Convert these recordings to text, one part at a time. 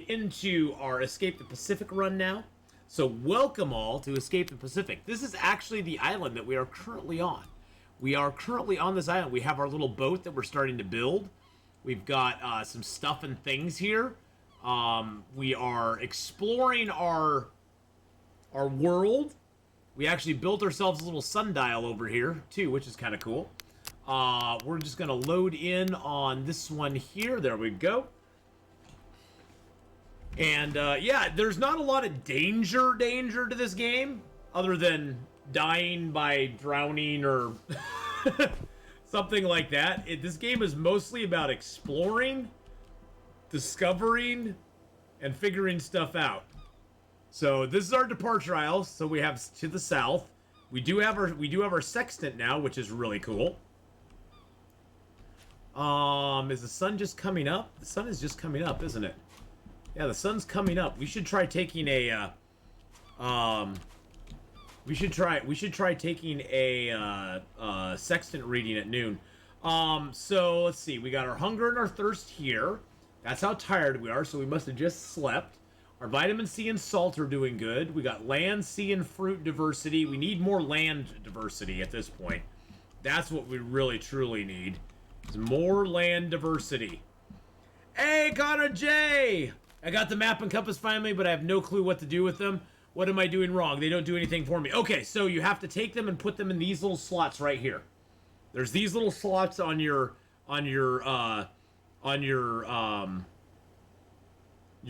into our Escape the Pacific run now. So welcome all to Escape the Pacific. This is actually the island that we are currently on. We are currently on this island. We have our little boat that we're starting to build. We've got some stuff and things here. We are exploring our world. We actually built ourselves a little sundial over here too, which is kind of cool. We're just gonna load in on this one here. There we go. And yeah, there's not a lot of danger to this game, other than dying by drowning or something like that. This game is mostly about exploring, discovering, and figuring stuff out. So this is our departure aisle. So we have to the south. We do have our sextant now, which is really cool. Is the sun just coming up? The sun is just coming up, isn't it? Yeah, the sun's coming up. We should try taking a we should try taking a sextant reading at noon. So let's see. We got our hunger and our thirst here. That's how tired we are, so we must have just slept. Our vitamin C and salt are doing good. We got land, sea, and fruit diversity. We need more land diversity at this point. That's what we really, truly need. Is more land diversity. Hey, Connor J! I got the map and compass finally, but I have no clue what to do with them. What am I doing wrong? They don't do anything for me. Okay, so you have to take them and put them in these little slots right here. There's these little slots on your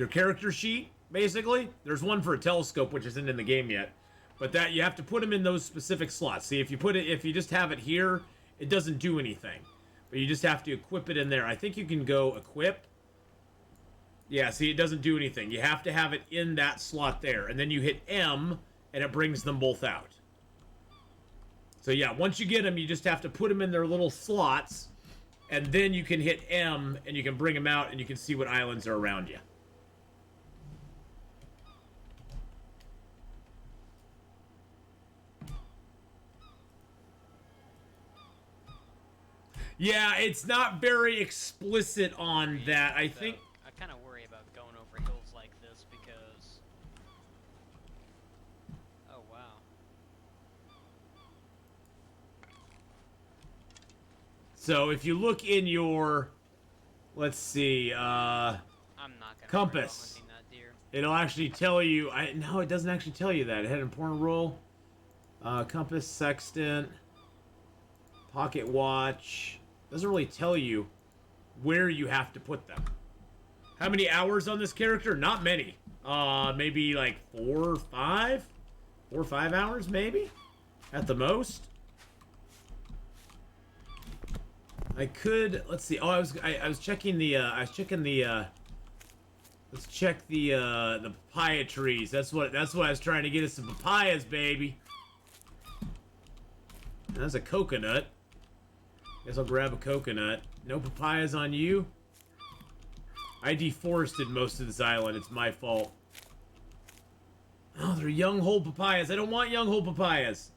character sheet, basically. There's one for a telescope, which isn't in the game yet. But that you have to put them in those specific slots. See, if you just have it here, it doesn't do anything. But you just have to equip it in there. I think you can go equip. Yeah, see, it doesn't do anything. You have to have it in that slot there. And then you hit M, and it brings them both out. So yeah, once you get them, you just have to put them in their little slots. And then you can hit M, and you can bring them out, and you can see what islands are around you. Yeah, it's not very explicit on that. I think... I kind of worry about going over hills like this because... Oh, wow. So if you look in your... Let's see, I'm not gonna compass. hunting that deer. It'll actually tell you... No, it doesn't actually tell you that. It had an important role. Compass, sextant, pocket watch... Doesn't really tell you where you have to put them. How many hours on this character? Not many. Maybe like 4 or 5? 4 or 5 hours, maybe? At the most. I could... Let's see. Oh, I was checking the... Let's check the papaya trees. That's what I was trying to get us some papayas, baby. That's a coconut. Guess I'll grab a coconut. No papayas on you? I deforested most of this island. It's my fault. Oh, they're young whole papayas. I don't want young whole papayas.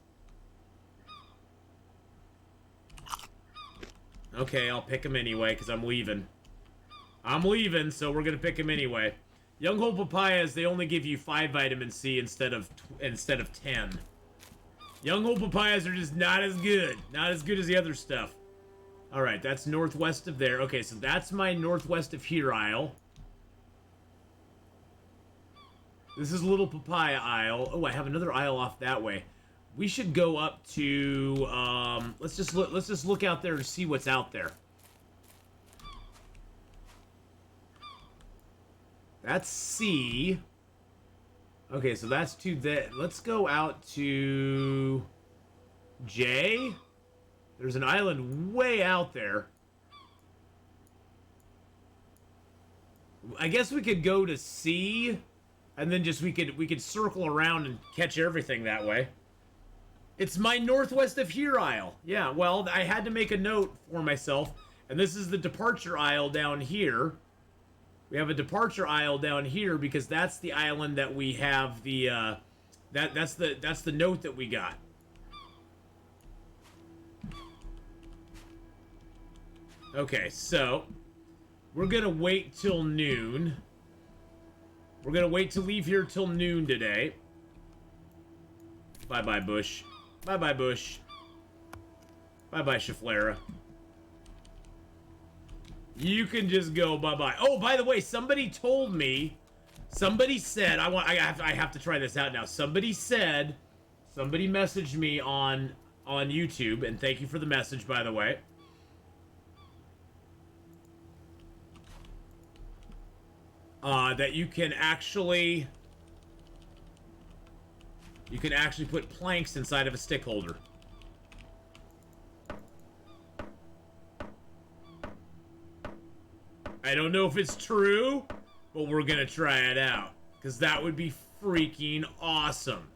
Okay, I'll pick them anyway, because I'm leaving. I'm leaving, so we're going to pick them anyway. Young whole papayas, they only give you 5 vitamin C instead of 10. Young whole papayas are just not as good. Not as good as the other stuff. Alright, that's northwest of there. Okay, so that's my northwest of here aisle. This is Little Papaya aisle. Oh, I have another aisle off that way. We should go up to let's just look out there and see what's out there. That's C. Okay, so that's to that. Let's go out to J. There's an island way out there. I guess we could go to C, and then just we could circle around and catch everything that way. It's my northwest of here aisle. Yeah, well, I had to make a note for myself, and this is the departure aisle down here. We have a departure aisle down here because that's the island that we have the that's the note that we got. Okay, so we're gonna wait till noon. We're gonna wait to leave here till noon today. Bye-bye, Bush. Bye-bye, Bush. Bye-bye, Shaflara. You can just go bye-bye. Oh, by the way, somebody told me, somebody said, I have to try this out now. Somebody messaged me on YouTube, and thank you for the message, by the way. That you can actually put planks inside of a stick holder. I don't know if it's true, but we're gonna try it out, because that would be freaking awesome.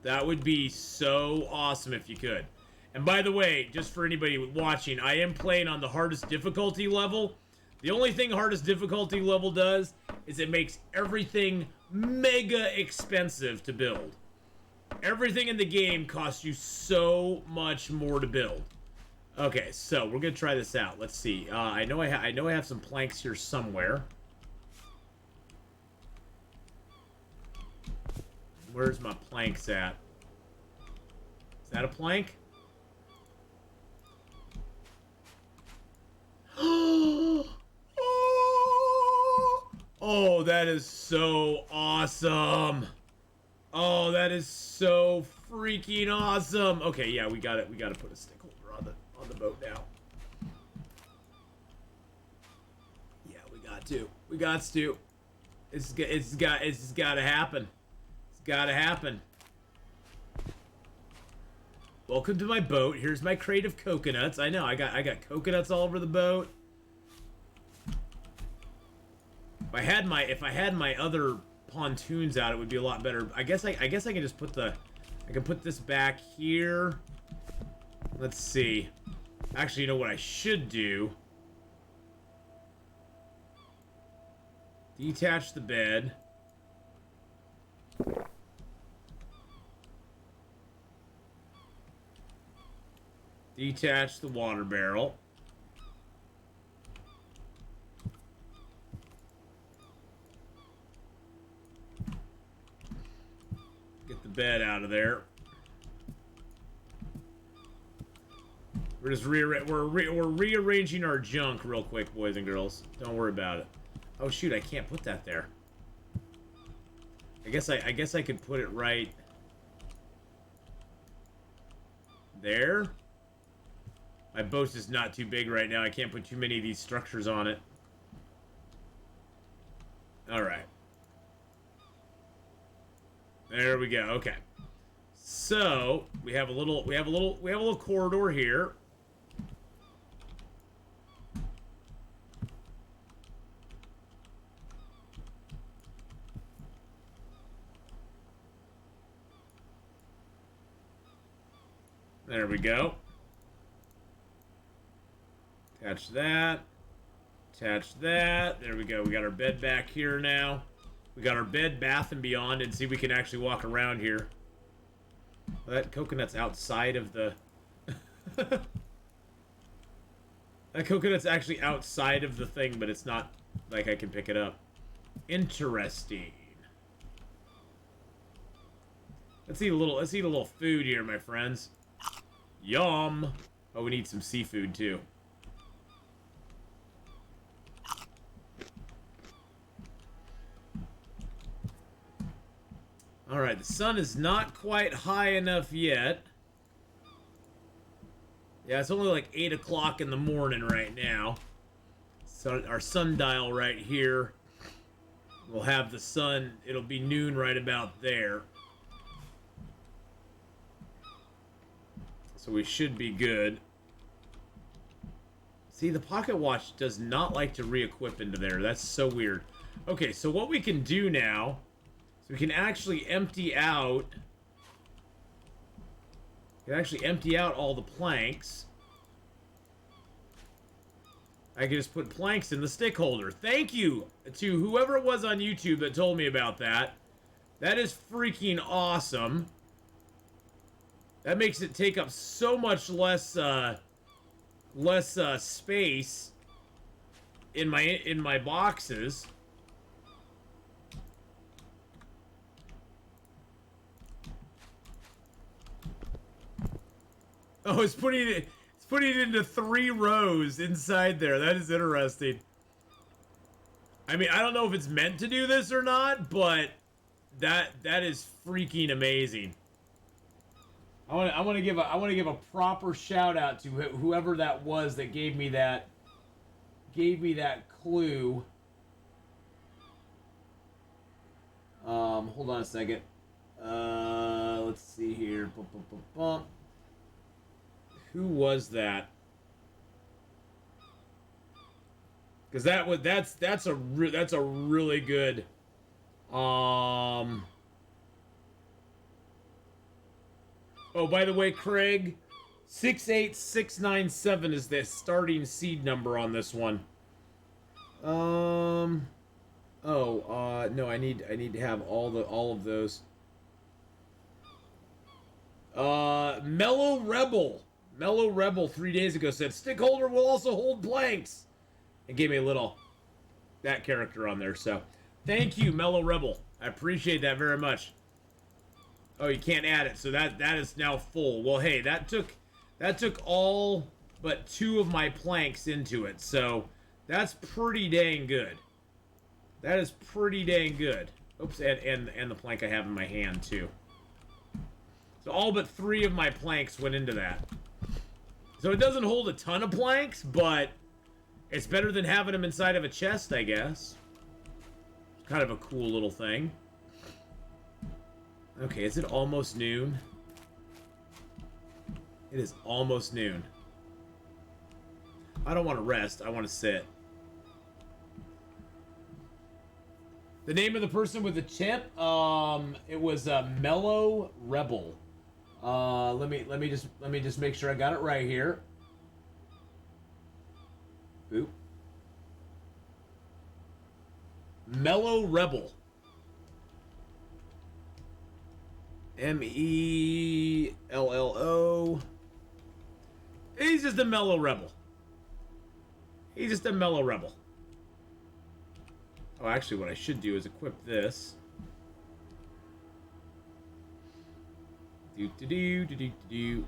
That would be so awesome if you could. And by the way, just for anybody watching, I am playing on the hardest difficulty level. The only thing hardest difficulty level does is it makes everything mega expensive to build. Everything in the game costs you so much more to build. Okay, so we're gonna try this out. Let's see. I know I have some planks here somewhere. Where's my planks at? Is that a plank? Oh, that is so awesome. Oh, that is so freaking awesome. Okay, yeah, we got it. We got to put a stick holder on the boat now. Yeah, we got to. We got to. It's got to happen. It's got to happen. Welcome to my boat. Here's my crate of coconuts. I know, I got coconuts all over the boat. If I had my other pontoons out, it would be a lot better. I guess I can just put I can put this back here. Let's see. Actually, you know what I should do? Detach the bed. Detach the water barrel. Get the bed out of there. We're just we're rearranging our junk real quick, boys and girls. Don't worry about it. Oh shoot, I can't put that there. I guess I could put it right there. My boat is not too big right now. I can't put too many of these structures on it. All right. There we go. Okay. So we have a little corridor here. There we go. Attach that. Attach that. There we go. We got our bed back here now. We got our bed, bath, and beyond, and see if we can actually walk around here. Well, that coconut's outside of the... That coconut's actually outside of the thing, but it's not like I can pick it up. Interesting. Let's eat a little food here, my friends. Yum. Oh, we need some seafood too. Alright, the sun is not quite high enough yet. Yeah, it's only like 8 o'clock in the morning right now. So our sundial right here will have the sun. It'll be noon right about there. So we should be good. See, the pocket watch does not like to re-equip into there. That's so weird. Okay, so what we can do now... We can actually empty out... all the planks. I can just put planks in the stick holder. Thank you to whoever it was on YouTube that told me about that. That is freaking awesome. That makes it take up so much less space in my boxes. Oh, it's putting it into 3 rows inside there. That is interesting. I mean, I don't know if it's meant to do this or not, but that is freaking amazing. I want to give a proper shout out to whoever that was that gave me that clue. Hold on a second. Let's see here. Bum, bum, bum, bum. Who was that? Because that's a really good. Oh, by the way, Craig, 68697 is the starting seed number on this one. No, I need to have all of those. Mellow Rebel 3 days ago said Stickholder will also hold planks, and gave me a little that character on there. So, thank you, Mellow Rebel. I appreciate that very much. Oh, you can't add it, so that is now full. Well, hey, that took all but 2 of my planks into it, so that's pretty dang good. That is pretty dang good. Oops, and the plank I have in my hand too. So all but 3 of my planks went into that. So it doesn't hold a ton of planks, but it's better than having them inside of a chest, I guess. Kind of a cool little thing. Okay, is it almost noon? It is almost noon. I don't want to rest. I want to sit. The name of the person with the chip, it was Mellow Rebel. Let me just make sure I got it right here. Oop. Mellow Rebel. Mello. He's just a mellow rebel. He's just a mellow rebel. Oh, actually, what I should do is equip this. Do.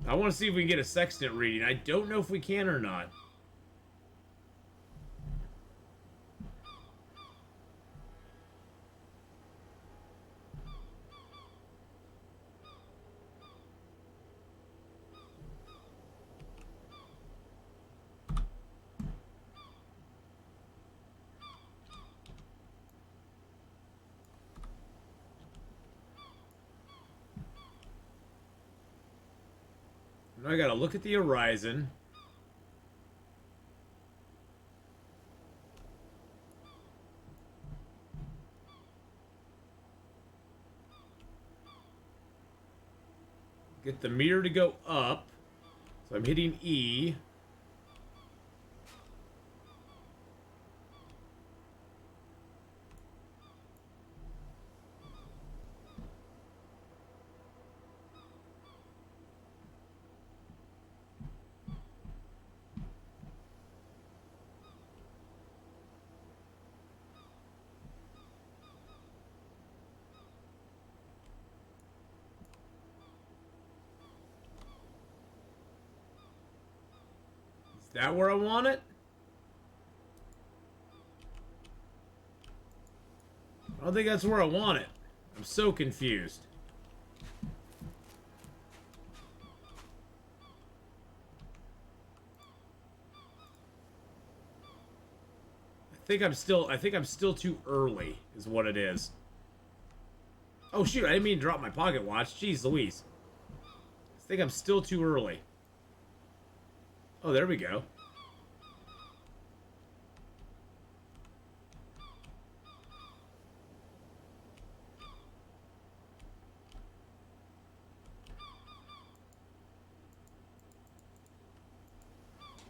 I want to see if we can get a sextant reading. I don't know if we can or not. Now I gotta look at the horizon. Get the mirror to go up. So I'm hitting E. Is that where I want it? I don't think that's where I want it. I'm so confused. I think I'm still too early, is what it is. Oh shoot, I didn't mean to drop my pocket watch. Jeez Louise. I think I'm still too early. Oh, there we go.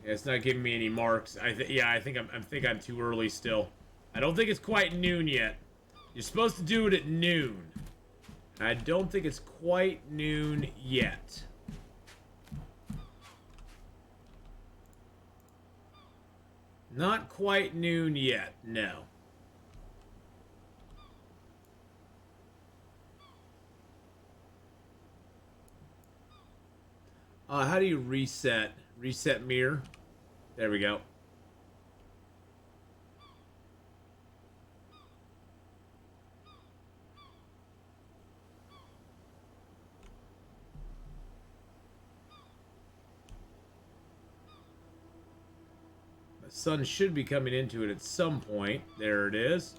Yeah, it's not giving me any marks. I think I'm too early still. I don't think it's quite noon yet. You're supposed to do it at noon. I don't think it's quite noon yet. Not quite noon yet, no. How do you reset? Reset mirror? There we go. The sun should be coming into it at some point. There it is.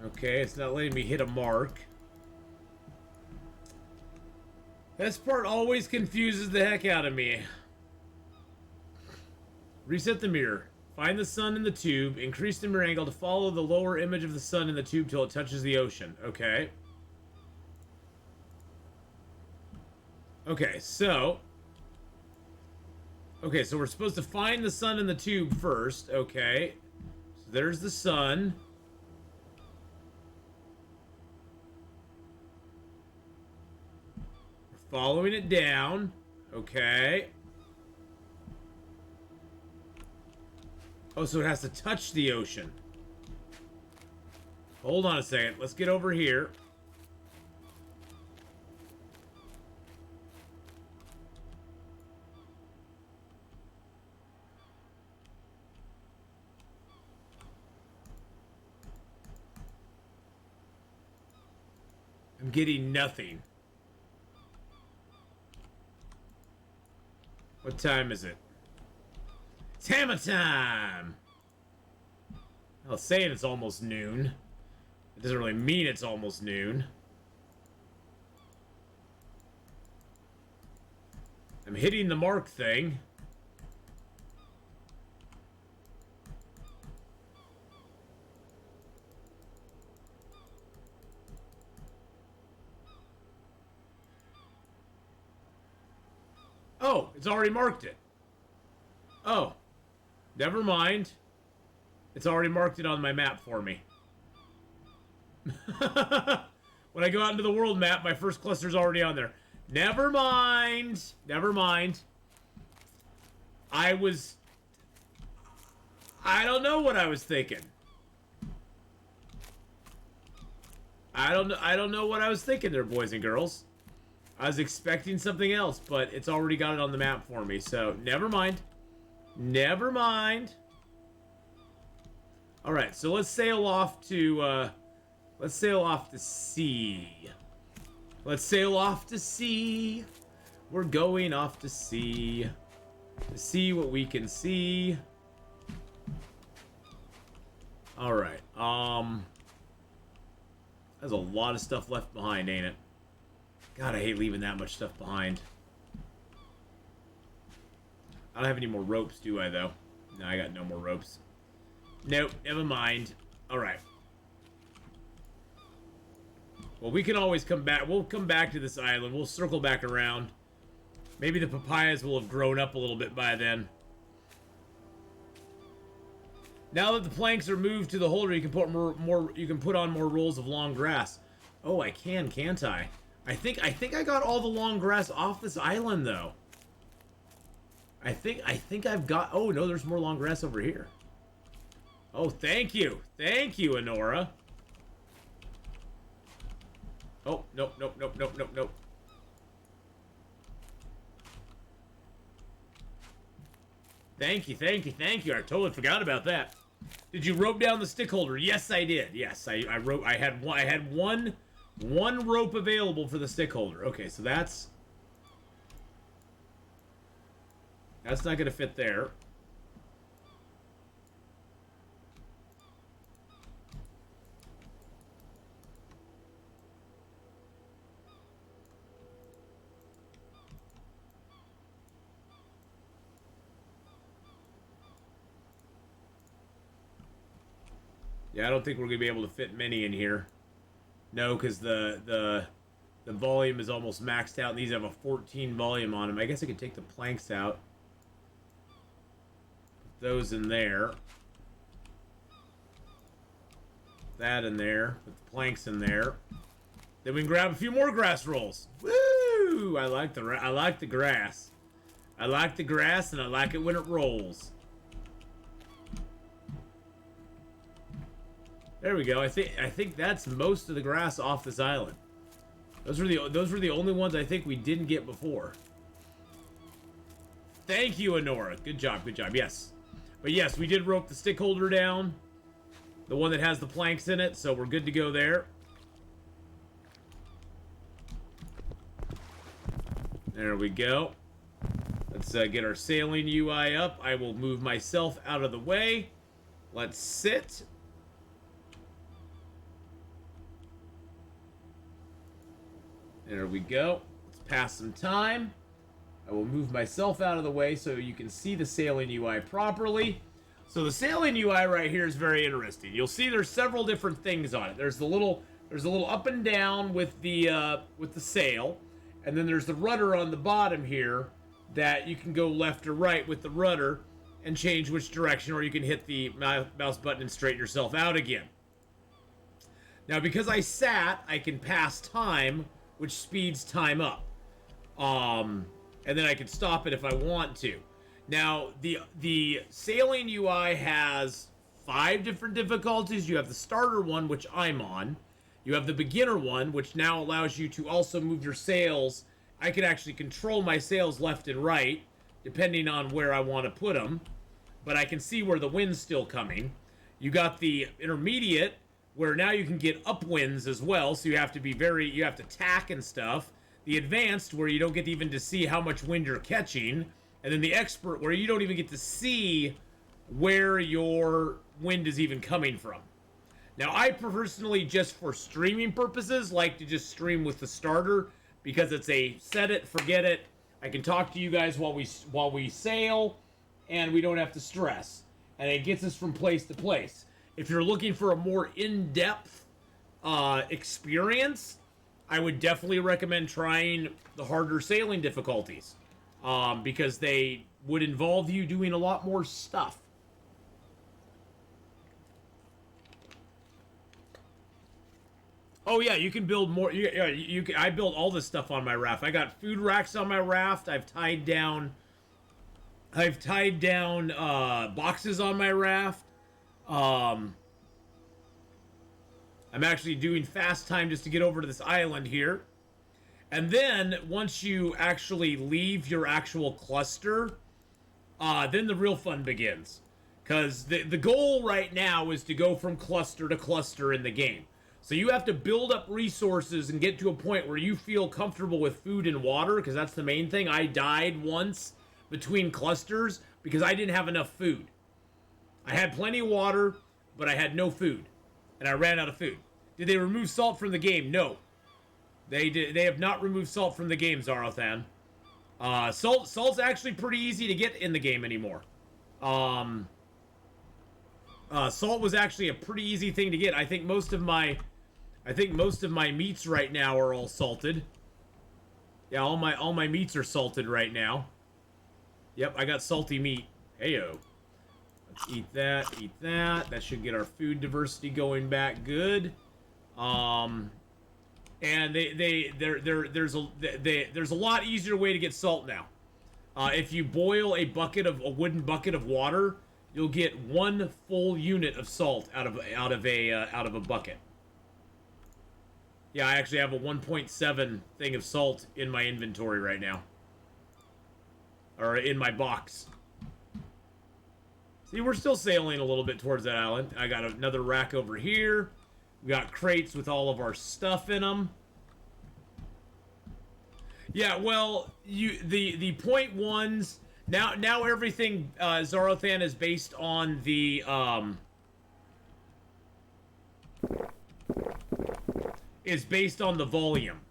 Okay, it's not letting me hit a mark. This part always confuses the heck out of me. Reset the mirror. Find the sun in the tube. Increase the mirror angle to follow the lower image of the sun in the tube till it touches the ocean. Okay. Okay, so... Okay, so we're supposed to find the sun in the tube first. Okay. So there's the sun. We're following it down. Okay. Oh, so it has to touch the ocean. Hold on a second. Let's get over here. I'm getting nothing. What time is it? It's hammer time! Well, it's saying it's almost noon. It doesn't really mean it's almost noon. I'm hitting the mark thing. Oh, it's already marked it. Oh. Never mind. It's already marked it on my map for me. When I go out into the world map, my first cluster's already on there. Never mind. Never mind. I don't know what I was thinking. I don't know what I was thinking there, boys and girls. I was expecting something else, but it's already got it on the map for me, so never mind. Never mind. Alright, so let's sail off to, sea. Let's sail off to sea. We're going off to sea. To see what we can see. Alright, there's a lot of stuff left behind, ain't it? God, I hate leaving that much stuff behind. I don't have any more ropes, do I, though? No, I got no more ropes. Nope, never mind. Alright. Well, we can always come back. We'll come back to this island. We'll circle back around. Maybe the papayas will have grown up a little bit by then. Now that the planks are moved to the holder, you can put you can put on more rolls of long grass. Oh, I can, can't I? I think I got all the long grass off this island, though. I think I've got... Oh, no, there's more long grass over here. Oh, thank you. Thank you, Honora. Oh, nope, nope, nope, nope, nope, nope. Thank you, thank you, thank you. I totally forgot about that. Did you rope down the stick holder? Yes, I did. Yes, I had one rope available for the stick holder. Okay, so that's not gonna fit there. Yeah, I don't think we're gonna be able to fit many in here. No, because the The volume is almost maxed out, and these have a 14 volume on them. I guess I could take the planks out. Put those in there. That in there. Put the planks in there. Then we can grab a few more grass rolls. Woo! I like the grass. I like the grass, and I like it when it rolls. There we go. I think that's most of the grass off this island. Those were the only ones I think we didn't get before. Thank you, Honora. Good job, good job. Yes. But yes, we did rope the stick holder down. The one that has the planks in it, so we're good to go there. There we go. Let's get our sailing UI up. I will move myself out of the way. Let's sit. There we go. Let's pass some time. I will move myself out of the way so you can see the sailing UI properly. So the sailing UI right here is very interesting. You'll see there's several different things on it. There's a little up and down with the sail, and then there's the rudder on the bottom here that you can go left or right with the rudder and change which direction, or you can hit the mouse button and straighten yourself out again. Now, because I sat, I can pass time, which speeds time up. And then I can stop it if I want to. Now, the sailing UI has 5 different difficulties. You have the starter one, which I'm on. You have the beginner one, which now allows you to also move your sails. I can actually control my sails left and right, depending on where I want to put them. But I can see where the wind's still coming. You got the intermediate, where now you can get upwinds as well, so you have to tack and stuff. The advanced, where you don't get even to see how much wind you're catching. And then the expert, where you don't even get to see where your wind is even coming from. Now, I personally, just for streaming purposes, like to just stream with the starter, because it's a set it, forget it. I can talk to you guys while we sail, and we don't have to stress. And it gets us from place to place. If you're looking for a more in-depth experience, I would definitely recommend trying the harder sailing difficulties, because they would involve you doing a lot more stuff. Oh yeah, you can build more. I built all this stuff on my raft. I got food racks on my raft. I've tied down boxes on my raft. I'm actually doing fast time just to get over to this island here. And then, once you actually leave your actual cluster, then the real fun begins. Because the goal right now is to go from cluster to cluster in the game. So you have to build up resources and get to a point where you feel comfortable with food and water, because that's the main thing. I died once between clusters because I didn't have enough food. I had plenty of water, but I had no food. And I ran out of food. Did they remove salt from the game? No. They have not removed salt from the game, Zarothan. Salt's actually pretty easy to get in the game anymore. Salt was actually a pretty easy thing to get. I think most of my meats right now are all salted. Yeah, all my meats are salted right now. Yep, I got salty meat. Heyo. Let's eat that, eat that. That should get our food diversity going back good. And there's a lot easier way to get salt now. If you boil a wooden bucket of water, you'll get 1 full unit of salt out of a bucket. Yeah, I actually have a 1.7 thing of salt in my inventory right now. Or in my box. See, we're still sailing a little bit towards that island. I got another rack over here. We got crates with all of our stuff in them. Yeah, well, the point ones now everything Zarothan is based on the volume.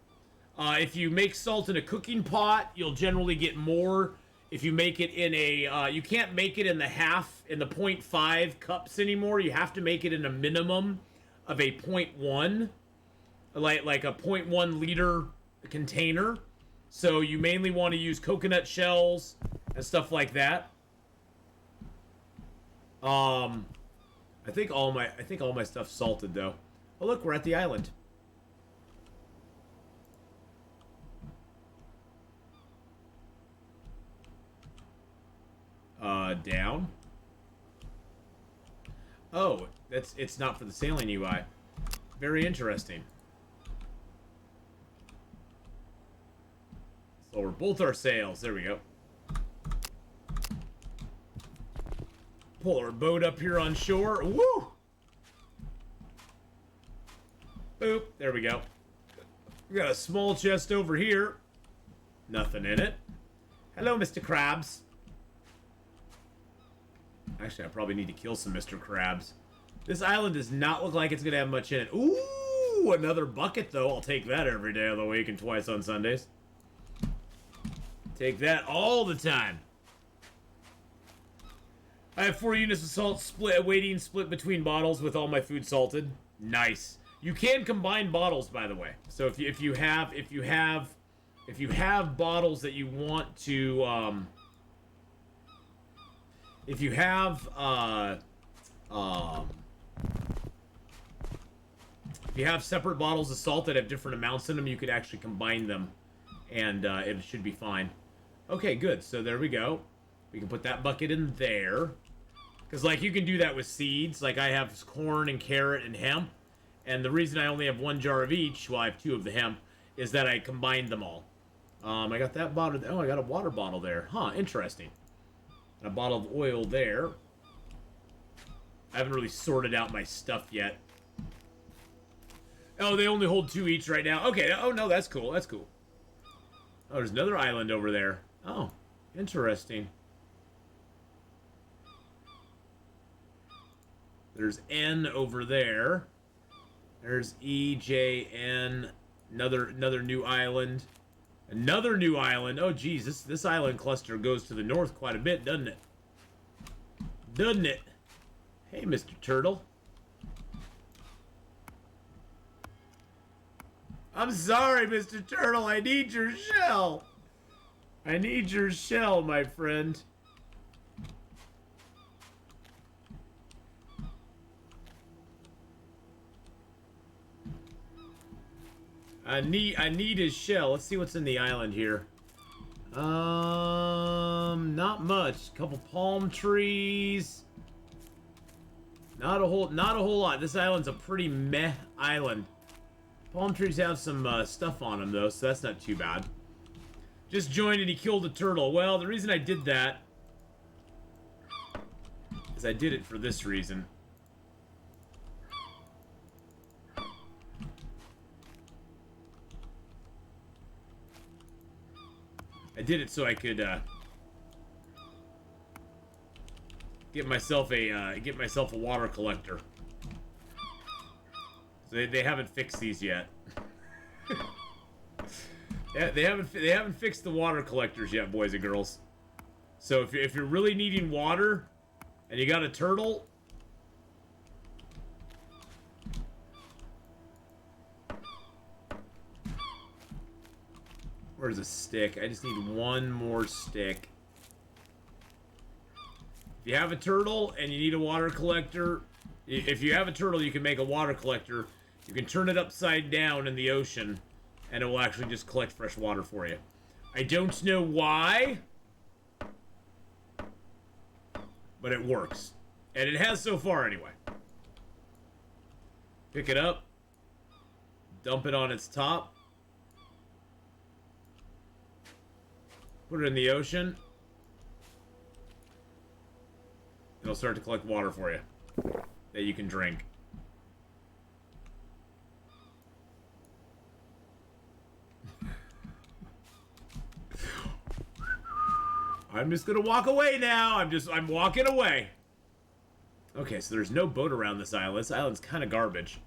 If you make salt in a cooking pot, you'll generally get more. If you make it in a you can't make it in the 0.5 cups anymore. You have to make it in a minimum of a 0.1, like a 0.1 liter container. So you mainly want to use coconut shells and stuff like that. I think all my stuff's salted though. Oh look, we're at the island. Down. Oh, it's not for the sailing UI. Very interesting. Lower both our sails. There we go. Pull our boat up here on shore. Woo! Boop. There we go. We got a small chest over here. Nothing in it. Hello, Mr. Krabs. Actually, I probably need to kill some Mr. Krabs. This island does not look like it's going to have much in it. Ooh, another bucket, though. I'll take that every day of the week and twice on Sundays. Take that all the time. I have 4 units of salt split between bottles with all my food salted. Nice. You can combine bottles, by the way. So if you have bottles that you want to if you have separate bottles of salt that have different amounts in them, you could actually combine them, and it should be fine. Okay, good. So there we go. We can put that bucket in there. Because, like, you can do that with seeds. Like, I have corn and carrot and hemp. And the reason I only have 1 jar of each, well, I have 2 of the hemp, is that I combined them all. I got that bottle. Oh, I got a water bottle there. Huh, interesting. And a bottle of oil there. I haven't really sorted out my stuff yet. Oh, they only hold 2 each right now. Okay, oh, no, that's cool. That's cool. Oh, there's another island over there. Oh, interesting. There's N over there. There's E, J, N. Another new island. Another new island. Oh, geez, this island cluster goes to the north quite a bit, doesn't it? Doesn't it? Hey, Mr. Turtle. I'm sorry, Mr. Turtle. I need your shell. I need your shell, my friend. I need his shell. Let's see what's in the island here. Not much. Couple palm trees. Not a whole lot. This island's a pretty meh island. Palm trees have some stuff on them though, so that's not too bad. Just joined and he killed a turtle. Well, the reason I did that is I did it for this reason. I did it so I could get myself a water collector. So they haven't fixed these yet. Yeah, they haven't fixed the water collectors yet, boys and girls. So if you're really needing water and you got a turtle, where's a stick? I just need 1 more stick. If you have a turtle and you need a water collector, if you have a turtle, you can make a water collector. You can turn it upside down in the ocean, and it will actually just collect fresh water for you. I don't know why, but it works. And it has so far anyway. Pick it up. Dump it on its top. Put it in the ocean. It'll start to collect water for you that you can drink. I'm just gonna walk away now. I'm walking away. Okay, so there's no boat around this island. This island's kind of garbage.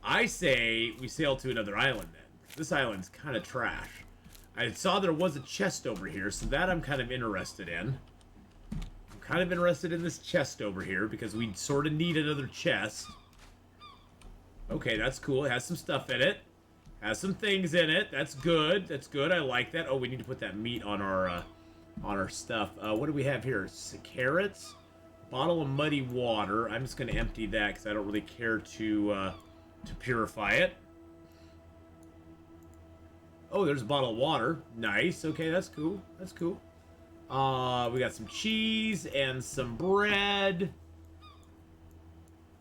I say we sail to another island then. This island's kind of trash. I saw there was a chest over here, so that I'm kind of interested in. I'm kind of interested in this chest over here because we sort of need another chest. Okay, that's cool. It has some stuff in it. Has some things in it. That's good. That's good. I like that. Oh, we need to put that meat on our stuff. What do we have here? Carrots, bottle of muddy water. I'm just gonna empty that because I don't really care to purify it. Oh, there's a bottle of water. Nice. Okay, that's cool. That's cool. We got some cheese and some bread.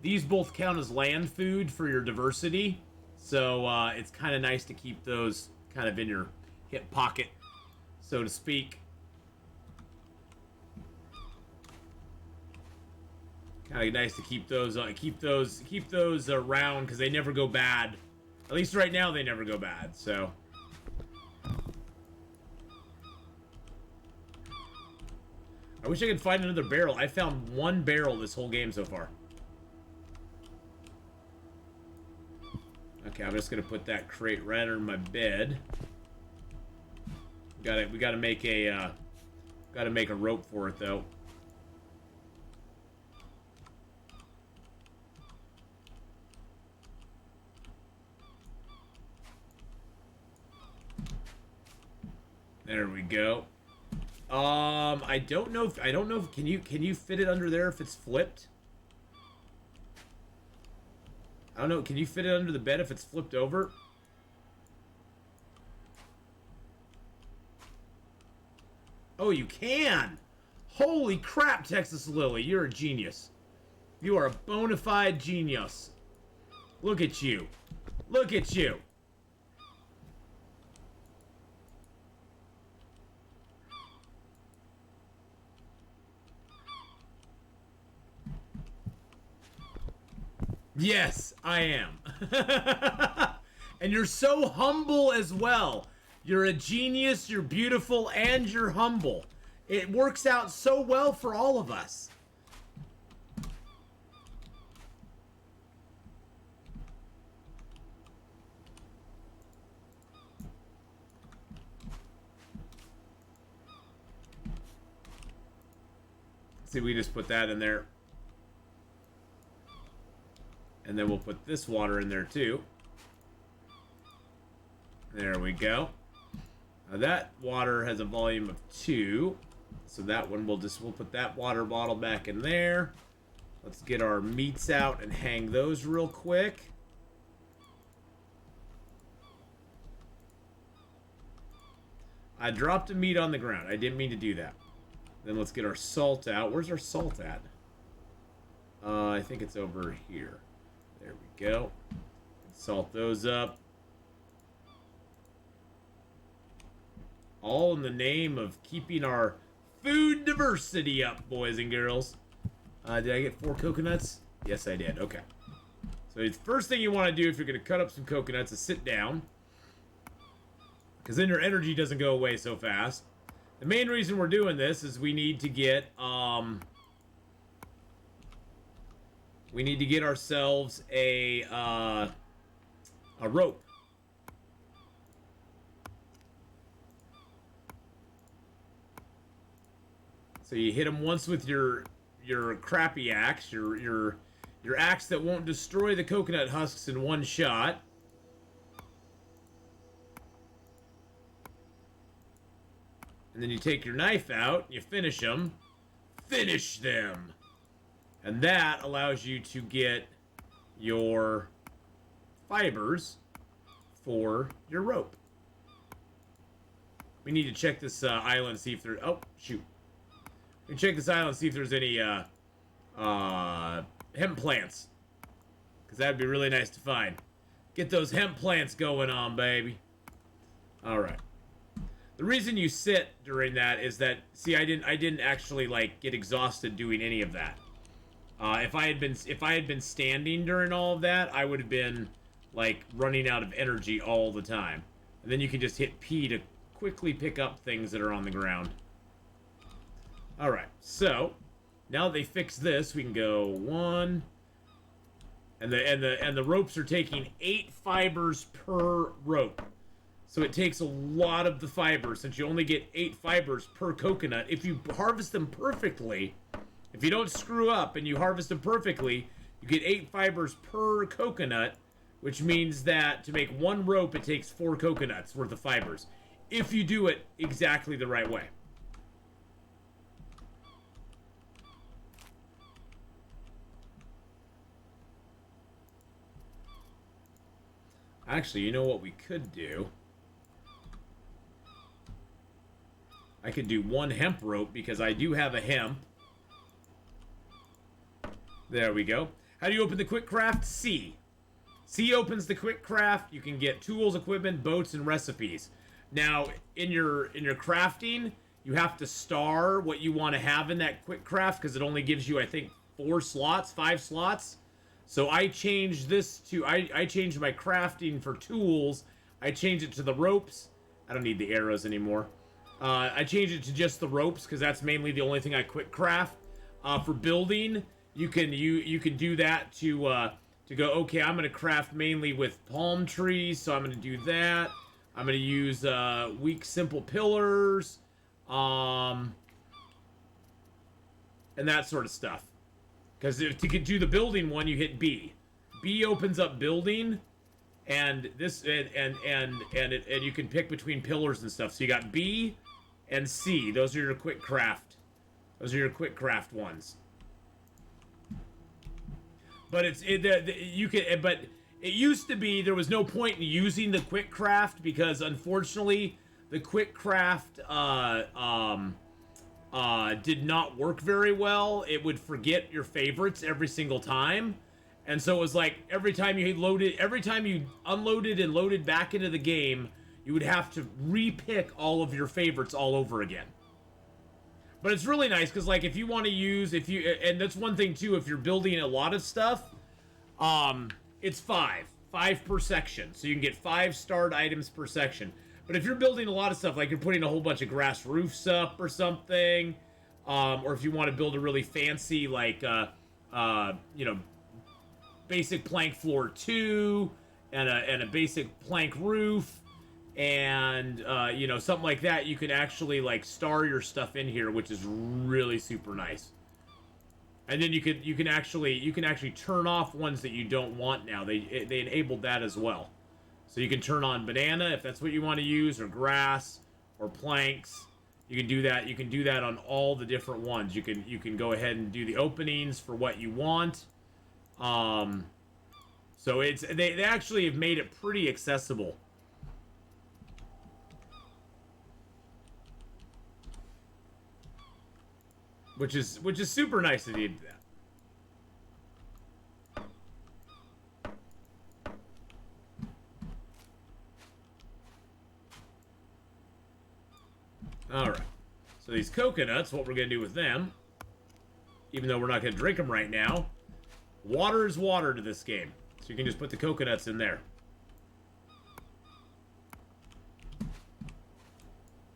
These both count as land food for your diversity. So, it's kind of nice to keep those kind of in your hip pocket, so to speak. Kind of nice to keep those around because they never go bad. At least right now they never go bad. So. I wish I could find another barrel. I found one barrel this whole game so far. Okay, I'm just gonna put that crate right under my bed. We gotta make a rope for it though. There we go. I don't know if can you fit it under there if it's flipped? I don't know. Can you fit it under the bed if it's flipped over? Oh, you can! Holy crap, Texas Lily. You're a genius. You are a bona fide genius. Look at you. Look at you. Yes, I am. And you're so humble as well. You're a genius, you're beautiful, and you're humble. It works out so well for all of us. See, we just put that in there. And then we'll put this water in there too. There we go. Now that water has a volume of 2. So that one we'll put that water bottle back in there. Let's get our meats out and hang those real quick. I dropped a meat on the ground. I didn't mean to do that. Then let's get our salt out. Where's our salt at? I think it's over here. There we go. Salt those up. All in the name of keeping our food diversity up, boys and girls. Did I get 4 coconuts? Yes, I did. Okay. So the first thing you want to do if you're going to cut up some coconuts is sit down. Because then your energy doesn't go away so fast. The main reason we're doing this is we need to get, ourselves a rope. So you hit them once with your crappy axe, your axe that won't destroy the coconut husks in one shot. And then you take your knife out, you finish them. Finish them! And that allows you to get your fibers for your rope. We need to check this island, see if there... Oh, shoot. We can check this island, see if there's any hemp plants. Because that would be really nice to find. Get those hemp plants going on, baby. Alright. The reason you sit during that is that, see, I didn't actually, like, get exhausted doing any of that. If I had been standing during all of that, I would have been, like, running out of energy all the time. And then you can just hit P to quickly pick up things that are on the ground. Alright, so, now that they fixed this, we can go 1... And the ropes are taking 8 fibers per rope. So it takes a lot of the fibers, since you only get 8 fibers per coconut. If you harvest them perfectly, if you don't screw up and you harvest them perfectly, you get 8 fibers per coconut, which means that to make one rope, it takes 4 coconuts worth of fibers, if you do it exactly the right way. Actually, you know what we could do? I could do 1 hemp rope because I do have a hemp. There we go. How do you open the quick craft? C. C opens the quick craft. You can get tools, equipment, boats, and recipes. Now, in your crafting, you have to star what you want to have in that quick craft because it only gives you, I think, 4 slots, 5 slots. So I changed this to, I changed my crafting for tools. I changed it to the ropes. I don't need the arrows anymore. I changed it to just the ropes because that's mainly the only thing I quick craft. For building, you can do that to go, okay, I'm going to craft mainly with palm trees, so I'm going to do that. I'm going to use weak simple pillars, and that sort of stuff. Because to do the building one, you hit B. B opens up building, and this and you can pick between pillars and stuff. So you got B and C. Those are your quick craft. Those are your quick craft ones. But but it used to be there was no point in using the quick craft because unfortunately the quick craft did not work very well. It would forget your favorites every single time. And so it was like every time you unloaded and loaded back into the game, you would have to re-pick all of your favorites all over again. But it's really nice because like if you want to use, and that's one thing too, if you're building a lot of stuff, it's 5 per section. So you can get 5 starred items per section. But if you're building a lot of stuff, like you're putting a whole bunch of grass roofs up or something, or if you want to build a really fancy, like, basic plank floor 2, and a basic plank roof, and, something like that, you can actually, like, star your stuff in here, which is really super nice. And then you can actually turn off ones that you don't want now. They enabled that as well. So you can turn on banana if that's what you want to use, or grass, or planks. You can do that. You can do that on all the different ones. You can go ahead and do the openings for what you want. So they actually have made it pretty accessible. Which is super nice that they did that. Alright, so these coconuts, what we're going to do with them, even though we're not going to drink them right now, water is water to this game. So you can just put the coconuts in there.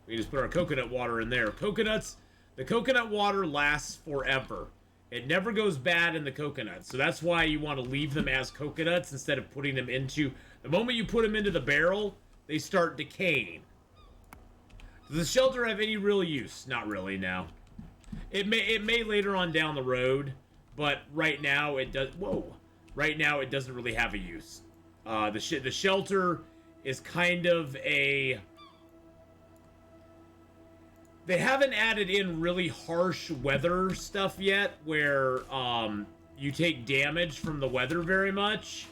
We just put our coconut water in there. The coconut water lasts forever. It never goes bad in the coconuts. So that's why you want to leave them as coconuts instead of putting them into... The moment you put them into the barrel, they start decaying. Does the shelter have any real use? Not really, no. It may later on down the road, but right now it does. Whoa! Right now it doesn't really have a use. The shelter is kind of a. They haven't added in really harsh weather stuff yet, where you take damage from the weather very much.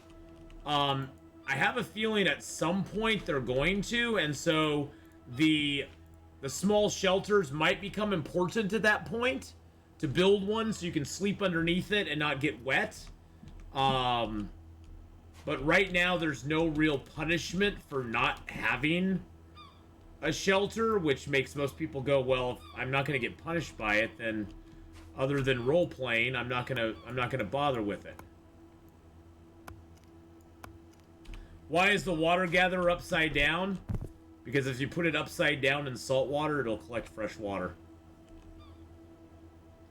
I have a feeling at some point they're going to, and so the small shelters might become important at that point to build one so you can sleep underneath it and not get wet. But right now there's no real punishment for not having a shelter, which makes most people go, well, if I'm not going to get punished by it, then other than role playing, I'm not going to bother with it. Why is the water gatherer upside down? Because if you put it upside down in salt water, it'll collect fresh water.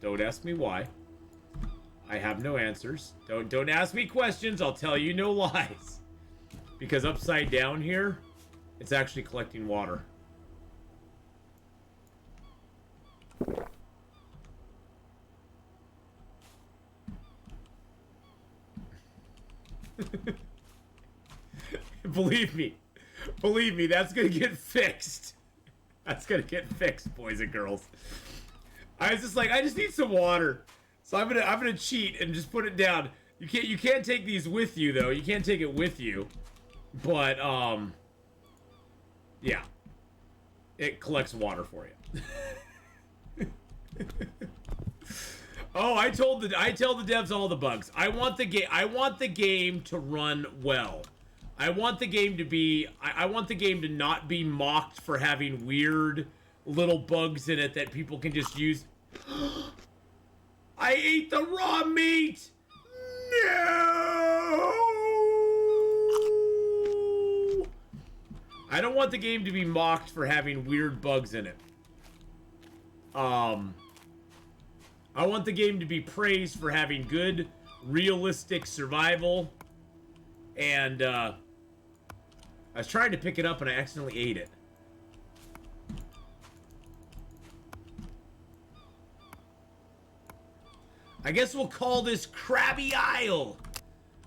Don't ask me why. I have no answers. Don't ask me questions. I'll tell you no lies. Because upside down here, it's actually collecting water. Believe me. Believe me, that's gonna get fixed. That's gonna get fixed, boys and girls. I was just like, I just need some water. So I'm gonna cheat and just put it down. You can't take these with you though. You can't take it with you. But yeah. It collects water for you. Oh, I tell the devs all the bugs. I want the game to run well. I want the game to be I want the game to not be mocked for having weird little bugs in it that people can just use. I ate the raw meat. No. I don't want the game to be mocked for having weird bugs in it. I want the game to be praised for having good, realistic survival. And, I was trying to pick it up and I accidentally ate it. I guess we'll call this Krabby Isle.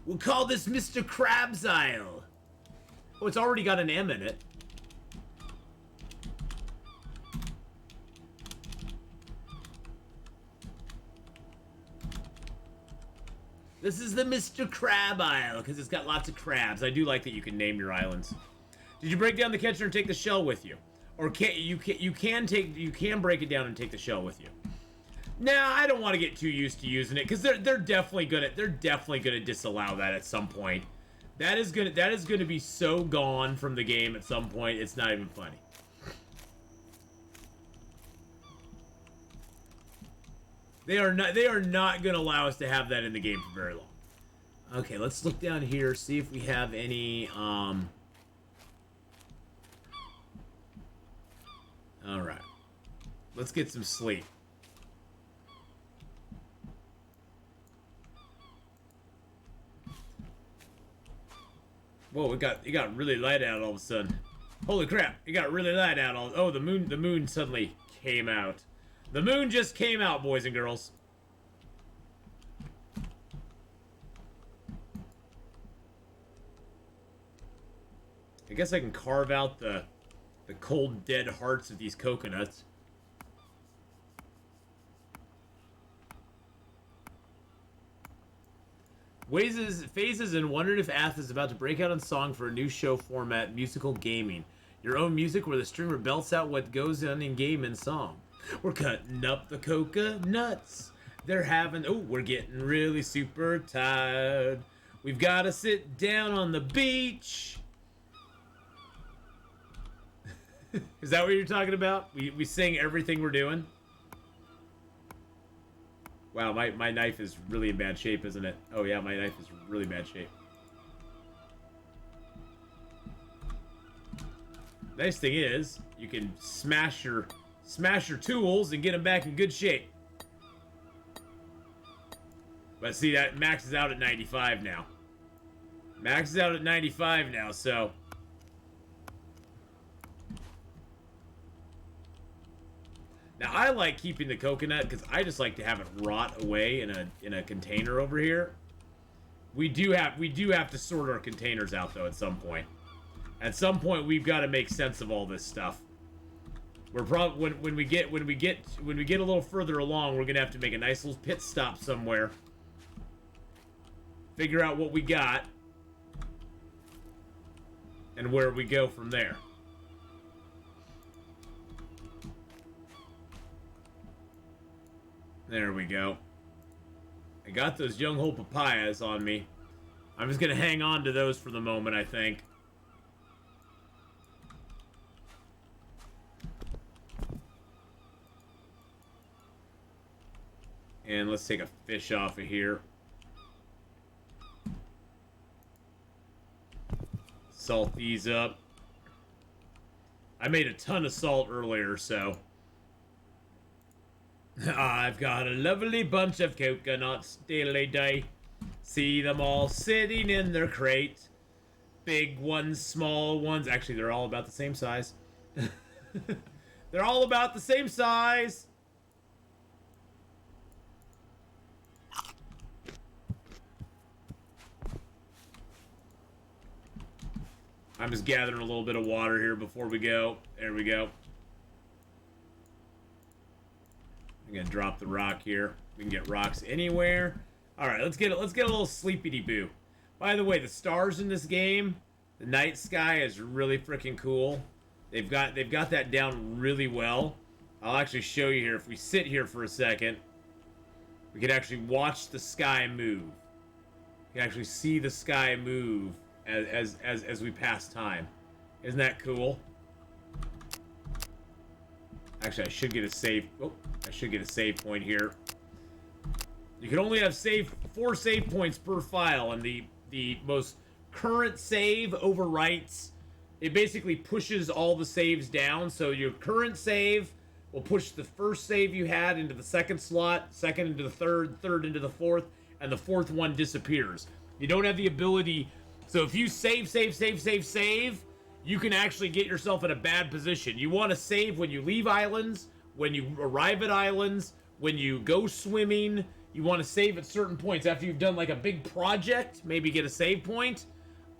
We'll call this Mr. Krabs Isle. Oh, it's already got an M in it. This is the Mr. Crab Isle, because it's got lots of crabs. I do like that you can name your islands. Did you break down the catcher and take the shell with you? Or you can break it down and take the shell with you. Nah, I don't want to get too used to using it, because they're definitely gonna disallow that at some point. That is gonna be so gone from the game at some point, it's not even funny. They are not gonna allow us to have that in the game for very long. Okay, let's look down here, see if we have any Alright. Let's get some sleep. Whoa, it got really light out all of a sudden. Holy crap, it got really light out all. Oh, the moon suddenly came out. The moon just came out, boys and girls. I guess I can carve out the cold dead hearts of these coconuts. Phases and wondered if Ath is about to break out in song for a new show format, musical gaming. Your own music where the streamer belts out what goes on in game and song. We're cutting up the coconuts. They're having... Oh, we're getting really super tired. We've got to sit down on the beach. Is that what you're talking about? We sing everything we're doing? Wow, my knife is really in bad shape, isn't it? Oh yeah, my knife is really bad shape. Nice thing is, you can smash your tools and get them back in good shape. But see, that maxes out at 95 now. Maxes out at 95 now, so... Now, I like keeping the coconut because I just like to have it rot away in a container over here. We do have to sort our containers out though at some point. At some point, we've got to make sense of all this stuff. We're probably when we get a little further along, we're gonna have to make a nice little pit stop somewhere. Figure out what we got and where we go from there. There we go. I got those young whole papayas on me. I'm just gonna hang on to those for the moment, I think. And let's take a fish off of here. Salt these up. I made a ton of salt earlier, so... I've got a lovely bunch of coconuts, daily day. See them all sitting in their crate. Big ones, small ones. Actually, they're all about the same size. They're all about the same size. I'm just gathering a little bit of water here before we go. There we go. I'm gonna drop the rock here. We can get rocks anywhere. All right, let's get a little sleepity boo. By the way, the stars in this game, the night sky is really freaking cool. They've got that down really well. I'll actually show you here. If we sit here for a second, we can actually watch the sky move. You can actually see the sky move as we pass time. Isn't that cool? Actually, I should get a save. Oh, I should get a save point here. You can only have 4 save points per file, and the most current save overwrites. It basically pushes all the saves down. So your current save will push the first save you had into the second slot, second into the third into the fourth, and the fourth one disappears. You don't have the ability. So if you save, you can actually get yourself in a bad position. You want to save when you leave islands, when you arrive at islands, when you go swimming. You want to save at certain points after you've done like a big project. Maybe get a save point.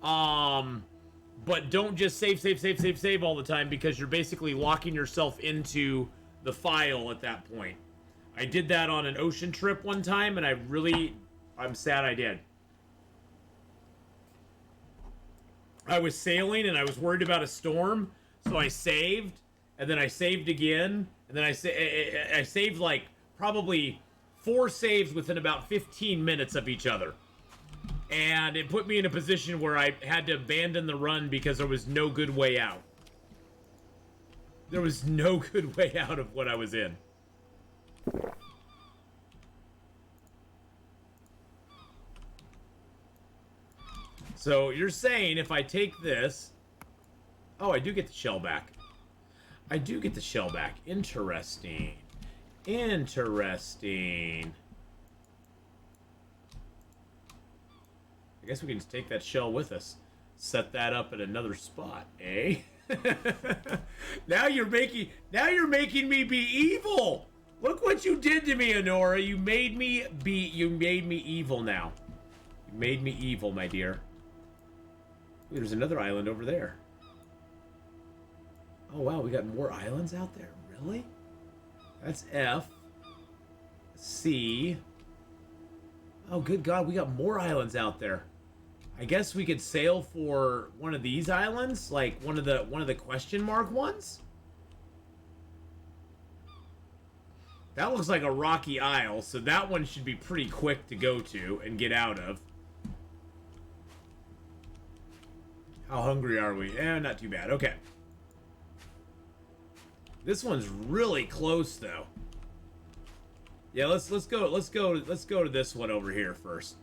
But don't just save all the time, because you're basically locking yourself into the file at that point. I did that on an ocean trip one time, and I'm sad I did. I was sailing and I was worried about a storm, so I saved, and then I saved again, and then I saved like probably 4 saves within about 15 minutes of each other. And it put me in a position where I had to abandon the run because there was no good way out. There was no good way out of what I was in. So you're saying if I take this... Oh, I do get the shell back. I do get the shell back. Interesting. Interesting. I guess we can just take that shell with us. Set that up at another spot, eh? Now you're making me be evil. Look what you did to me, Honora. You made me evil now. You made me evil, my dear. Ooh, there's another island over there. Oh wow, we got more islands out there. Really? That's F. C. Oh good God, we got more islands out there. I guess we could sail for one of these islands, like one of the question mark ones. That looks like a rocky isle, so that one should be pretty quick to go to and get out of. How hungry are we? Not too bad. Okay. This one's really close though. Yeah, let's go to this one over here first.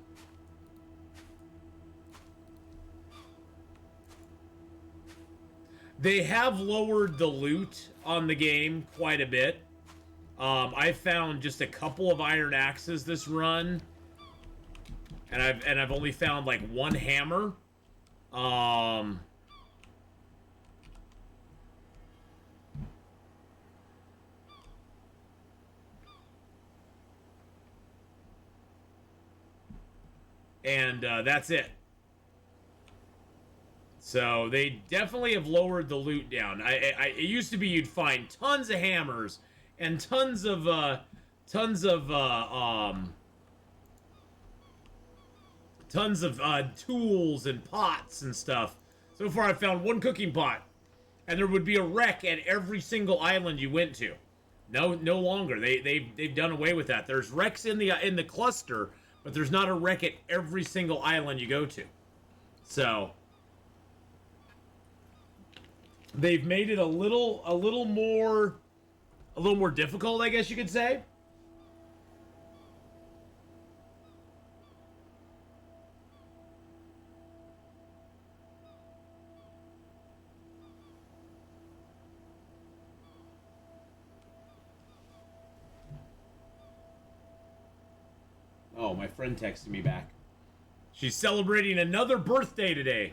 They have lowered the loot on the game quite a bit. I found just a couple of iron axes this run, and I've only found like 1 hammer. And that's it. So they definitely have lowered the loot down. It used to be you'd find tons of hammers and tons of tools and pots and stuff. So far, I've found 1 cooking pot, and there would be a wreck at every single island you went to. No longer. They've done away with that. There's wrecks in the cluster, but there's not a wreck at every single island you go to. So they've made it a little more difficult, I guess you could say. Oh, my friend texted me back. She's celebrating another birthday today.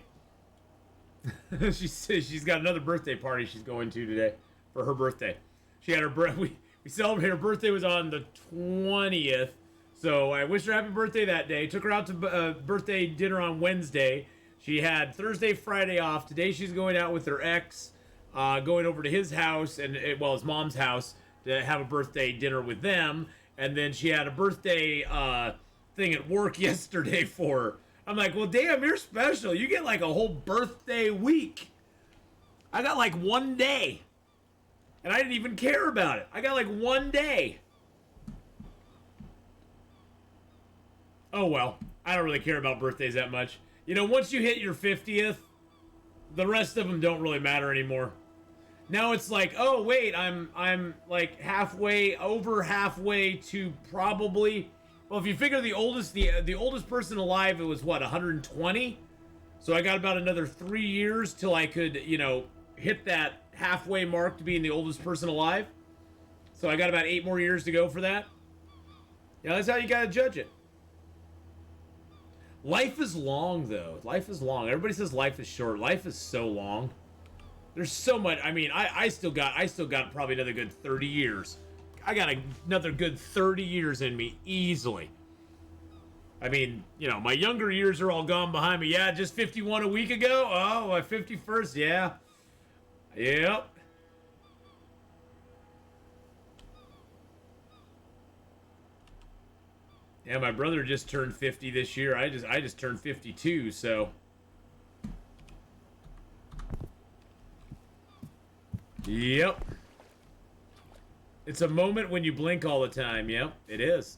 She says she's got another birthday party she's going to today for her birthday. She had her we celebrated her birthday was on the 20th. So I wished her happy birthday that day. Took her out to birthday dinner on Wednesday. She had Thursday, Friday off. Today she's going out with her ex, going over to his house and well, his mom's house to have a birthday dinner with them. And then she had a birthday thing at work yesterday for her. I'm like, well, damn, you're special. You get like a whole birthday week. I got like 1 day. And I didn't even care about it. I got like 1 day. Oh, well. I don't really care about birthdays that much. You know, once you hit your 50th, the rest of them don't really matter anymore. Now it's like, oh, wait, I'm like over halfway to probably... Well, if you figure the oldest person alive, it was what, 120? So I got about another 3 years till I could, you know, hit that halfway mark to being the oldest person alive. So I got about 8 more years to go for that. Yeah, that's how you gotta judge it. Life is long, though. Life is long. Everybody says life is short. Life is so long. There's so much. I mean, I still got probably another good 30 years. I got another good 30 years in me easily. I mean, you know, my younger years are all gone behind me. Yeah, just 51 a week ago. Oh, my 51st. Yeah. Yep. Yeah, my brother just turned 50 this year. I just turned 52, so. Yep. It's a moment when you blink all the time. Yep, it is.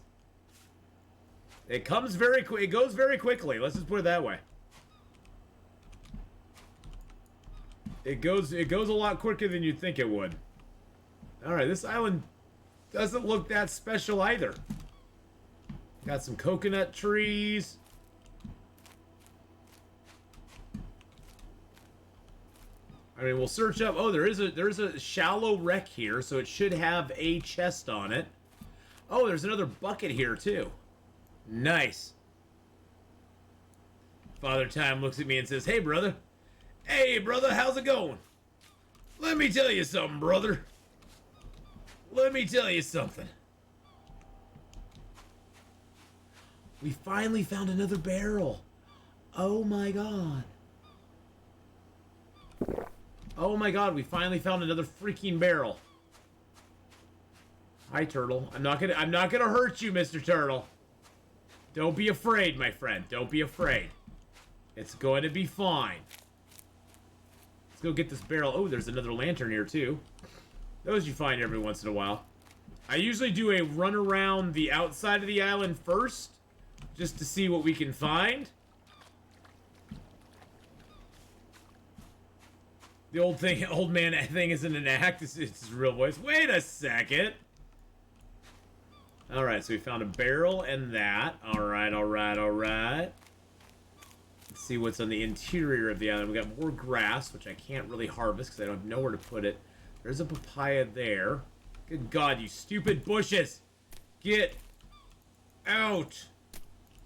It comes very quick. It goes very quickly. Let's just put it that way. It goes a lot quicker than you'd think it would. All right, this island doesn't look that special either. Got some coconut trees. I mean, we'll search up. Oh, there's a shallow wreck here, so it should have a chest on it. Oh, there's another bucket here too. Nice. Father Time looks at me and says, "Hey, brother. Hey, brother, how's it going? Let me tell you something, brother. Let me tell you something. We finally found another barrel. Oh my god. Oh my god, we finally found another freaking barrel. Hi, Turtle. I'm not gonna hurt you, Mr. Turtle. Don't be afraid, my friend. Don't be afraid. It's going to be fine. Let's go get this barrel. Oh, there's another lantern here, too. Those you find every once in a while. I usually do a run around the outside of the island first, just to see what we can find. The old man thing isn't an act, it's his real voice. Wait a second. Alright, so we found a barrel and that. Alright. Let's see what's on the interior of the island. We got more grass, which I can't really harvest because I don't have nowhere to put it. There's a papaya there. Good God, you stupid bushes! Get out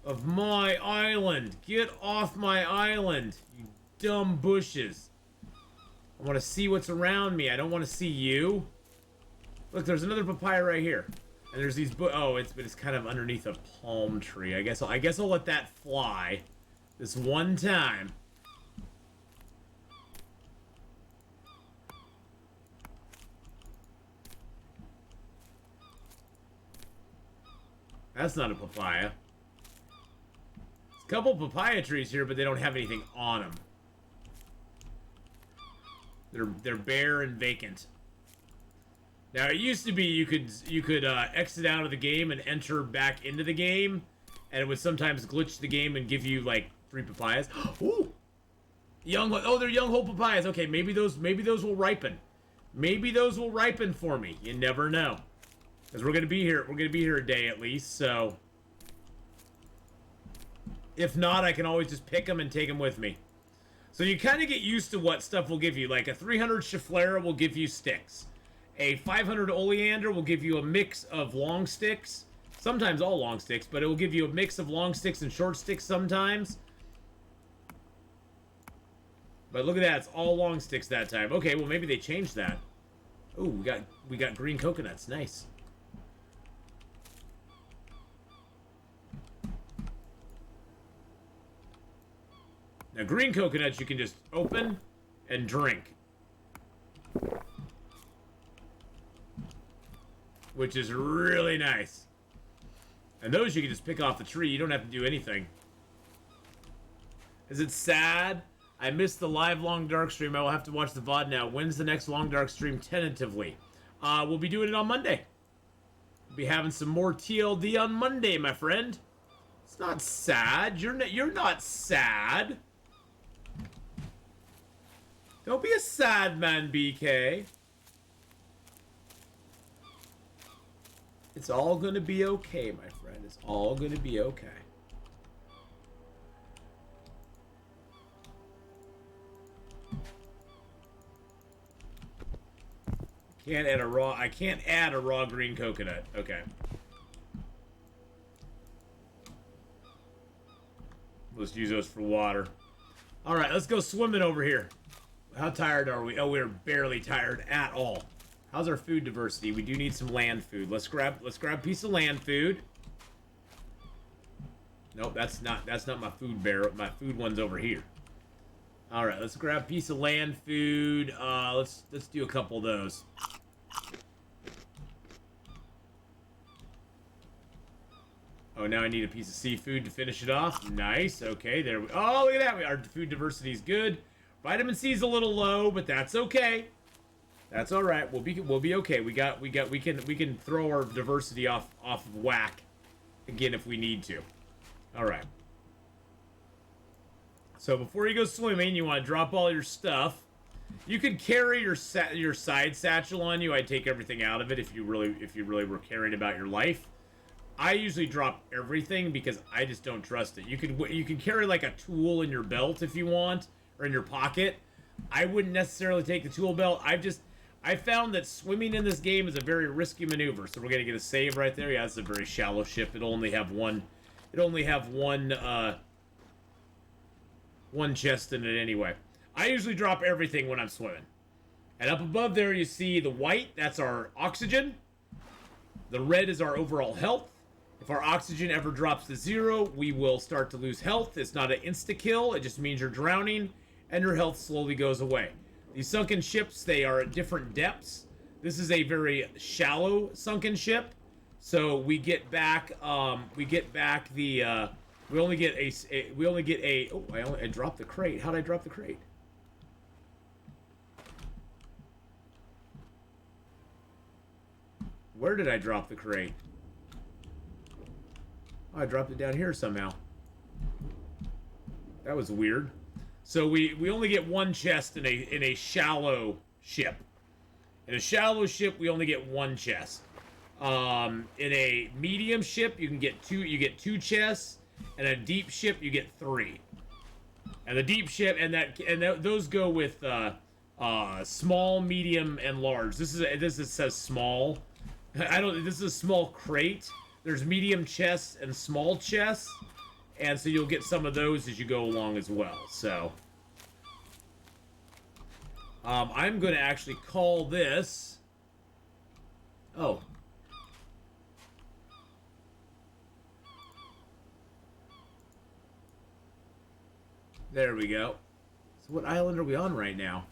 of my island! Get off my island, you dumb bushes! I want to see what's around me. I don't want to see you. Look, there's another papaya right here. And there's these it's kind of underneath a palm tree. I guess I'll let that fly this one time. That's not a papaya. There's a couple papaya trees here, but they don't have anything on them. They're bare and vacant. Now it used to be you could exit out of the game and enter back into the game, and it would sometimes glitch the game and give you like 3 papayas. Ooh, they're young whole papayas. Okay, maybe those will ripen. Maybe those will ripen for me. You never know, because we're gonna be here a day at least. So if not, I can always just pick them and take them with me. So you kind of get used to what stuff will give you. Like a 300 Schefflera will give you sticks. A 500 Oleander will give you a mix of long sticks. Sometimes all long sticks, but it will give you a mix of long sticks and short sticks sometimes. But look at that, it's all long sticks that time. Okay, well maybe they changed that. Ooh, we got green coconuts, nice. Now, green coconuts you can just open and drink. Which is really nice. And those you can just pick off the tree. You don't have to do anything. Is it sad? I missed the live Long Dark stream. I will have to watch the VOD now. When's the next Long Dark stream tentatively? We'll be doing it on Monday. We'll be having some more TLD on Monday, my friend. It's not sad. You're not sad. Don't be a sad man, BK. It's all gonna be okay, my friend. It's all gonna be okay. Can't add a raw. I can't add a raw green coconut. Okay. Let's use those for water. All right, let's go swimming over here. How tired are we? Oh, we're barely tired at all. How's our food diversity? We do need some land food. Let's grab a piece of land food. Nope, that's not my food barrel. My food one's over here. All right, let's grab a piece of land food. Let's do a couple of those. Oh, now I need a piece of seafood to finish it off. Nice. Okay, there we. Oh, look at that. Our food diversity is good. Vitamin C is a little low, but that's okay. That's all right. We'll be okay. We can throw our diversity off of whack again if we need to. All right. So before you go swimming, you want to drop all your stuff. You could carry your side satchel on you. I'd take everything out of it if you really were caring about your life. I usually drop everything because I just don't trust it. You can carry like a tool in your belt if you want, or in your pocket. I wouldn't necessarily take the tool belt. I found that swimming in this game is a very risky maneuver. So we're gonna get a save right there. Yeah, it's a very shallow ship. It'll only have one chest in it anyway. I usually drop everything when I'm swimming. And up above there you see the white, that's our oxygen. The red is our overall health. If our oxygen ever drops to 0, we will start to lose health. It's not an insta-kill, it just means you're drowning, and your health slowly goes away. These sunken ships, they are at different depths. This is a very shallow sunken ship, so we get back the, we only get a, oh, I dropped the crate. How'd I drop the crate? Where did I drop the crate? Oh, I dropped it down here somehow. That was weird. So we only get one chest in a shallow ship. In a shallow ship, we only get one chest. In a medium ship, you get two chests. And a deep ship, you get 3. And the deep ship, those go with small, medium, and large. This says small. This is a small crate. There's medium chests and small chests, and so you'll get some of those as you go along as well. So I'm going to actually call this. Oh. There we go. So what island are we on right now?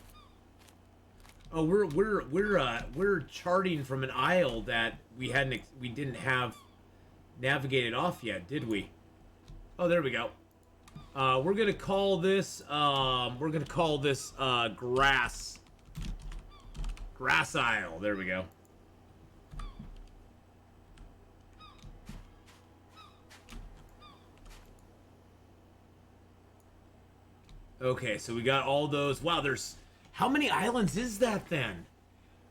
Oh, we're charting from an isle that we didn't have navigated off yet, did we? Oh, there we go. We're gonna call this grass isle. There we go. Okay, so we got all those. Wow, there's... How many islands is that then?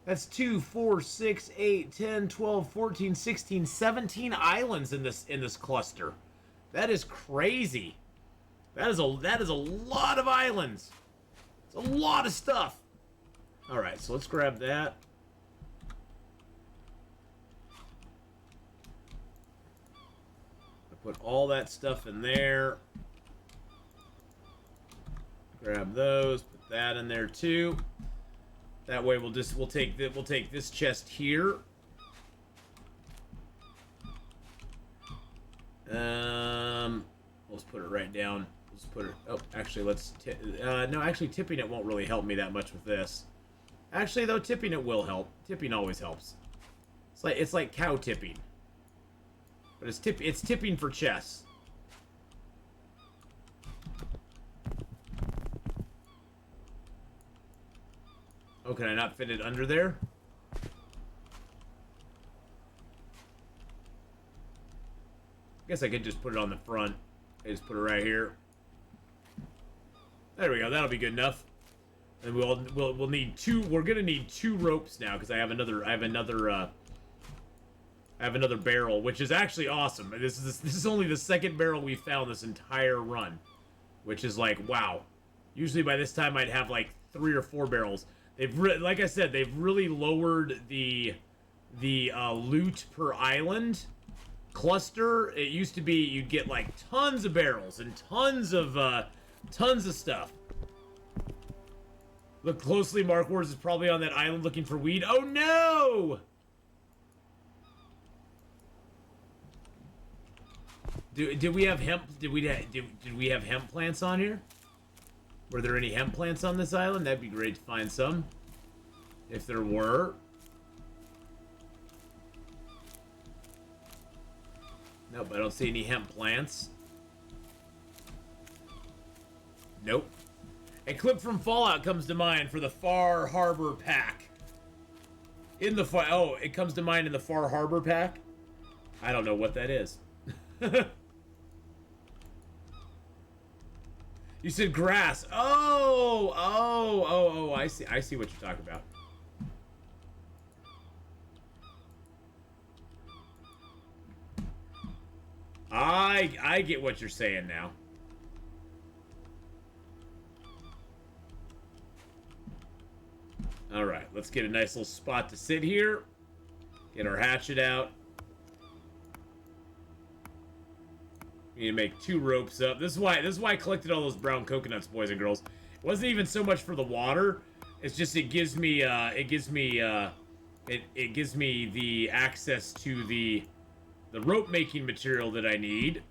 That's 2, 4, 6, 8, 10, 12, 14, 16, 17 islands in this cluster. That is crazy. That is a lot of islands. It's a lot of stuff. All right, so let's grab that. I put all that stuff in there. Grab those, put that in there too. That way we'll take this chest here. Let's put it right down. Just put it. Oh, actually, let's. No, actually, tipping it won't really help me that much with this. Actually, though, tipping it will help. Tipping always helps. It's like cow tipping, but it's tipping for chess. Oh, can I not fit it under there? I guess I could just put it on the front. I just put it right here. There we go. That'll be good enough. And we'll need two. We're gonna need 2 ropes now because I have another barrel, which is actually awesome. This is only the 2nd barrel we found this entire run, which is like wow. Usually by this time I'd have like 3 or 4 barrels. Like I said, they've really lowered the loot per island cluster. It used to be you'd get like tons of barrels and tons of stuff. Look closely, Mark Wars is probably on that island looking for weed. Oh no! Did we have hemp? Did we have hemp plants on here? Were there any hemp plants on this island? That'd be great to find some. If there were. Nope, I don't see any hemp plants. Nope. A clip from Fallout comes to mind for the Far Harbor Pack. Oh, it comes to mind in the Far Harbor Pack? I don't know what that is. You said grass. Oh, I see what you're talking about. I get what you're saying now. All right, let's get a nice little spot to sit here. Get our hatchet out. We need to make 2 ropes up. This is why I collected all those brown coconuts, boys and girls. It wasn't even so much for the water. It's just it gives me the access to the rope making material that I need.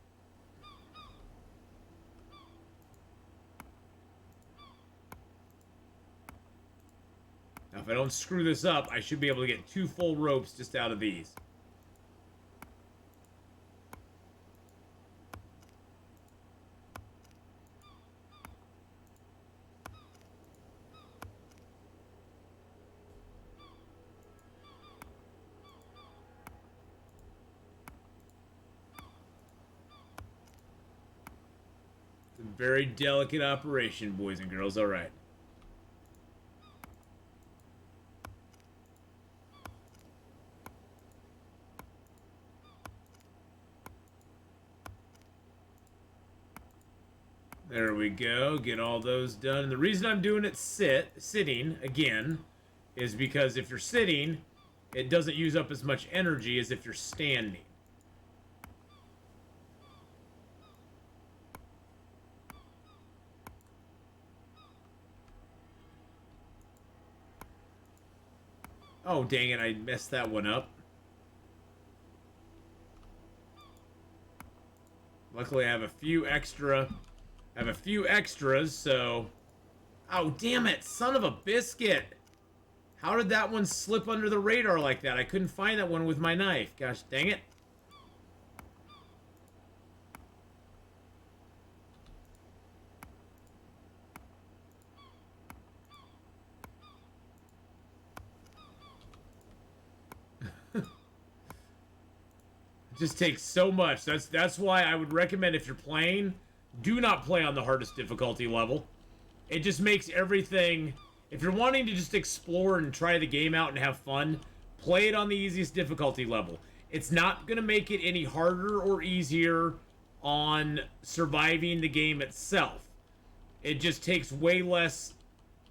Now, if I don't screw this up, I should be able to get 2 full ropes just out of these. It's a very delicate operation, boys and girls. All right. There we go. Get all those done. And the reason I'm doing it sitting, again, is because if you're sitting, it doesn't use up as much energy as if you're standing. Oh, dang it. I messed that one up. Luckily, I have a few extras, so... Oh, damn it! Son of a biscuit! How did that one slip under the radar like that? I couldn't find that one with my knife. Gosh, dang it. It just takes so much. That's why I would recommend if you're playing, do not play on the hardest difficulty level. It just makes everything... If you're wanting to just explore and try the game out and have fun, play it on the easiest difficulty level. It's not going to make it any harder or easier on surviving the game itself. It just takes way less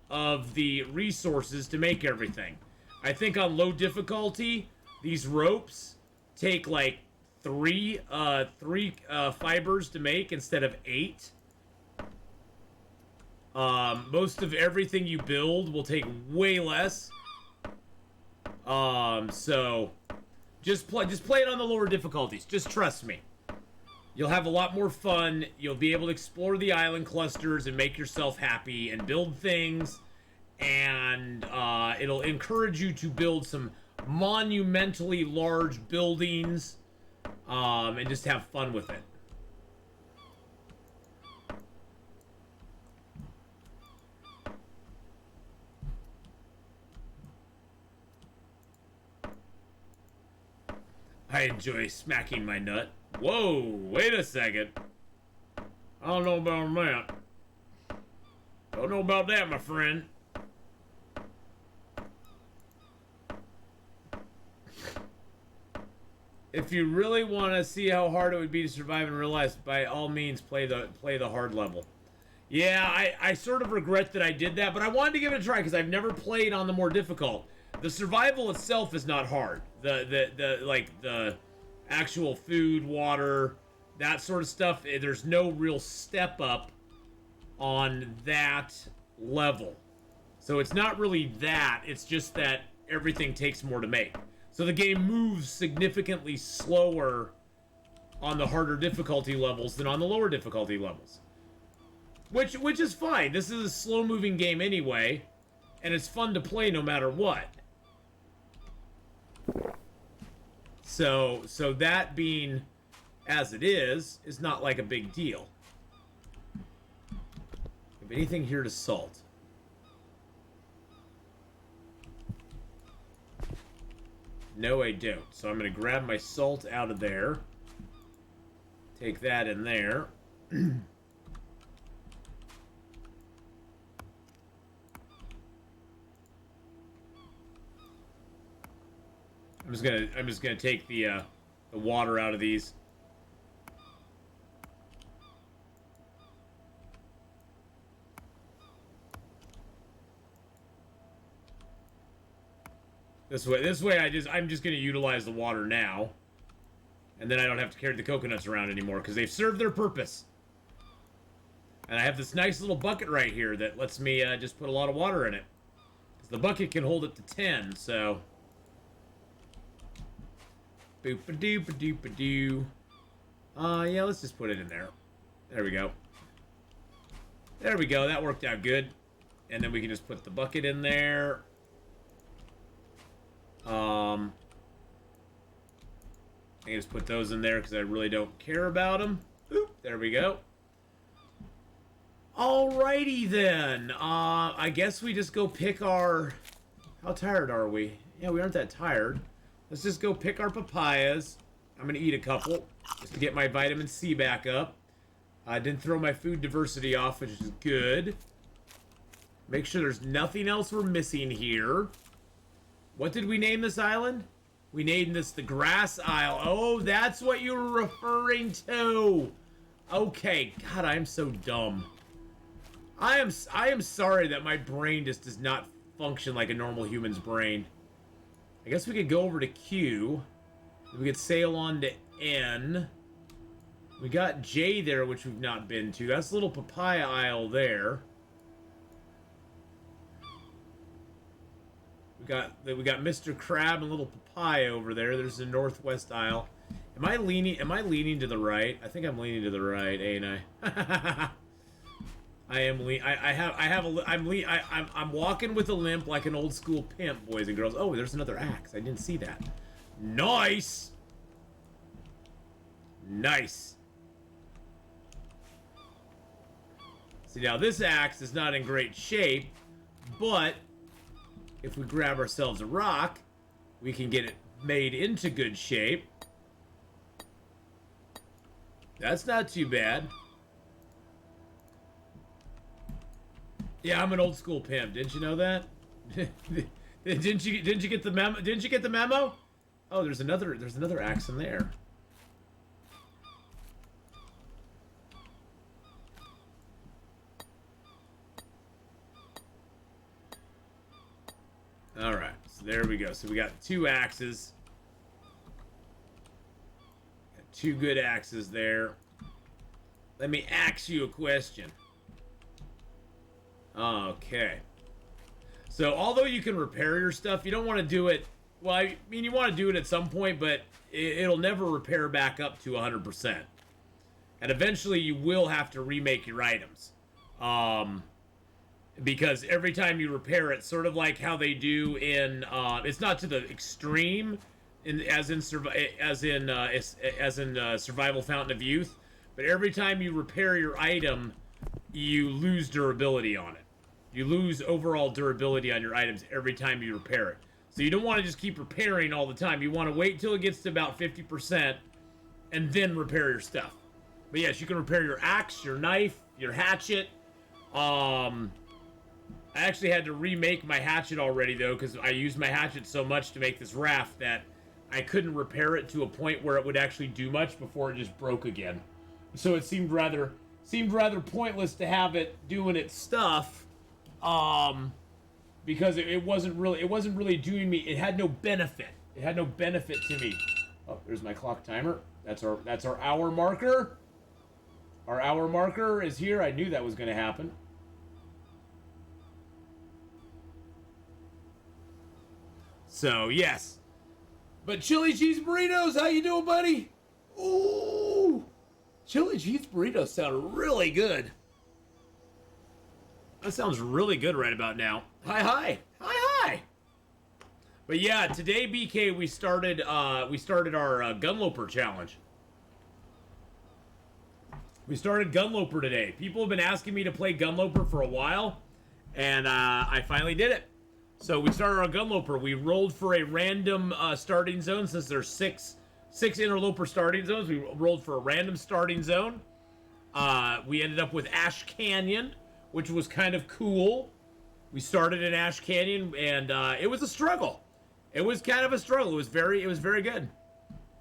of the resources to make everything. I think on low difficulty, these ropes take like three fibers to make instead of 8. Most of everything you build will take way less. So just play it on the lower difficulties. Just trust me. You'll have a lot more fun. You'll be able to explore the island clusters and make yourself happy and build things. And it'll encourage you to build some monumentally large buildings and just have fun with it. I enjoy smacking my nut. Whoa, wait a second. I don't know about that. Don't know about that, my friend. If you really want to see how hard it would be to survive in real life, by all means, play the hard level. Yeah, I sort of regret that I did that, but I wanted to give it a try because I've never played on the more difficult. The survival itself is not hard. The actual food, water, that sort of stuff, there's no real step up on that level. So it's not really that, it's just that everything takes more to make. So the game moves significantly slower on the harder difficulty levels than on the lower difficulty levels. Which is fine. This is a slow-moving game anyway, and it's fun to play no matter what. So that being as it is not like a big deal. Have anything here to salt? No, I don't. So I'm going to grab my salt out of there. Take that in there. I'm just gonna take the water out of these. This way I'm just gonna utilize the water now. And then I don't have to carry the coconuts around anymore because they've served their purpose. And I have this nice little bucket right here that lets me just put a lot of water in it. Because the bucket can hold it to 10, so... Boop-a-doop-a-doop-a-doo. Yeah, let's just put it in there. There we go. There we go, that worked out good. And then we can just put the bucket in there. I can just put those in there because I really don't care about them. Oop, there we go. Alrighty then. I guess we just go pick our... How tired are we? Yeah, we aren't that tired. Let's just go pick our papayas. I'm going to eat a couple just to get my vitamin C back up. I didn't throw my food diversity off, which is good. Make sure there's nothing else we're missing here. What did we name this island? We named this the Grass Isle. Oh, that's what you were referring to. Okay, God, I'm so dumb. I am sorry that my brain just does not function like a normal human's brain. I guess we could go over to Q. We could sail on to N. We got J there, which we've not been to. That's a little papaya isle there. We got Mr. Crab and little papaya over there. There's the Northwest Isle. Am I leaning to the right? I think I'm leaning to the right, ain't I? I'm walking with a limp like an old school pimp, boys and girls. Oh, there's another axe. I didn't see that. Nice. Nice. See, now this axe is not in great shape, but if we grab ourselves a rock, we can get it made into good shape. That's not too bad. Yeah, I'm an old school pimp. Didn't you know that? Didn't you get the memo? Didn't you get the memo? Oh, there's another axe in there. All right, so there we go. So we got 2 axes. Got 2 good axes there. Let me ask you a question. Okay. So, although you can repair your stuff, you don't want to do it... Well, I mean, you want to do it at some point, but it'll never repair back up to 100%. And eventually you will have to remake your items. Because every time you repair it, sort of like how they do in, it's not to the extreme, as in Survival Fountain of Youth, but every time you repair your item, you lose durability on it. You lose overall durability on your items every time you repair it. So you don't want to just keep repairing all the time. You want to wait till it gets to about 50% and then repair your stuff. But yes, you can repair your axe, your knife, your hatchet. I actually had to remake my hatchet already, though, because I used my hatchet so much to make this raft that I couldn't repair it to a point where it would actually do much before it just broke again. So it seemed rather pointless to have it doing its stuff, because it wasn't really doing me. It had no benefit. It had no benefit to me. Oh, there's my clock timer. That's our hour marker. Our hour marker is here. I knew that was going to happen. So, yes. But chili cheese burritos, how you doing, buddy? Ooh! Chili cheese burritos sound really good. That sounds really good right about now. Hi, hi. Hi, hi. But yeah, today, BK, we started our Gunloper challenge. We started Gunloper today. People have been asking me to play Gunloper for a while, and I finally did it. So we started our Gunloper. We rolled for a random starting zone since there's six interloper starting zones. We rolled for a random starting zone. We ended up with Ash Canyon, which was kind of cool. We started in Ash Canyon, and it was a struggle. It was kind of a struggle. It was very good.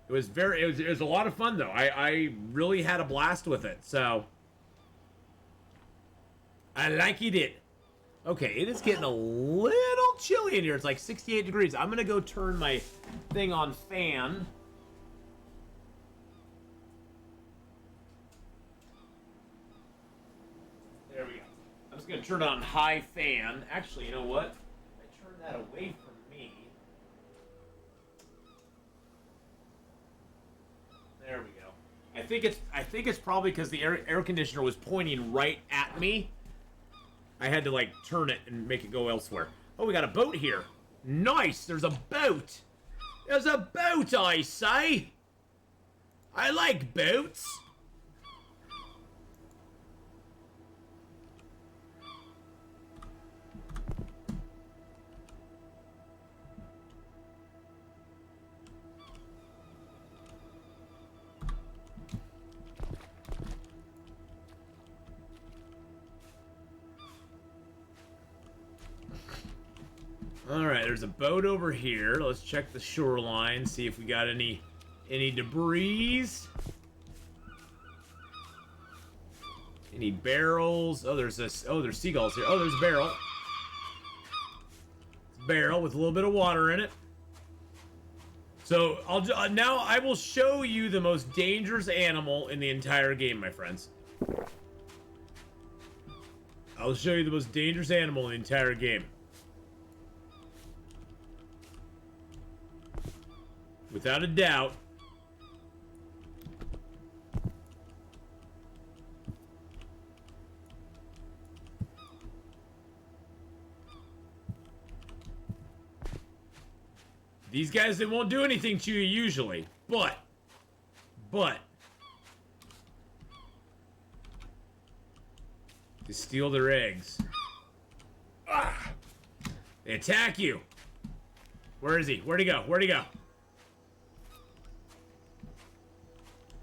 It was a lot of fun, though. I really had a blast with it, so I liked it. Okay, it is getting a little chilly in here. It's like 68 degrees. I'm gonna go turn my thing on fan. There we go. I'm just gonna turn it on high fan. Actually, you know what? I turn that away from me. There we go. I think it's probably because the air conditioner was pointing right at me. I had to like turn it and make it go elsewhere. Oh, we got a boat here. Nice. There's a boat. There's a boat, I say. I like boats. Alright, there's a boat over here. Let's check the shoreline, see if we got any debris. Any barrels? Oh, there's seagulls here. Oh, there's a barrel. It's a barrel with a little bit of water in it. So, now I will show you the most dangerous animal in the entire game, my friends. I'll show you the most dangerous animal in the entire game. Without a doubt. These guys, they won't do anything to you usually, but they steal their eggs. Ah! They attack you. Where is he? Where'd he go? Where'd he go?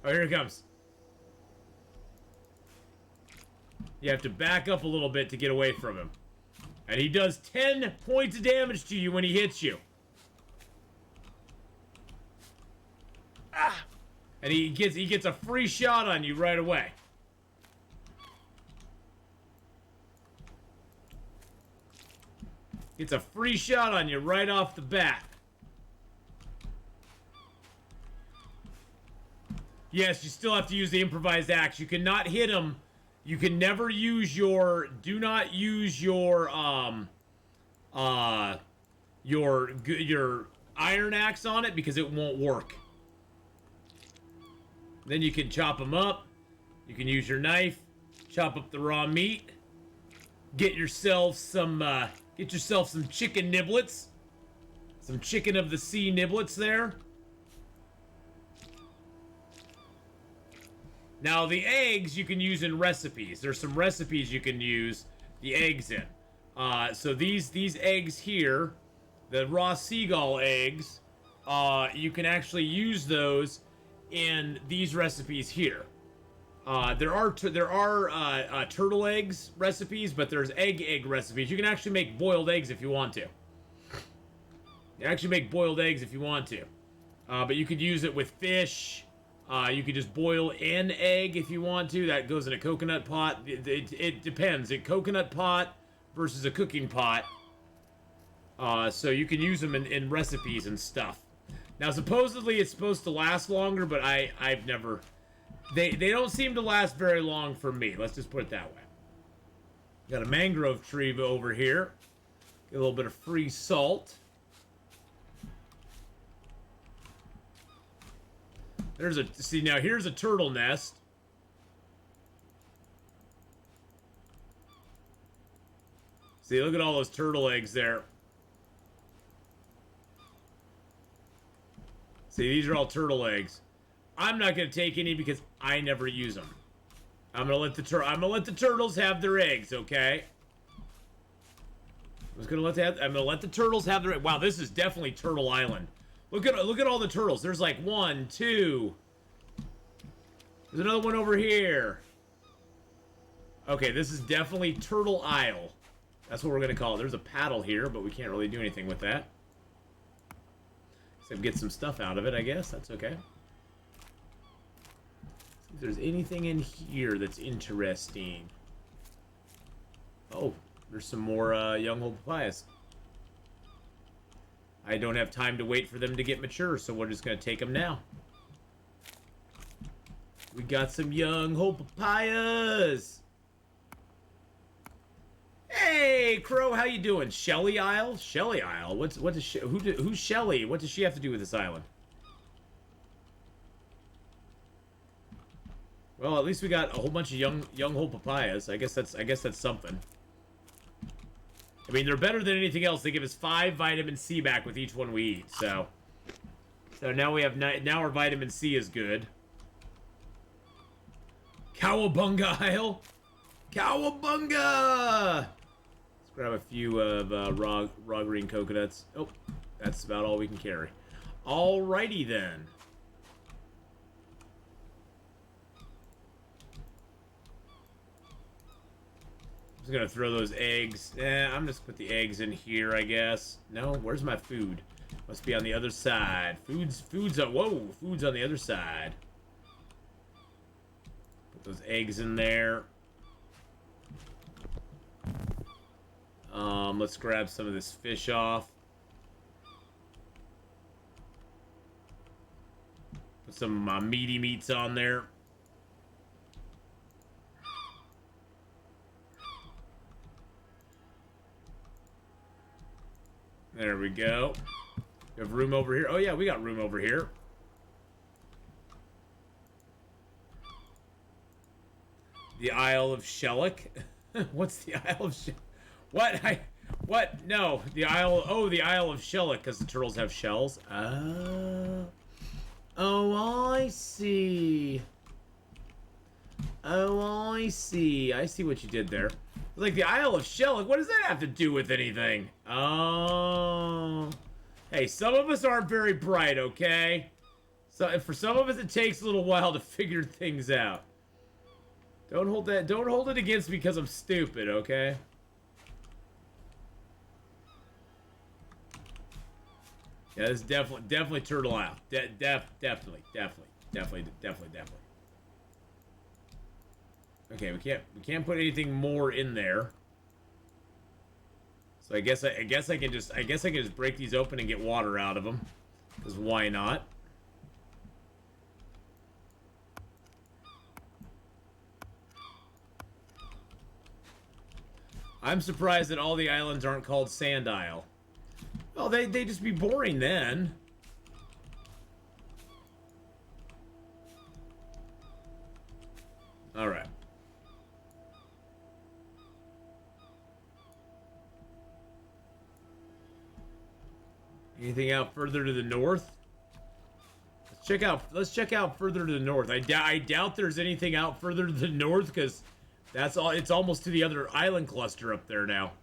Oh, here he comes. You have to back up a little bit to get away from him. And he does 10 points of damage to you when he hits you. Ah! And he gets a free shot on you right away. Gets a free shot on you right off the bat. Yes, you still have to use the improvised axe. You cannot hit him. You can never use your... Do not use your iron axe on it because it won't work. Then you can chop him up. You can use your knife, chop up the raw meat, get yourself some chicken niblets, some chicken of the sea niblets there. Now the eggs you can use in recipes. There's some recipes you can use the eggs in. So these eggs here, the raw seagull eggs, you can actually use those in these recipes here. There are turtle eggs recipes, but there's egg recipes. You can actually make boiled eggs if you want to. You actually make boiled eggs if you want to. But you could use it with fish. You could just boil an egg if you want to. That goes in a coconut pot. It depends. A coconut pot versus a cooking pot. So you can use them in recipes and stuff. Now, supposedly it's supposed to last longer, but I've never... They don't seem to last very long for me. Let's just put it that way. Got a mangrove tree over here. Get a little bit of free salt. See, now here's a turtle nest. See, look at all those turtle eggs there. See, these are all turtle eggs. I'm not gonna take any because I never use them. I'm gonna let the turtles have their eggs, okay? I'm gonna let the turtles have their eggs. Wow, this is definitely Turtle Island. Look at all the turtles. There's like 1, 2. There's another one over here. Okay, this is definitely Turtle Isle. That's what we're gonna call it. There's a paddle here, but we can't really do anything with that. Except get some stuff out of it, I guess. That's okay. See if there's anything in here that's interesting. Oh, there's some more young whole papayas. I don't have time to wait for them to get mature, so we're just going to take them now. We got some young whole papayas. Hey, Crow, how you doing? Shelly Isle? Shelly Isle? Who's Shelly? What does she have to do with this island? Well, at least we got a whole bunch of young whole papayas. I guess that's something. I mean, they're better than anything else. They give us 5 vitamin C back with each one we eat. So now we have now our vitamin C is good. Cowabunga Isle. Cowabunga! Let's grab a few of raw green coconuts. Oh, that's about all we can carry. Alrighty then. I'm just gonna throw those eggs. I'm just put the eggs in here, I guess. No, where's my food? Must be on the other side. Food's on. Whoa, food's on the other side. Put those eggs in there. Let's grab some of this fish off. Put some meaty meats on there. There we go. We have room over here. Oh yeah, we got room over here. The Isle of Shellick. What's the Isle of Shellick? What? No, the Isle. Oh, the Isle of Shellick, because the turtles have shells. Oh, I see. Oh, I see. I see what you did there. Like the Isle of Shellick. What does that have to do with anything? Oh. Hey, some of us aren't very bright, okay? So for some of us, it takes a little while to figure things out. Don't hold it against me because I'm stupid, okay? Yeah, this is definitely Turtle Isle. Definitely. Okay, we can't put anything more in there. So I guess I can just break these open and get water out of them. Because why not? I'm surprised that all the islands aren't called Sand Isle. Well, they just be boring then. All right. Anything out further to the north? Let's check out further to the north. I doubt there's anything out further to the north because that's all. It's almost to the other island cluster up there now.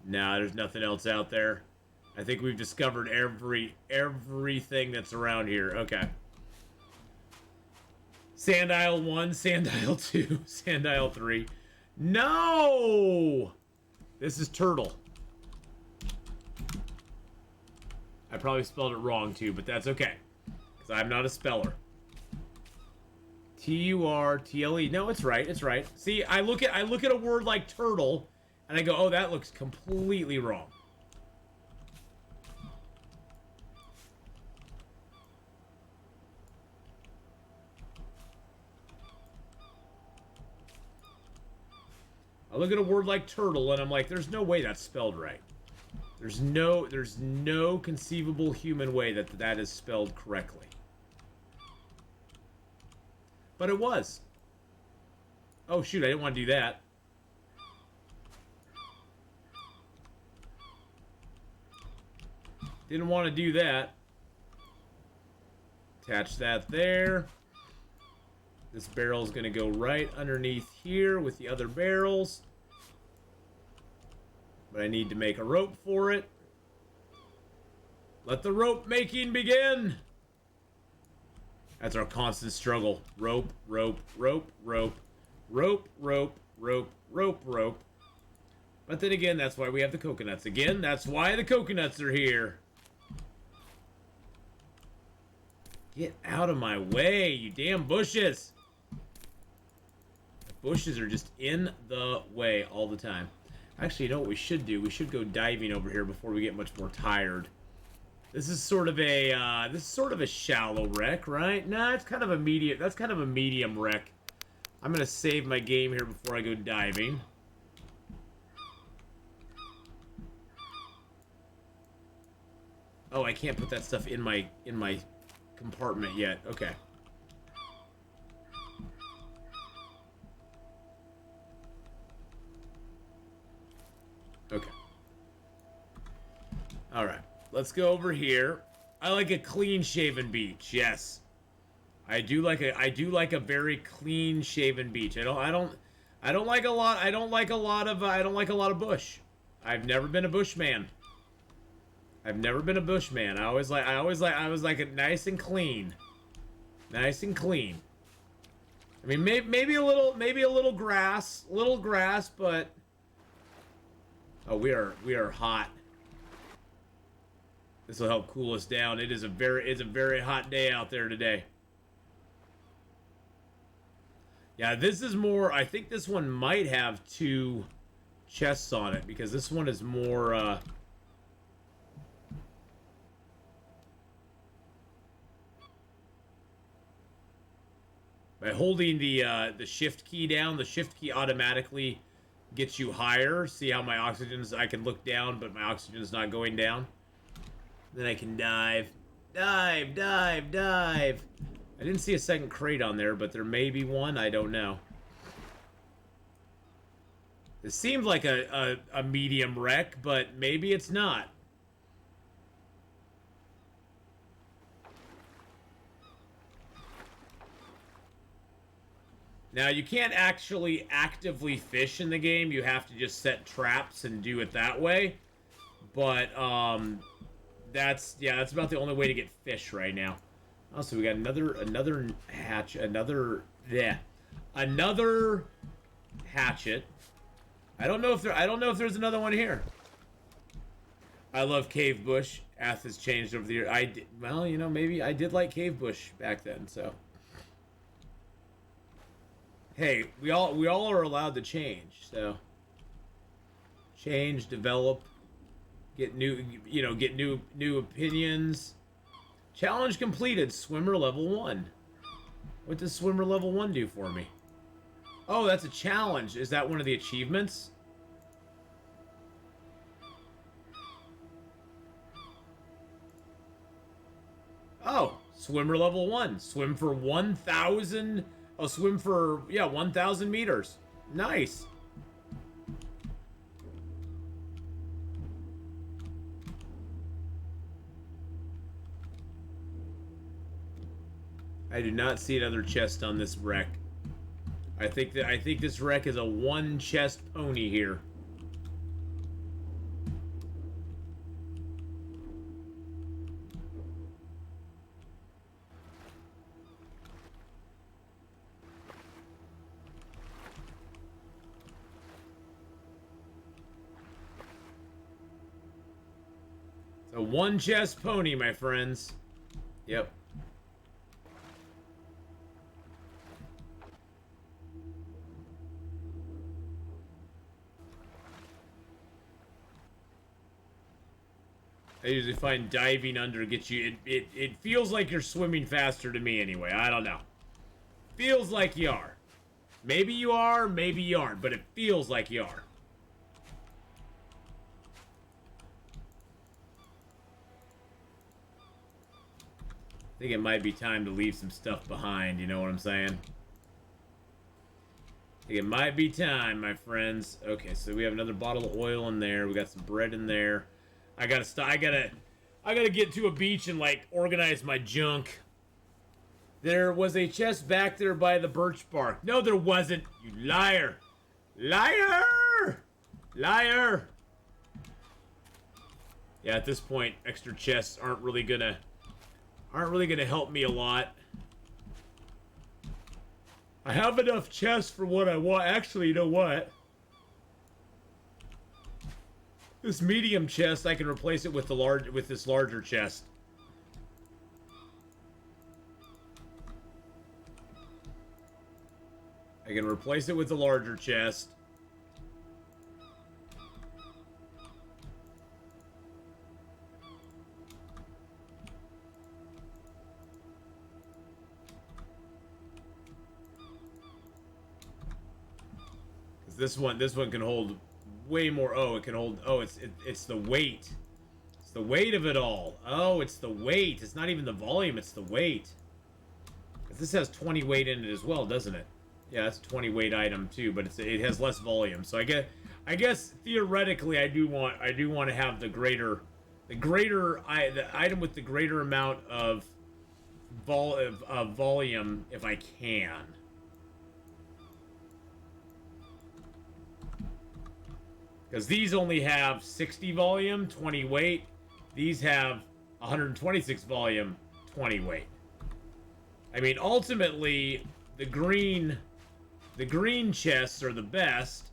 Nah, there's nothing else out there. I think we've discovered everything that's around here. Okay. Sand Isle 1, Sand Isle 2, Sand Isle 3. No! This is turtle. I probably spelled it wrong too, but that's okay. Because I'm not a speller. Turtle. No, it's right. It's right. See, I look at a word like turtle, and I go, oh, that looks completely wrong. I look at a word like turtle, and I'm like, there's no way that's spelled right. There's no conceivable human way that that is spelled correctly. But it was. Oh, shoot, I didn't want to do that. Didn't want to do that. Attach that there. This barrel is going to go right underneath here with the other barrels. But I need to make a rope for it. Let the rope making begin. That's our constant struggle. Rope, rope, rope, rope, rope, rope, rope, rope, rope. But then again, that's why we have the coconuts. Again, that's why the coconuts are here. Get out of my way, you damn bushes. The bushes are just in the way all the time. Actually, you know what we should do? We should go diving over here before we get much more tired. This is sort of a shallow wreck, right? Nah, it's kind of a medium. That's kind of a medium wreck. I'm gonna save my game here before I go diving. Oh, I can't put that stuff in my compartment yet. Okay. Okay. All right. Let's go over here. I like a clean-shaven beach. Yes. I do like a very clean-shaven beach. I don't like a lot of bush. I've never been a bushman. I've never been a bushman. I always like it nice and clean. Nice and clean. I mean, maybe a little grass, but oh, we are hot. This will help cool us down. It's a very hot day out there today. Yeah, this is more. I think this one might have 2 chests on it because this one is more. By holding the shift key down, the shift key automatically gets you higher. See how my oxygen's? I can look down, but my oxygen's not going down. Then I can dive. Dive, dive, dive. I didn't see a second crate on there, but there may be one. I don't know. It seemed like a medium wreck, but maybe it's not. Now, you can't actually actively fish in the game. You have to just set traps and do it that way. But, that's about the only way to get fish right now. Also, we got another hatch, another hatchet. I don't know if there's another one here. I love Cave Bush. Ath has changed over the year. Well, you know, maybe I did like Cave Bush back then, so. Hey, we all are allowed to change, so. Change, develop, get new opinions. Challenge completed, swimmer level 1. What does swimmer level 1 do for me? Oh, that's a challenge. Is that one of the achievements? Oh, swimmer level 1. Swim for 1,000 I'll swim for, yeah, 1,000 meters. Nice. I do not see another chest on this wreck. I think this wreck is a one chest pony here. It's a one chest pony, my friends. Yep. I usually find diving under gets you. It feels like you're swimming faster to me anyway. I don't know. Feels like you are. Maybe you are, maybe you aren't, but it feels like you are. I think it might be time to leave some stuff behind, you know what I'm saying? I think it might be time, my friends. Okay, so we have another bottle of oil in there. We got some bread in there. I gotta get to a beach and, like, organize my junk. There was a chest back there by the birch bark. No, there wasn't. You liar. Liar! Liar! Yeah, at this point, extra chests aren't really gonna help me a lot. I have enough chests for what I want. Actually, you know what? This medium chest, I can replace it with this larger chest. I can replace it with the larger chest. This one can hold way more. Oh, it can hold. Oh, it's the weight. It's the weight of it all. Oh, it's the weight. It's not even the volume. It's the weight. 'Cause this has 20 weight in it as well, doesn't it? Yeah, it's a 20 weight item too, but it has less volume. So I guess theoretically, I do want to have the item with the greater amount of volume if I can. Because these only have 60 volume, 20 weight. These have 126 volume, 20 weight. I mean, ultimately, the green chests are the best.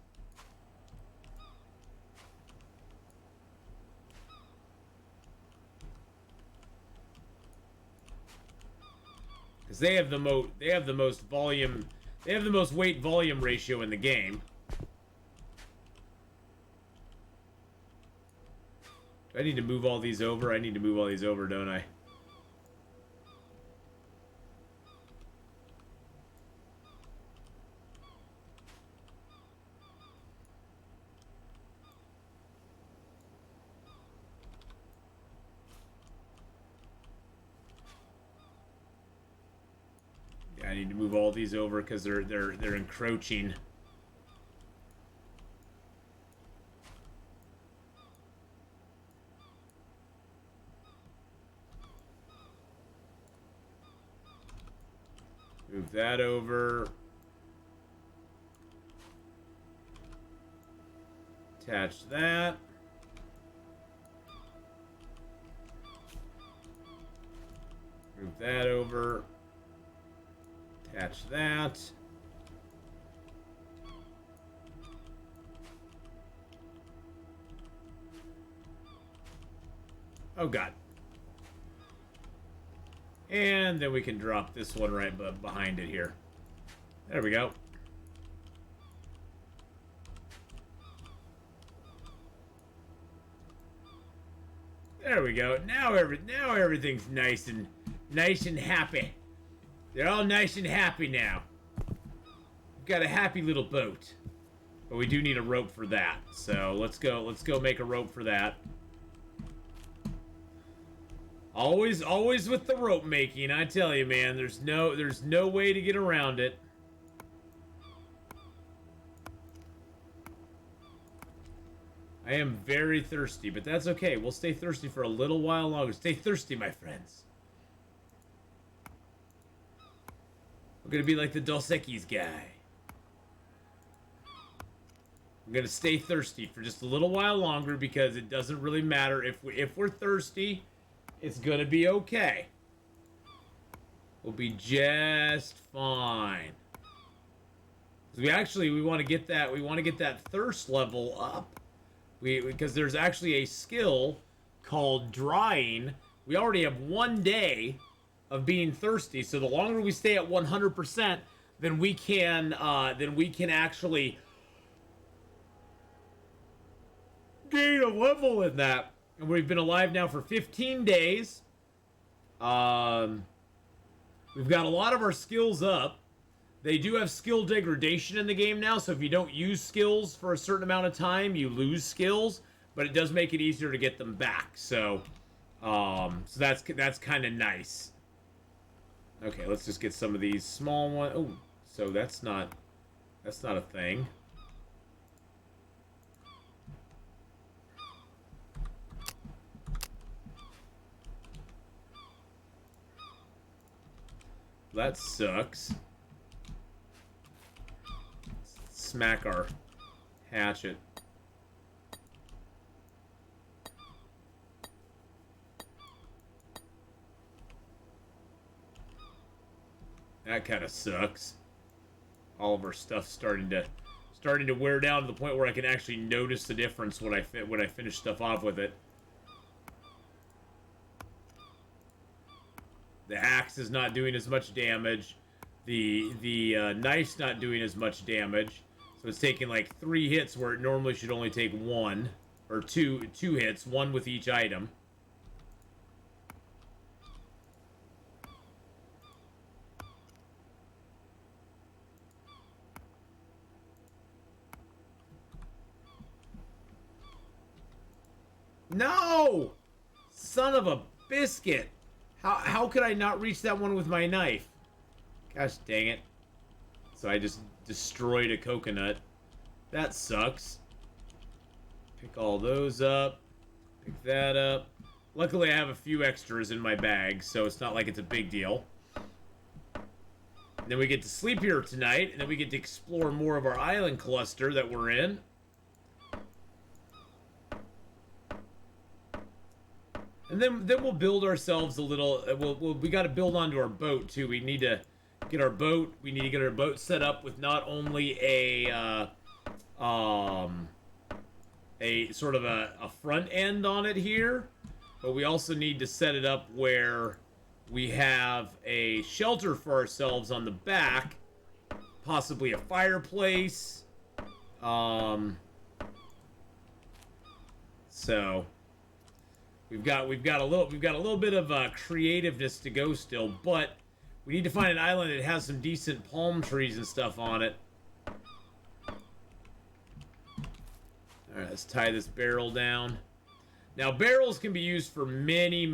Because they have the most volume, they have the most weight volume ratio in the game. Do I need to move all these over? I need to move all these over, don't I? Yeah, I need to move all these over because they're encroaching. Move that over. Attach that. Move that over. Attach that. Oh, God. And then we can drop this one right behind it here. There we go. There we go. Now everything's nice and happy. They're all nice and happy now. We've got a happy little boat. But we do need a rope for that. So let's go make a rope for that. Always with the rope making, I tell you, man. There's no way to get around it. I am very thirsty, but that's okay. We'll stay thirsty for a little while longer. Stay thirsty, my friends. We're gonna be like the Dos Equis guy. I'm gonna stay thirsty for just a little while longer because it doesn't really matter if we're thirsty. It's gonna be okay. We'll be just fine. We want to get that thirst level up. Because there's actually a skill called drying. We already have 1 day of being thirsty, so the longer we stay at 100%, then we can actually gain a level in that. And we've been alive now for 15 days. We've got a lot of our skills up. They do have skill degradation in the game now, so if you don't use skills for a certain amount of time, you lose skills, but it does make it easier to get them back. So that's kind of nice. Okay, let's just get some of these small ones. Oh, so that's not a thing. That sucks. Smack our hatchet. That kind of sucks. All of our stuff's starting to wear down to the point where I can actually notice the difference when I finish stuff off with it. The axe is not doing as much damage. The knife's not doing as much damage. So it's taking like 3 hits where it normally should only take 1. Or two hits, 1 with each item. No! Son of a biscuit! How could I not reach that one with my knife? Gosh dang it. So I just destroyed a coconut. That sucks. Pick all those up. Pick that up. Luckily I have a few extras in my bag, so it's not like it's a big deal. And then we get to sleep here tonight, and then we get to explore more of our island cluster that we're in. And then we'll build ourselves a little. We got to build onto our boat too. We need to get our boat. We need to get our boat set up with not only a sort of a front end on it here, but we also need to set it up where we have a shelter for ourselves on the back, possibly a fireplace. So. We've got a little bit of creativeness to go still, but we need to find an island that has some decent palm trees and stuff on it. All right, let's tie this barrel down. Now, barrels can be used for many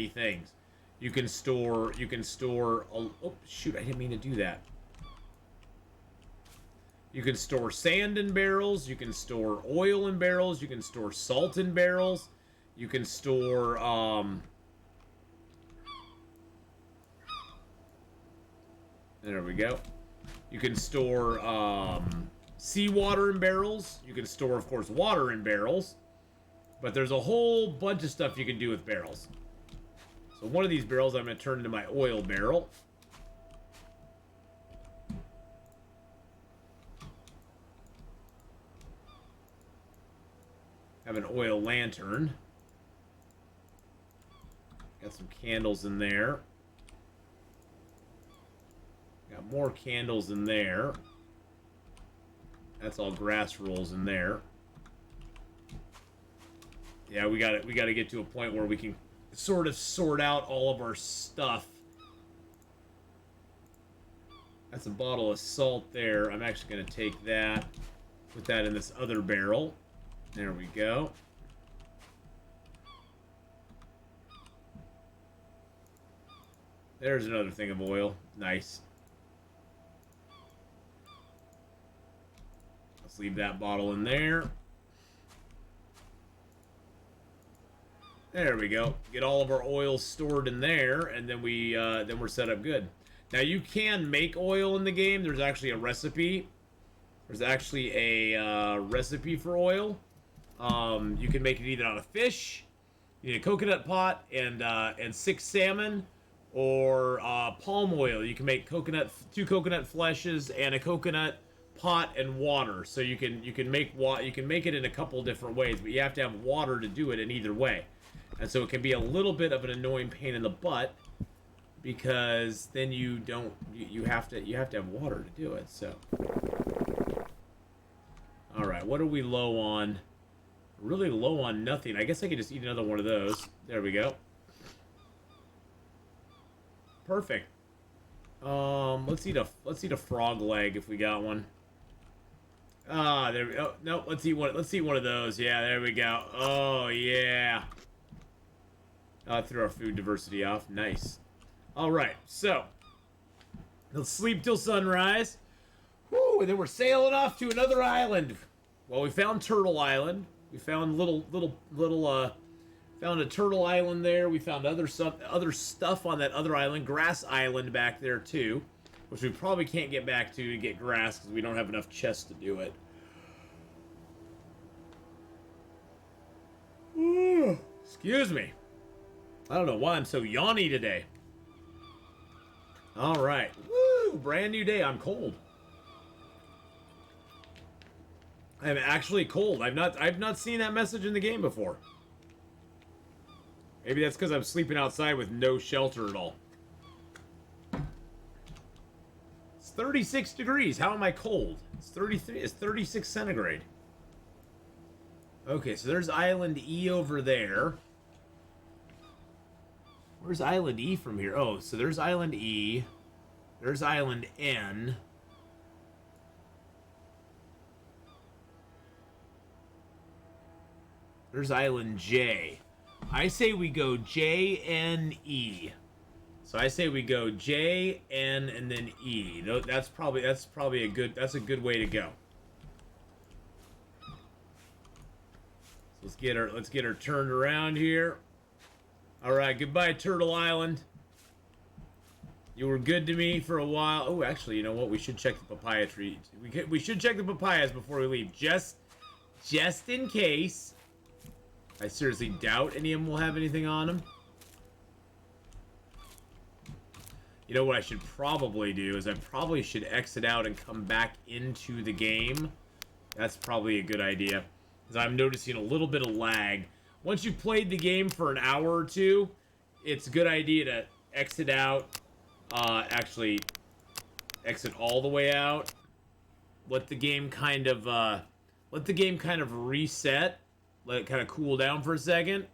things. You can store. Oh shoot! I didn't mean to do that. You can store sand in barrels. You can store oil in barrels. You can store salt in barrels. You can store, there we go. You can store, seawater in barrels. You can store, of course, water in barrels. But there's a whole bunch of stuff you can do with barrels. So one of these barrels I'm going to turn into my oil barrel. Have an oil lantern. Got some candles in there. Got more candles in there. That's all grass rolls in there. Yeah, we got to get to a point where we can sort of sort out all of our stuff. That's a bottle of salt there. I'm actually going to take that, put that in this other barrel. There we go. There's another thing of oil. Nice. Let's leave that bottle in there. There we go. Get all of our oil stored in there, and then we're set up good. Now you can make oil in the game. There's actually a recipe. There's actually a recipe for oil. You can make it either out of fish, you need a coconut pot, and 6 salmon, or palm oil. You can make 2 coconut fleshes and a coconut pot and water. So you can make it in a couple different ways, but you have to have water to do it in either way. And so it can be a little bit of an annoying pain in the butt, because then you have to have water to do it. So, all right, what are we low on? Really low on nothing. I guess I could just eat another one of those. There we go. Perfect. Let's eat a frog leg if we got one. There we go. No, let's eat one. Let's eat one of those. Yeah, there we go. Oh yeah. Threw our food diversity off. Nice. All right, so let's sleep till sunrise. Woo! And then we're sailing off to another island. Well, we found Turtle Island. We found found a turtle island there. We found other stuff on that other island, Grass Island back there too, which we probably can't get back to get grass because we don't have enough chests to do it. Excuse me. I don't know why I'm so yawny today. All right, woo! Brand new day. I'm cold. I'm actually cold. I've not seen that message in the game before. Maybe that's because I'm sleeping outside with no shelter at all. It's 36 degrees. How am I cold? It's 33. It's 36 centigrade. Okay, so there's Island E over there. Where's Island E from here? Oh, so there's Island E. There's Island N. There's Island J. I say we go J, N, E. So I say we go J, N, and then E. That's probably a good way to go. So let's get her turned around here. All right, goodbye, Turtle Island. You were good to me for a while. Oh, actually, you know what? We should check the papaya tree. We should check the papayas before we leave, just in case. I seriously doubt any of them will have anything on them. You know what I should probably do is I probably should exit out and come back into the game. That's probably a good idea, because I'm noticing a little bit of lag. Once you've played the game for an hour or two, it's a good idea to exit out. Actually, exit all the way out. Let the game kind of reset. Let it kind of cool down for a second,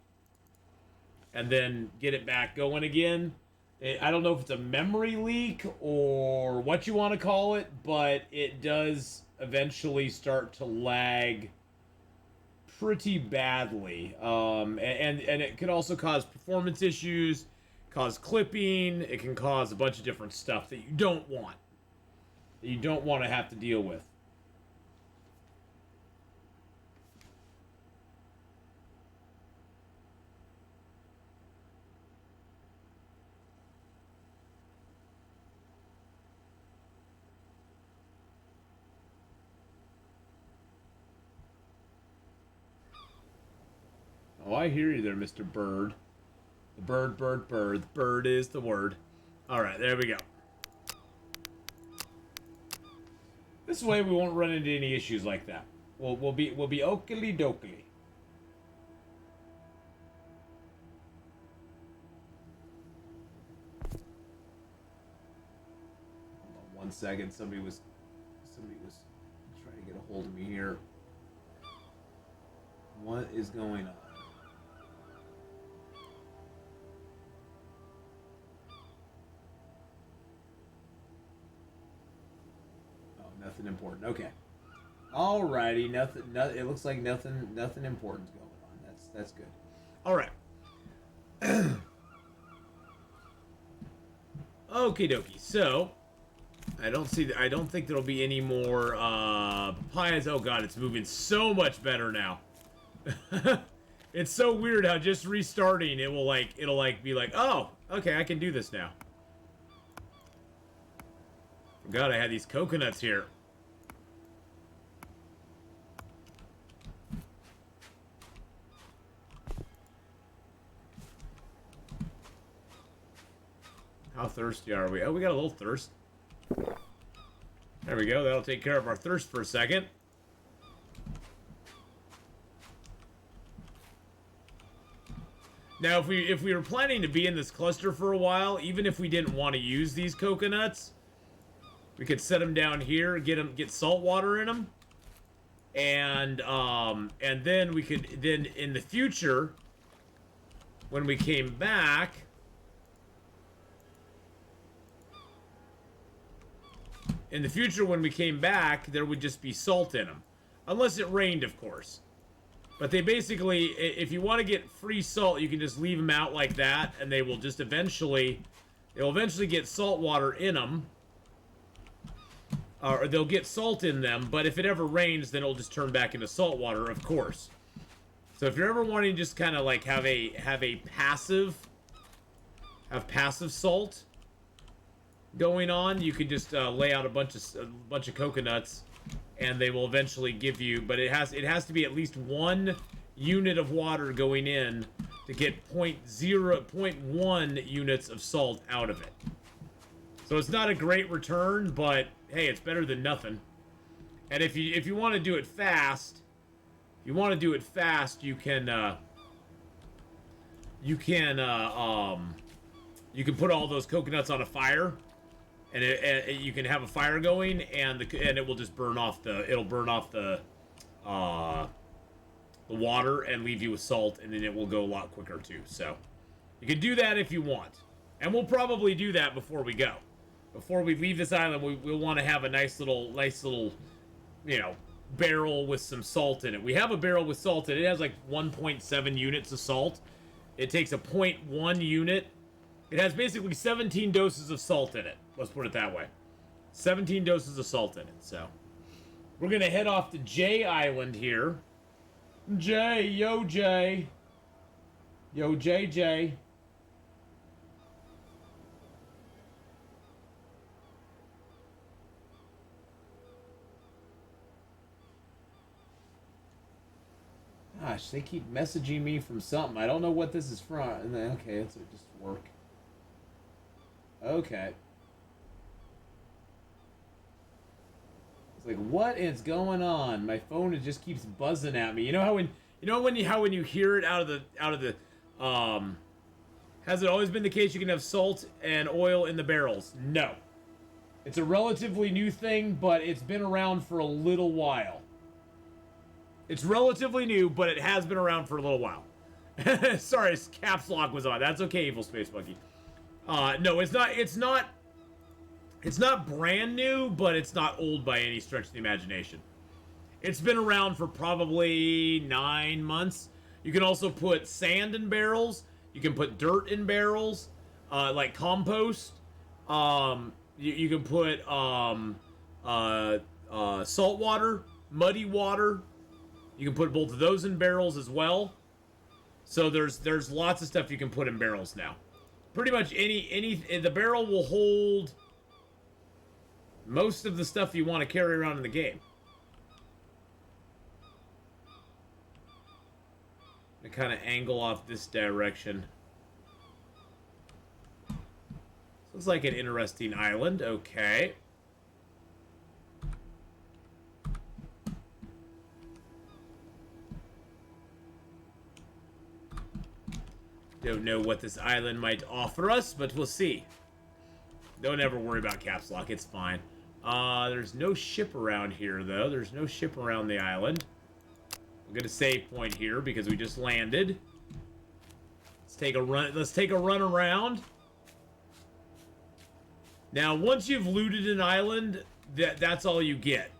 and then get it back going again. I don't know if it's a memory leak or what you want to call it, but it does eventually start to lag pretty badly. And it can also cause performance issues, cause clipping. It can cause a bunch of different stuff that you don't want. That you don't want to have to deal with. Oh, I hear you there, Mr. Bird. The bird, bird, bird. The bird is the word. All right, there we go. This way we won't run into any issues like that. We'll be oakley dokley. Hold on 1 second. Somebody was trying to get a hold of me here. What is going on? Nothing important. Okay. Alrighty. Nothing. It looks like nothing important's going on. That's good. All right. Okie dokie. So, I don't think there'll be any more papayas. Oh god, it's moving so much better now. It's so weird how just restarting it'll be like, oh, okay, I can do this now. Forgot I had these coconuts here. How thirsty are we? Oh, we got a little thirst. There we go. That'll take care of our thirst for a second. Now, if we were planning to be in this cluster for a while, even if we didn't want to use these coconuts, we could set them down here, get salt water in them, and then we could in the future, when we came back. In the future, when we came back, there would just be salt in them. Unless it rained, of course. But they basically, if you want to get free salt, you can just leave them out like that, and they will just eventually get salt water in them. Or they'll get salt in them, but if it ever rains, then it'll just turn back into salt water, of course. So if you're ever wanting to just kind of like have passive salt going on, you could just lay out a bunch of coconuts, and they will eventually give you. But it has to be at least 1 unit of water going in to get 0.1 units of salt out of it. So it's not a great return, but hey, it's better than nothing. And if you want to do it fast, you can put all those coconuts on a fire. And you can have a fire going, and it will just burn off the water and leave you with salt, and then it will go a lot quicker too. So you can do that if you want, and we'll probably do that before we go. Before we leave this island, we'll want to have a nice little, barrel with some salt in it. We have a barrel with salt in it. It has like 1.7 units of salt. It takes a 0.1 unit. It has basically 17 doses of salt in it. Let's put it that way. 17 doses of salt in it. So we're going to head off to J Island here. J, yo J. Yo JJ. Gosh, they keep messaging me from something. I don't know what this is from. Okay, it's just work. Okay. It's like, what is going on? My phone just keeps buzzing at me. You know when you hear it out of the has it always been the case you can have salt and oil in the barrels? No. It's a relatively new thing, but it's been around for a little while. It's relatively new, but it has been around for a little while. Sorry, caps lock was on. That's okay, Evil Space Monkey. No, it's not brand new, but it's not old by any stretch of the imagination. It's been around for probably 9 months. You can also put sand in barrels. You can put dirt in barrels, like compost. You can put salt water, muddy water. You can put both of those in barrels as well. So there's lots of stuff you can put in barrels now. Pretty much the barrel will hold most of the stuff you want to carry around in the game. To kind of angle off this direction. Looks like an interesting island. Okay. Don't know what this island might offer us, but we'll see. Don't ever worry about caps lock. It's fine. There's no ship around here, though. There's no ship around the island. We'll get a save point here because we just landed. Let's take a run around. Now, once you've looted an island, that's all you get.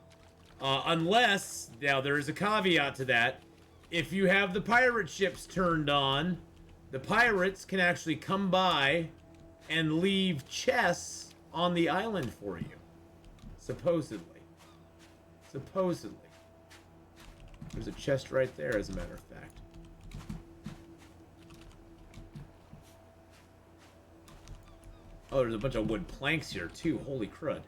Unless, now there is a caveat to that. If you have the pirate ships turned on, the pirates can actually come by and leave chests on the island for you. Supposedly. Supposedly. There's a chest right there, as a matter of fact. Oh, there's a bunch of wood planks here, too. Holy crud.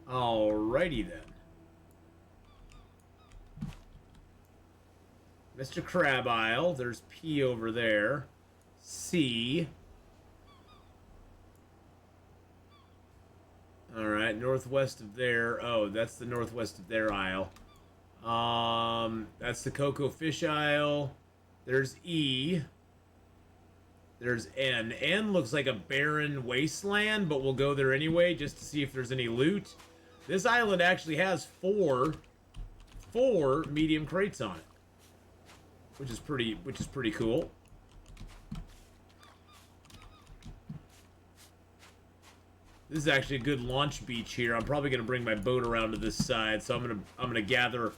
Alrighty then. Mr. Crab Isle. There's P over there. C. Alright, northwest of there. Oh, that's the northwest of their isle. That's the Cocoa Fish Isle. There's E. There's N. N looks like a barren wasteland, but we'll go there anyway just to see if there's any loot. This island actually has four medium crates on it, which is pretty cool. This is actually a good launch beach here. I'm probably gonna bring my boat around to this side, so I'm gonna gather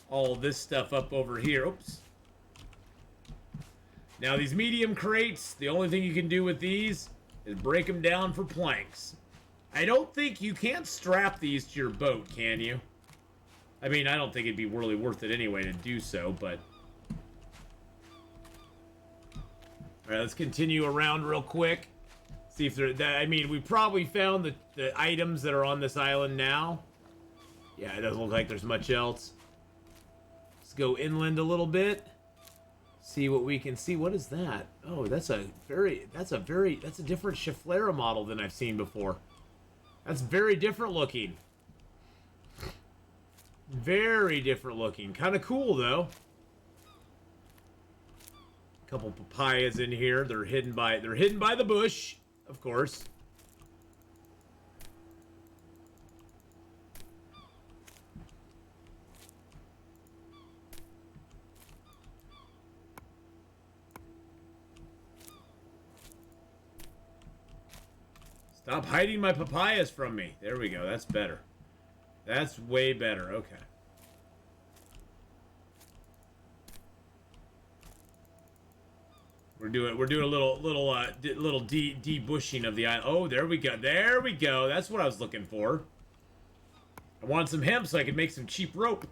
all this stuff up over here. Oops. Now these medium crates, the only thing you can do with these is break them down for planks. I don't think you can't strap these to your boat, can you? I mean, I don't think it'd be really worth it anyway to do so, but... Alright, let's continue around real quick. See if there... I mean, we probably found the items that are on this island now. Yeah, it doesn't look like there's much else. Let's go inland a little bit. See what we can see. What is that? Oh, that's a different Schefflera model than I've seen before. That's very different looking. Very different looking. Kind of cool, though. A couple papayas in here. They're hidden by the bush, of course. Stop hiding my papayas from me. There we go. That's better. That's way better. Okay. We're doing a little de-bushing of the island. Oh, there we go. There we go. That's what I was looking for. I wanted some hemp so I could make some cheap rope.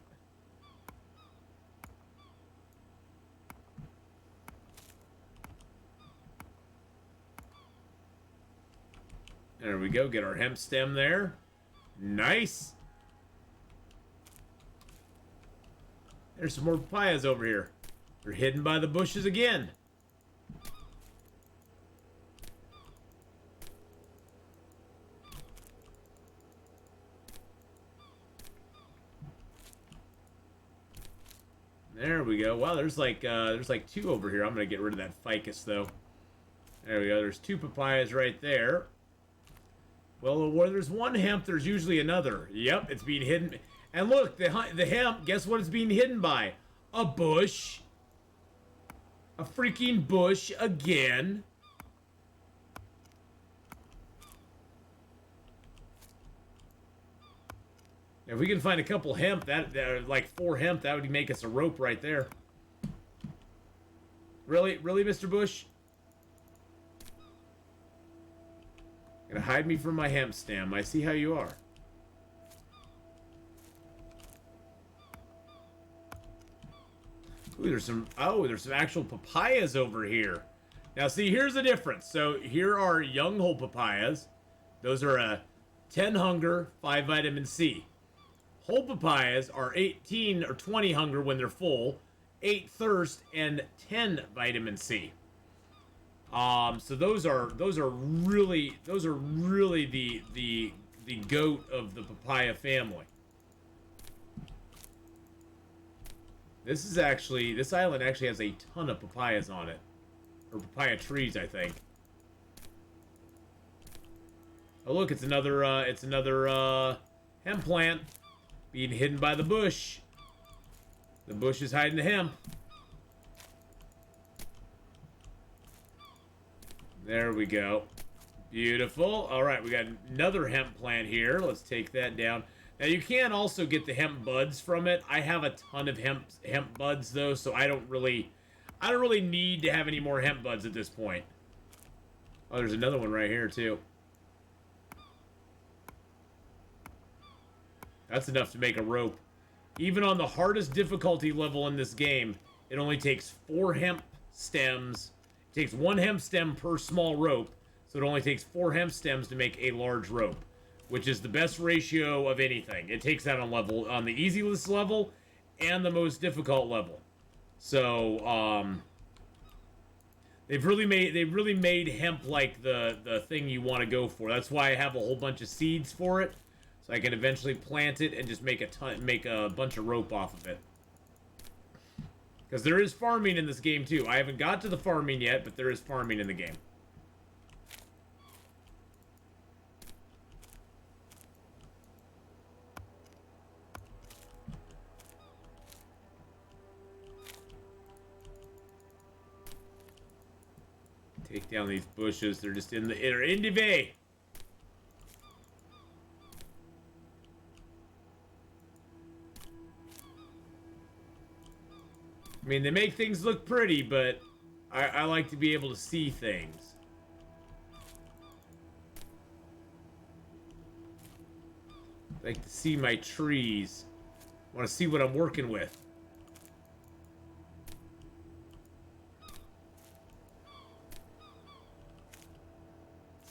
There we go. Get our hemp stem there. Nice. There's some more papayas over here. They're hidden by the bushes again. There we go. Wow, there's like two over here. I'm gonna get rid of that ficus though. There we go. There's two papayas right there. Well, where there's one hemp, there's usually another. Yep, it's being hidden. And look, the hemp, guess what it's being hidden by? A bush. A freaking bush again. If we can find a couple hemp, that like 4 hemp, that would make us a rope right there. Really, Mr. Bush? Gonna hide me from my hemp stem. I see how you are. Ooh, there's some actual papayas over here. Now, see, here's the difference. So, here are young whole papayas. Those are 10 hunger, 5 vitamin C. Whole papayas are 18 or 20 hunger when they're full, 8 thirst, and 10 vitamin C. So those are really the goat of the papaya family. This island actually has a ton of papayas on it. Or papaya trees, I think. Oh look, it's another hemp plant being hidden by the bush. The bush is hiding the hemp. There we go. Beautiful. Alright, we got another hemp plant here. Let's take that down. Now you can also get the hemp buds from it. I have a ton of hemp buds though, so I don't really need to have any more hemp buds at this point. Oh, there's another one right here too. That's enough to make a rope. Even on the hardest difficulty level in this game, it only takes 4 hemp stems. It takes 1 hemp stem per small rope, so it only takes 4 hemp stems to make a large rope, which is the best ratio of anything. It takes that on the easiest level and the most difficult level. So they've really made hemp like the thing you want to go for. That's why I have a whole bunch of seeds for it, so I can eventually plant it and just make a bunch of rope off of it. Because there is farming in this game too. I haven't got to the farming yet, but there is farming in the game. Take down these bushes. They're just in the way. I mean, they make things look pretty, but I like to be able to see things. I like to see my trees. I want to see what I'm working with.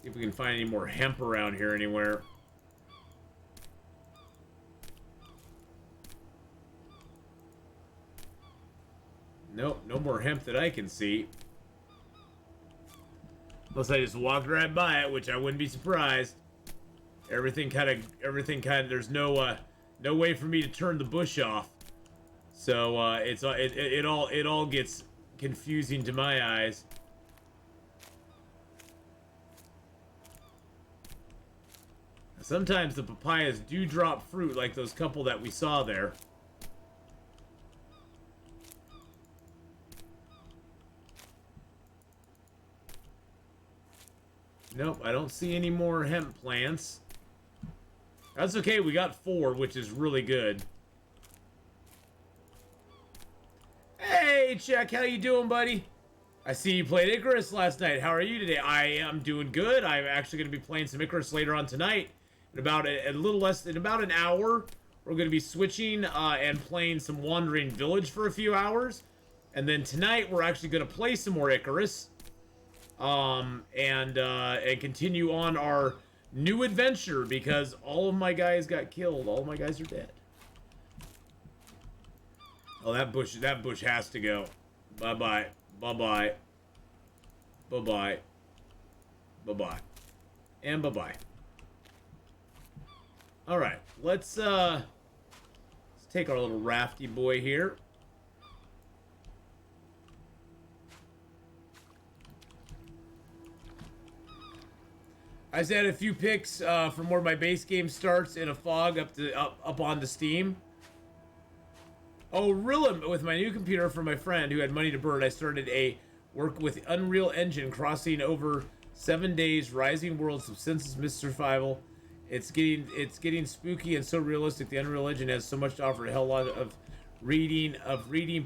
See if we can find any more hemp around here anywhere. Nope, no more hemp that I can see. Unless I just walked right by it, which I wouldn't be surprised. Everything kind of, there's no way for me to turn the bush off. So, it all gets confusing to my eyes. Sometimes the papayas do drop fruit, like those couple that we saw there. Nope, I don't see any more hemp plants. That's okay, we got 4, which is really good. Hey, Chuck, how you doing, buddy? I see you played Icarus last night. How are you today? I am doing good. I'm actually going to be playing some Icarus later on tonight. In about an hour, we're going to be switching and playing some Wandering Village for a few hours. And then tonight, we're actually going to play some more Icarus. And continue on our new adventure, because all of my guys got killed. All of my guys are dead. Oh, that bush has to go. Bye-bye. Bye-bye. Bye-bye. Bye-bye. And bye-bye. Alright, let's take our little rafty boy here. I just had a few pics from where my base game starts in a fog up onto Steam. Oh, really? With my new computer from my friend who had money to burn, I started a work with Unreal Engine, crossing over 7 days, Rising World, Subsistence, Mist Survival. It's getting spooky and so realistic. The Unreal Engine has so much to offer. A hell lot of reading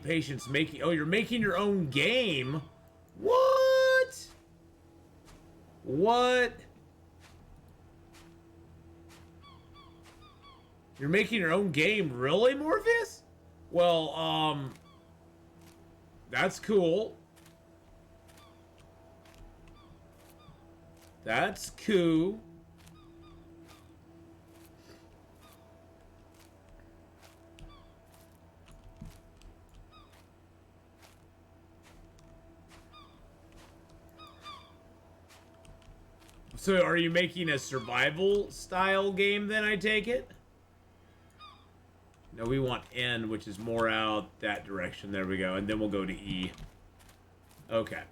patience. You're making your own game? What? What? You're making your own game, really, Morpheus? Well, that's cool. That's cool. So are you making a survival style game then, I take it? No, we want N, which is more out that direction. There we go. And then we'll go to E. Okay.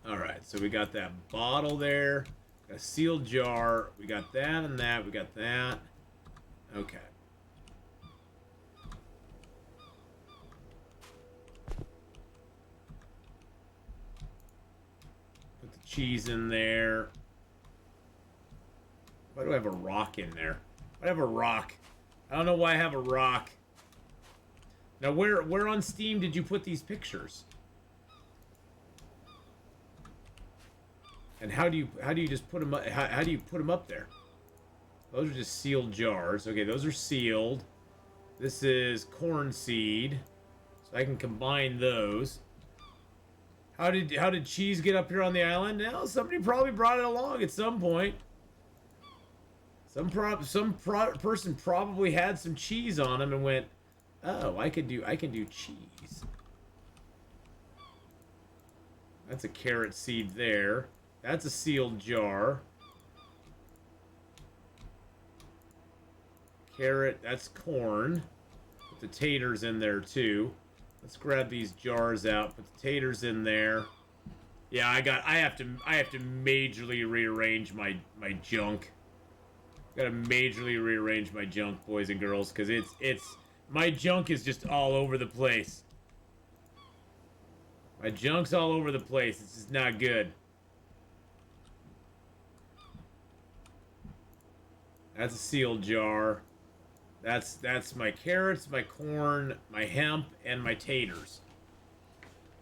Alright, so we got that bottle there. Got a sealed jar. We got that and that. We got that. Okay. Put the cheese in there. Why do I have a rock in there? I have a rock. I don't know why I have a rock. Now, where on Steam did you put these pictures? And how do you just put them up? How do you put them up there? Those are just sealed jars. Okay, those are sealed. This is corn seed. So I can combine those. How did cheese get up here on the island? Now somebody probably brought it along at some point. Some person probably had some cheese on him and went, "Oh, I can do cheese." That's a carrot seed there. That's a sealed jar. Carrot, that's corn. Put the taters in there too. Let's grab these jars out. Put the taters in there. Yeah, I have to majorly rearrange my junk. Gotta majorly rearrange my junk, boys and girls, because it's my junk is just all over the place. My junk's all over the place. It's just not good. That's a sealed jar. That's my carrots, my corn, my hemp, and my taters.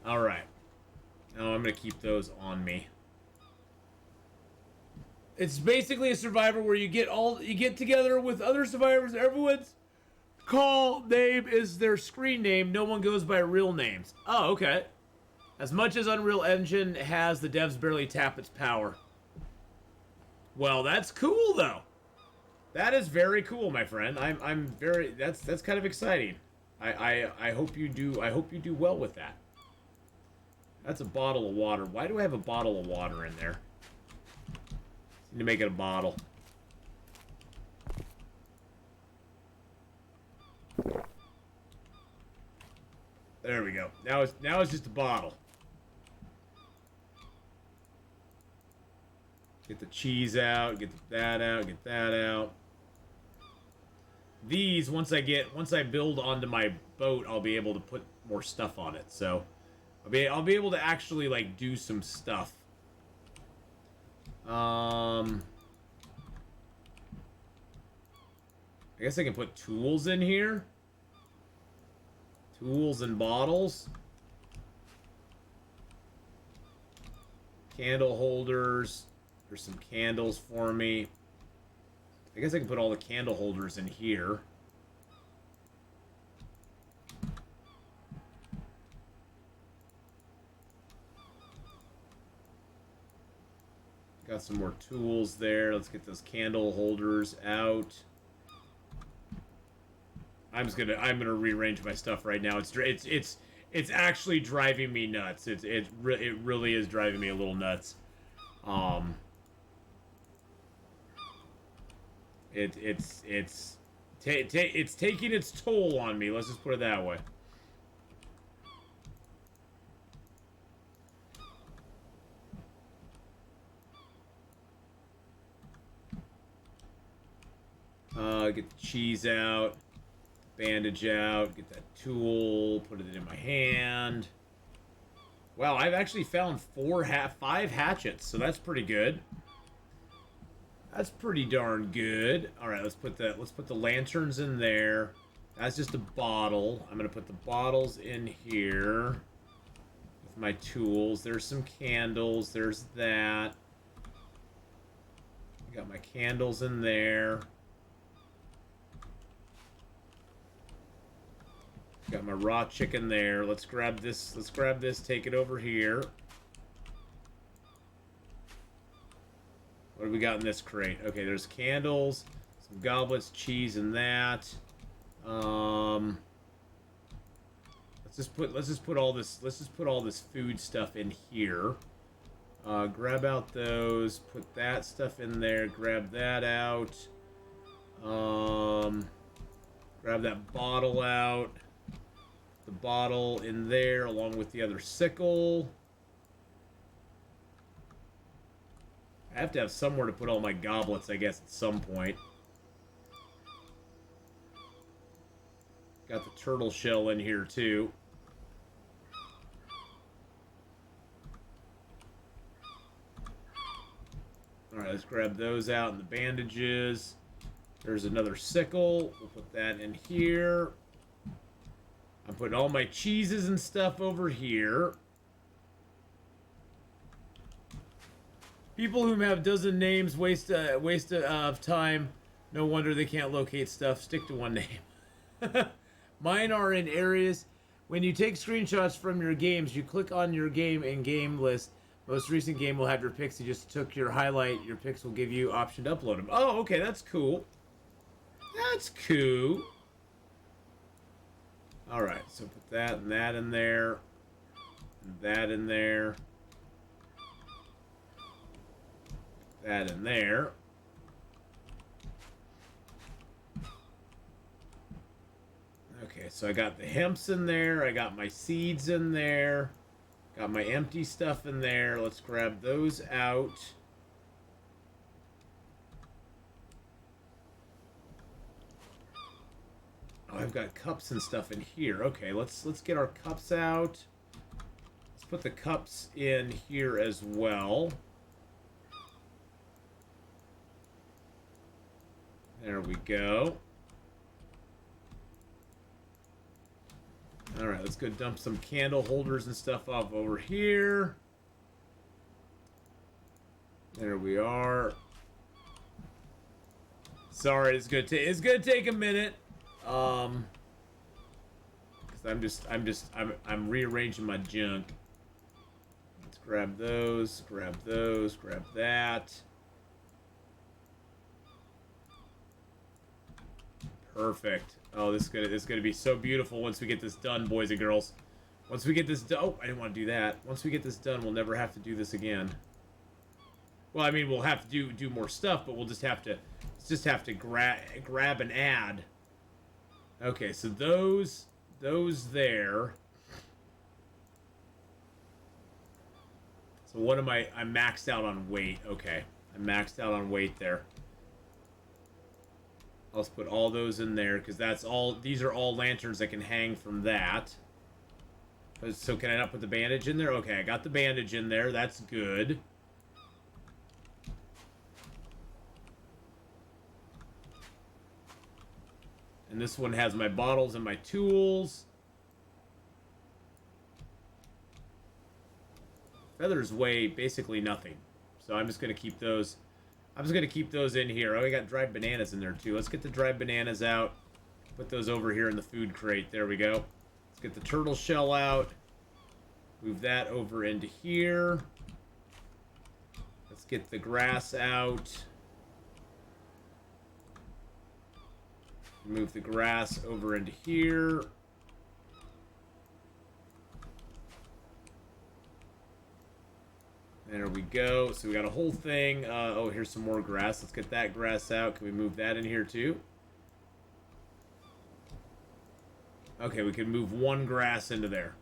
Alright. Now I'm gonna keep those on me. It's basically a survivor where you get together with other survivors. Everyone's name is their screen name. No one goes by real names. Oh, okay. As much as Unreal Engine has, the devs barely tap its power. Well, that's cool though. That is very cool, my friend. I'm very that's kind of exciting. I hope you do well with that. That's a bottle of water. Why do I have a bottle of water in there? Need to make it a bottle. There we go. Now it's just a bottle. Get the cheese out, get that out, get that out. These, once I build onto my boat, I'll be able to put more stuff on it. So I'll be able to actually like do some stuff. I guess I can put tools in here. Tools and bottles. Candle holders. There's some candles for me. I guess I can put all the candle holders in here. Got some more tools there. Let's get those candle holders out. I'm gonna rearrange my stuff right now. It's actually driving me nuts. It really is driving me a little nuts. It's taking its toll on me. Let's just put it that way. Get the cheese out, bandage out, get that tool, put it in my hand. Wow, I've actually found 5 hatchets, so that's pretty good. That's pretty darn good. All right, let's put the lanterns in there. That's just a bottle. I'm gonna put the bottles in here with my tools. There's some candles. There's that. Got my candles in there. Got my raw chicken there. Let's grab this. Let's grab this. Take it over here. What do we got in this crate? Okay, there's candles, some goblets, cheese, and that. Let's just put all this food stuff in here. Grab out those. Put that stuff in there. Grab that out. Grab that bottle out. The bottle in there along with the other sickle. I have to have somewhere to put all my goblets, I guess, at some point. Got the turtle shell in here, too. Alright, let's grab those out and the bandages. There's another sickle. We'll put that in here. I'm putting all my cheeses and stuff over here. People who have dozen names waste of time. No wonder they can't locate stuff. Stick to one name. Mine are in areas. When you take screenshots from your games, you click on your game and game list. Most recent game will have your pics. You just took your highlight. Your pics will give you option to upload them. Oh, okay, that's cool. That's cool. All right, so put that and that in there. And that in there. That in there. Okay, so I got the hemps in there. I got my seeds in there. Got my empty stuff in there. Let's grab those out. Oh, I've got cups and stuff in here. Okay, let's get our cups out. Let's put the cups in here as well. There we go. Alright, let's go dump some candle holders and stuff off over here. There we are. Sorry, it's gonna take a minute. Cause I'm rearranging my junk. Let's grab those, grab that. Perfect. Oh, this is gonna be so beautiful once we get this done, boys and girls. Once we get this done, oh, I didn't want to do that. Once we get this done, we'll never have to do this again. Well, I mean, we'll have to do more stuff, but we'll just have to grab and add. Okay, so those there. So what am I'm maxed out on weight. Okay, I'm maxed out on weight there. Let's put all those in there, because these are all lanterns that can hang from that. So can I not put the bandage in there? Okay, I got the bandage in there. That's good. And this one has my bottles and my tools. Feathers weigh basically nothing. So I'm just going to keep those. I'm just going to keep those in here. Oh, I got dried bananas in there too. Let's get the dried bananas out. Put those over here in the food crate. There we go. Let's get the turtle shell out. Move that over into here. Let's get the grass out. Move the grass over into here. There we go. So we got a whole thing. Oh, here's some more grass. Let's get that grass out. Can we move that in here too? Okay, we can move one grass into there.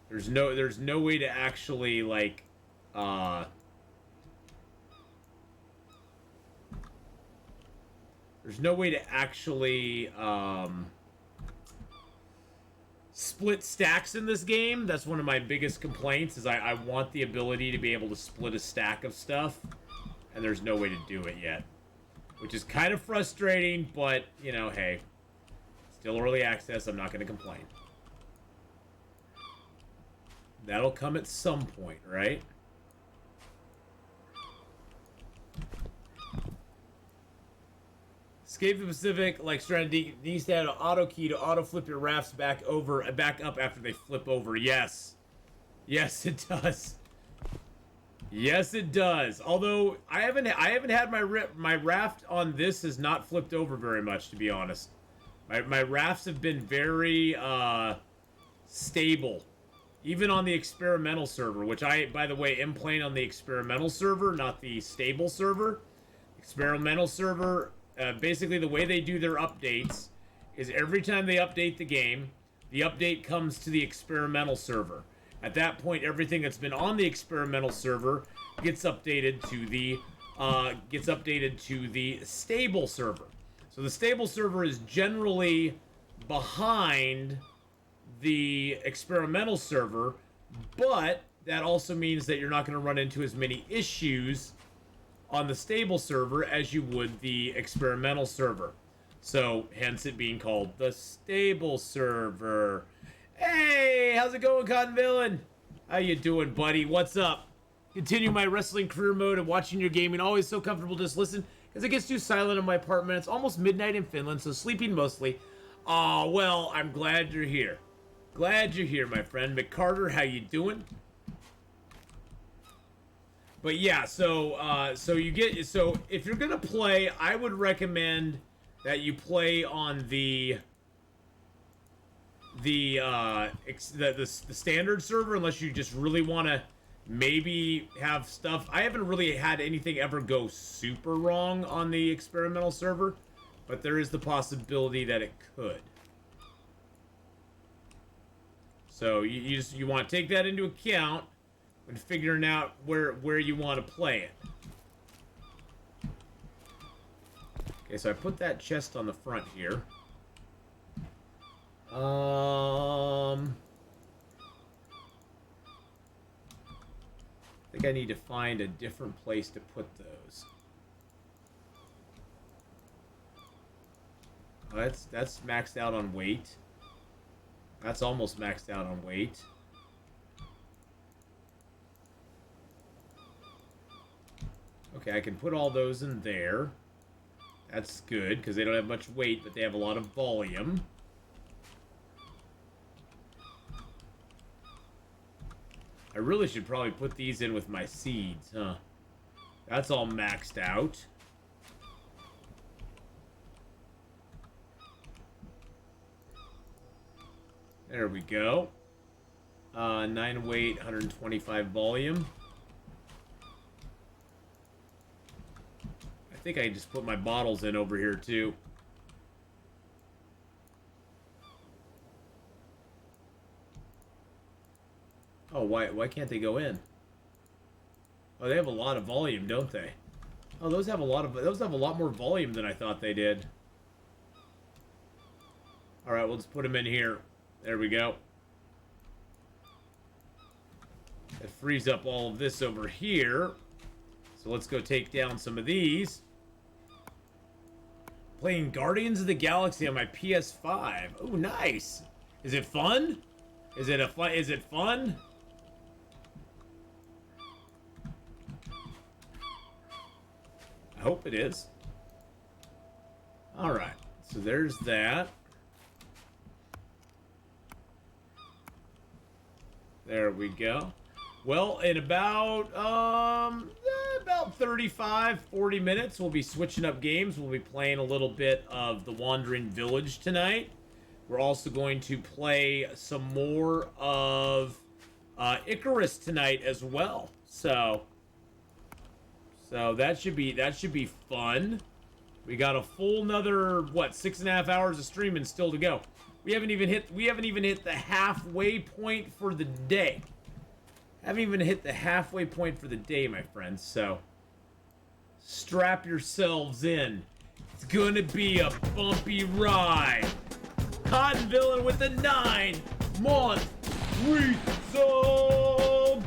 There's no way to actually like there's no way to actually split stacks in this game. That's one of my biggest complaints is I want the ability to be able to split a stack of stuff, and there's no way to do it yet, which is kind of frustrating, but you know, hey, still early access. I'm not going to complain. That'll come at some point, right? Escape the Pacific, like strategy, needs to have an auto key to auto flip your rafts back up after they flip over. Yes. Yes, it does. Yes, it does. Although I haven't had my raft on this has not flipped over very much, to be honest. My rafts have been very stable. Even on the experimental server, which I, by the way, am playing on the experimental server, not the stable server. Experimental server, basically the way they do their updates is every time they update the game, the update comes to the experimental server. At that point, everything that's been on the experimental server gets updated to the stable server. So the stable server is generally behind the experimental server, but that also means that you're not going to run into as many issues on the stable server as you would the experimental server. So hence it being called the stable server. Hey, how's it going, Cotton Villain? How you doing, buddy? What's up? Continue my wrestling career mode and watching your gaming. Always so comfortable just listen because it gets too silent in my apartment. It's almost midnight in Finland, so sleeping mostly. Oh, well, I'm glad you're here. Glad you're here, my friend. McCarter, how you doing? But yeah, so if you're gonna play, I would recommend that you play on the standard server, unless you just really want to maybe have stuff. I haven't really had anything ever go super wrong on the experimental server, but there is the possibility that it could. So you want to take that into account when figuring out where you want to play it. Okay, so I put that chest on the front here. I think I need to find a different place to put those. Oh, that's maxed out on weight. That's almost maxed out on weight. Okay, I can put all those in there. That's good, because they don't have much weight, but they have a lot of volume. I really should probably put these in with my seeds, huh? That's all maxed out. There we go. 9 weight, 125 volume. I think I just put my bottles in over here too. Oh, why can't they go in? Oh, they have a lot of volume, don't they? Oh, those have a lot more volume than I thought they did. All right, we'll just put them in here. There we go. It frees up all of this over here. So let's go take down some of these. Playing Guardians of the Galaxy on my PS5. Oh, nice. Is it fun? Is it fun? I hope it is. All right. So there's that. There we go. Well, in about 35, 40 minutes, we'll be switching up games. We'll be playing a little bit of The Wandering Village tonight. We're also going to play some more of Icarus tonight as well. So that should be fun. We got a full another 6.5 hours of streaming still to go. We haven't even hit the halfway point for the day. Haven't even hit the halfway point for the day, my friends. So strap yourselves in. It's gonna be a bumpy ride. Cotton Villain with the 9-month resub.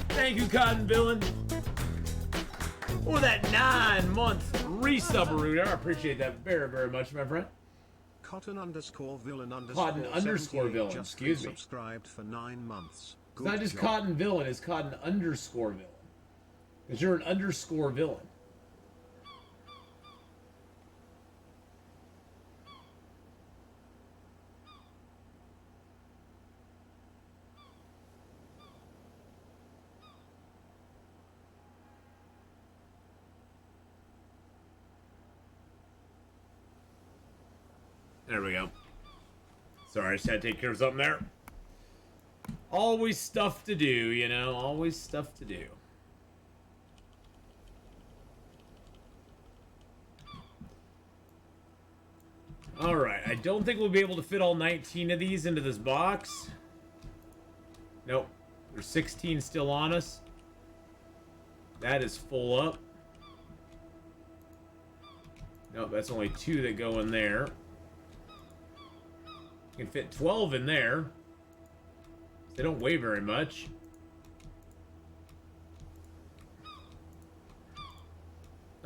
Thank you, Cotton Villain, for that 9-month resub. I appreciate that very, very much, my friend. Cotton_villain Cotton_villain, excuse me. Subscribed for 9 months. It's not just Cotton Villain, it's Cotton_villain. Because you're an underscore villain. There we go. Sorry, I just had to take care of something there. Always stuff to do, you know? Always stuff to do. Alright, I don't think we'll be able to fit all 19 of these into this box. Nope. There's 16 still on us. That is full up. Nope, that's only 2 that go in there. You can fit 12 in there. They don't weigh very much.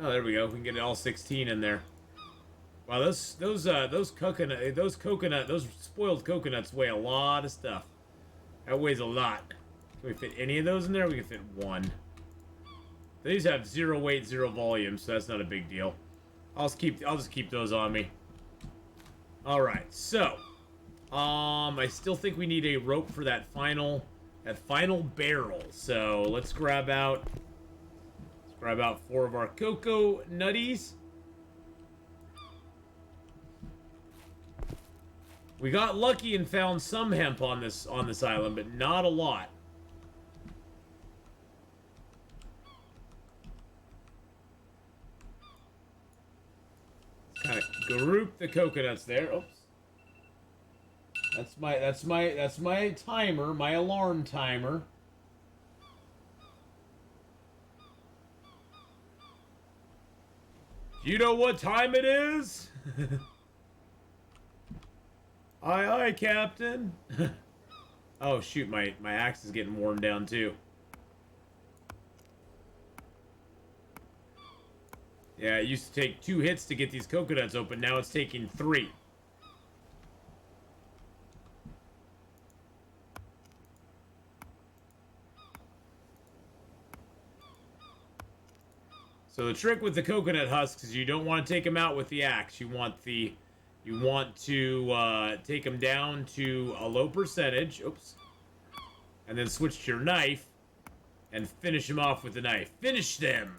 Oh, there we go. We can get all 16 in there. Wow, those spoiled coconuts weigh a lot of stuff. That weighs a lot. Can we fit any of those in there? We can fit one. These have 0 weight, 0 volume, so that's not a big deal. I'll just keep those on me. All right, so I still think we need a rope for that final barrel. So let's grab out 4 of our cocoa nutties. We got lucky and found some hemp on this island, but not a lot. Kind of group the coconuts there. Oops. That's my timer, my alarm timer. Do you know what time it is? Aye, aye, Captain. Oh, shoot, my axe is getting worn down, too. Yeah, it used to take 2 hits to get these coconuts open. Now it's taking 3. So the trick with the coconut husks is you don't want to take them out with the axe. You want to take them down to a low percentage. Oops. And then switch to your knife and finish them off with the knife. Finish them!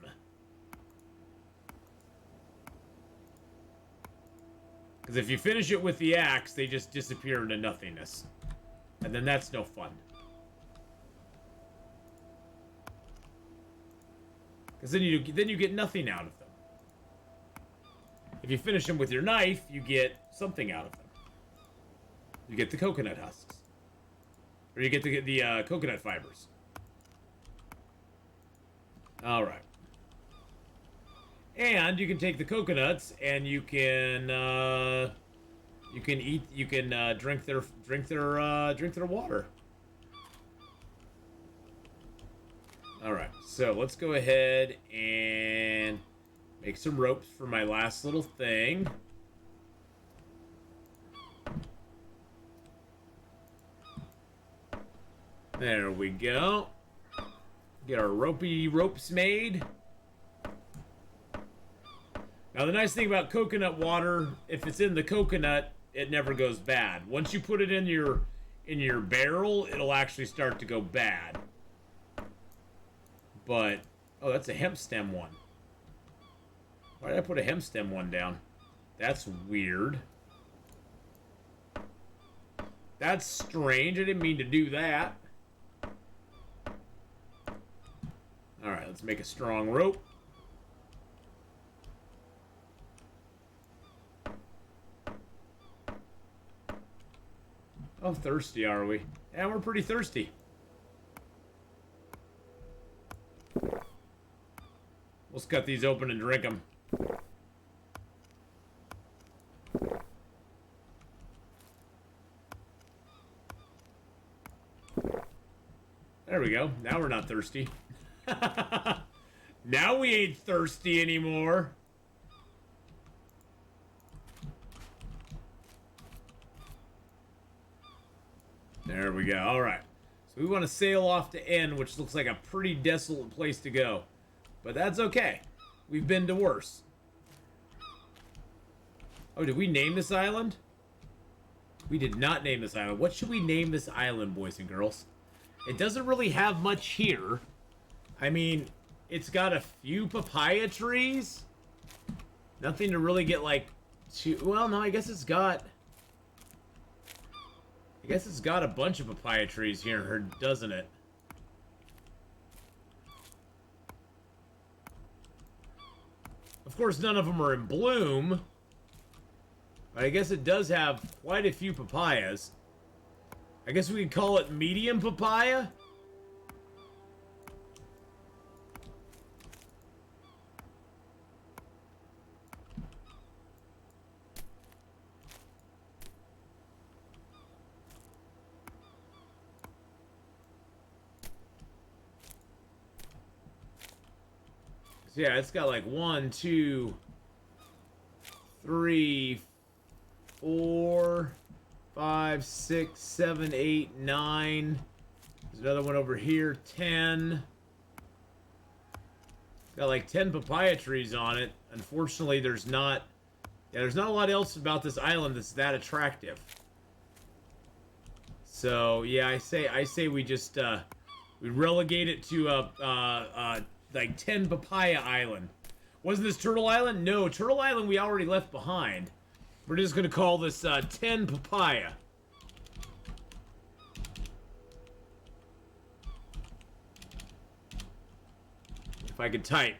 Because if you finish it with the axe, they just disappear into nothingness. And then that's no fun. Because then you get nothing out of them. If you finish them with your knife, you get something out of them. You get the coconut husks. Or you get the coconut fibers. Alright. And you can take the coconuts and you can drink their water. Alright, so let's go ahead and make some ropes for my last little thing. There we go. Get our ropes made. Now the nice thing about coconut water, if it's in the coconut, it never goes bad. Once you put it in your barrel, it'll actually start to go bad. But, oh, that's a hemp stem one. Why did I put a hemp stem one down? That's weird. That's strange. I didn't mean to do that. Alright, let's make a strong rope. How thirsty are we? Yeah, we're pretty thirsty. Let's cut these open and drink them. There we go. Now we're not thirsty. Now we ain't thirsty anymore. There we go. All right. So we want to sail off to N, which looks like a pretty desolate place to go. But that's okay. We've been to worse. Oh, did we name this island? We did not name this island. What should we name this island, boys and girls? It doesn't really have much here. I mean, it's got a few papaya trees. Nothing to really get, like, too... Well, no, I guess it's got a bunch of papaya trees here, doesn't it? Of course, none of them are in bloom. But I guess it does have quite a few papayas. I guess we could call it medium papaya. So yeah, it's got like 1, 2, 3, 4, 5, 6, 7, 8, 9. There's another one over here, 10. Got like 10 papaya trees on it. Unfortunately, there's not a lot else about this island that's that attractive. So yeah, I say we just we relegate it to like 10 papaya island. Wasn't this Turtle Island? No, Turtle Island we already left behind. We're just gonna call this 10 papaya. If I could type.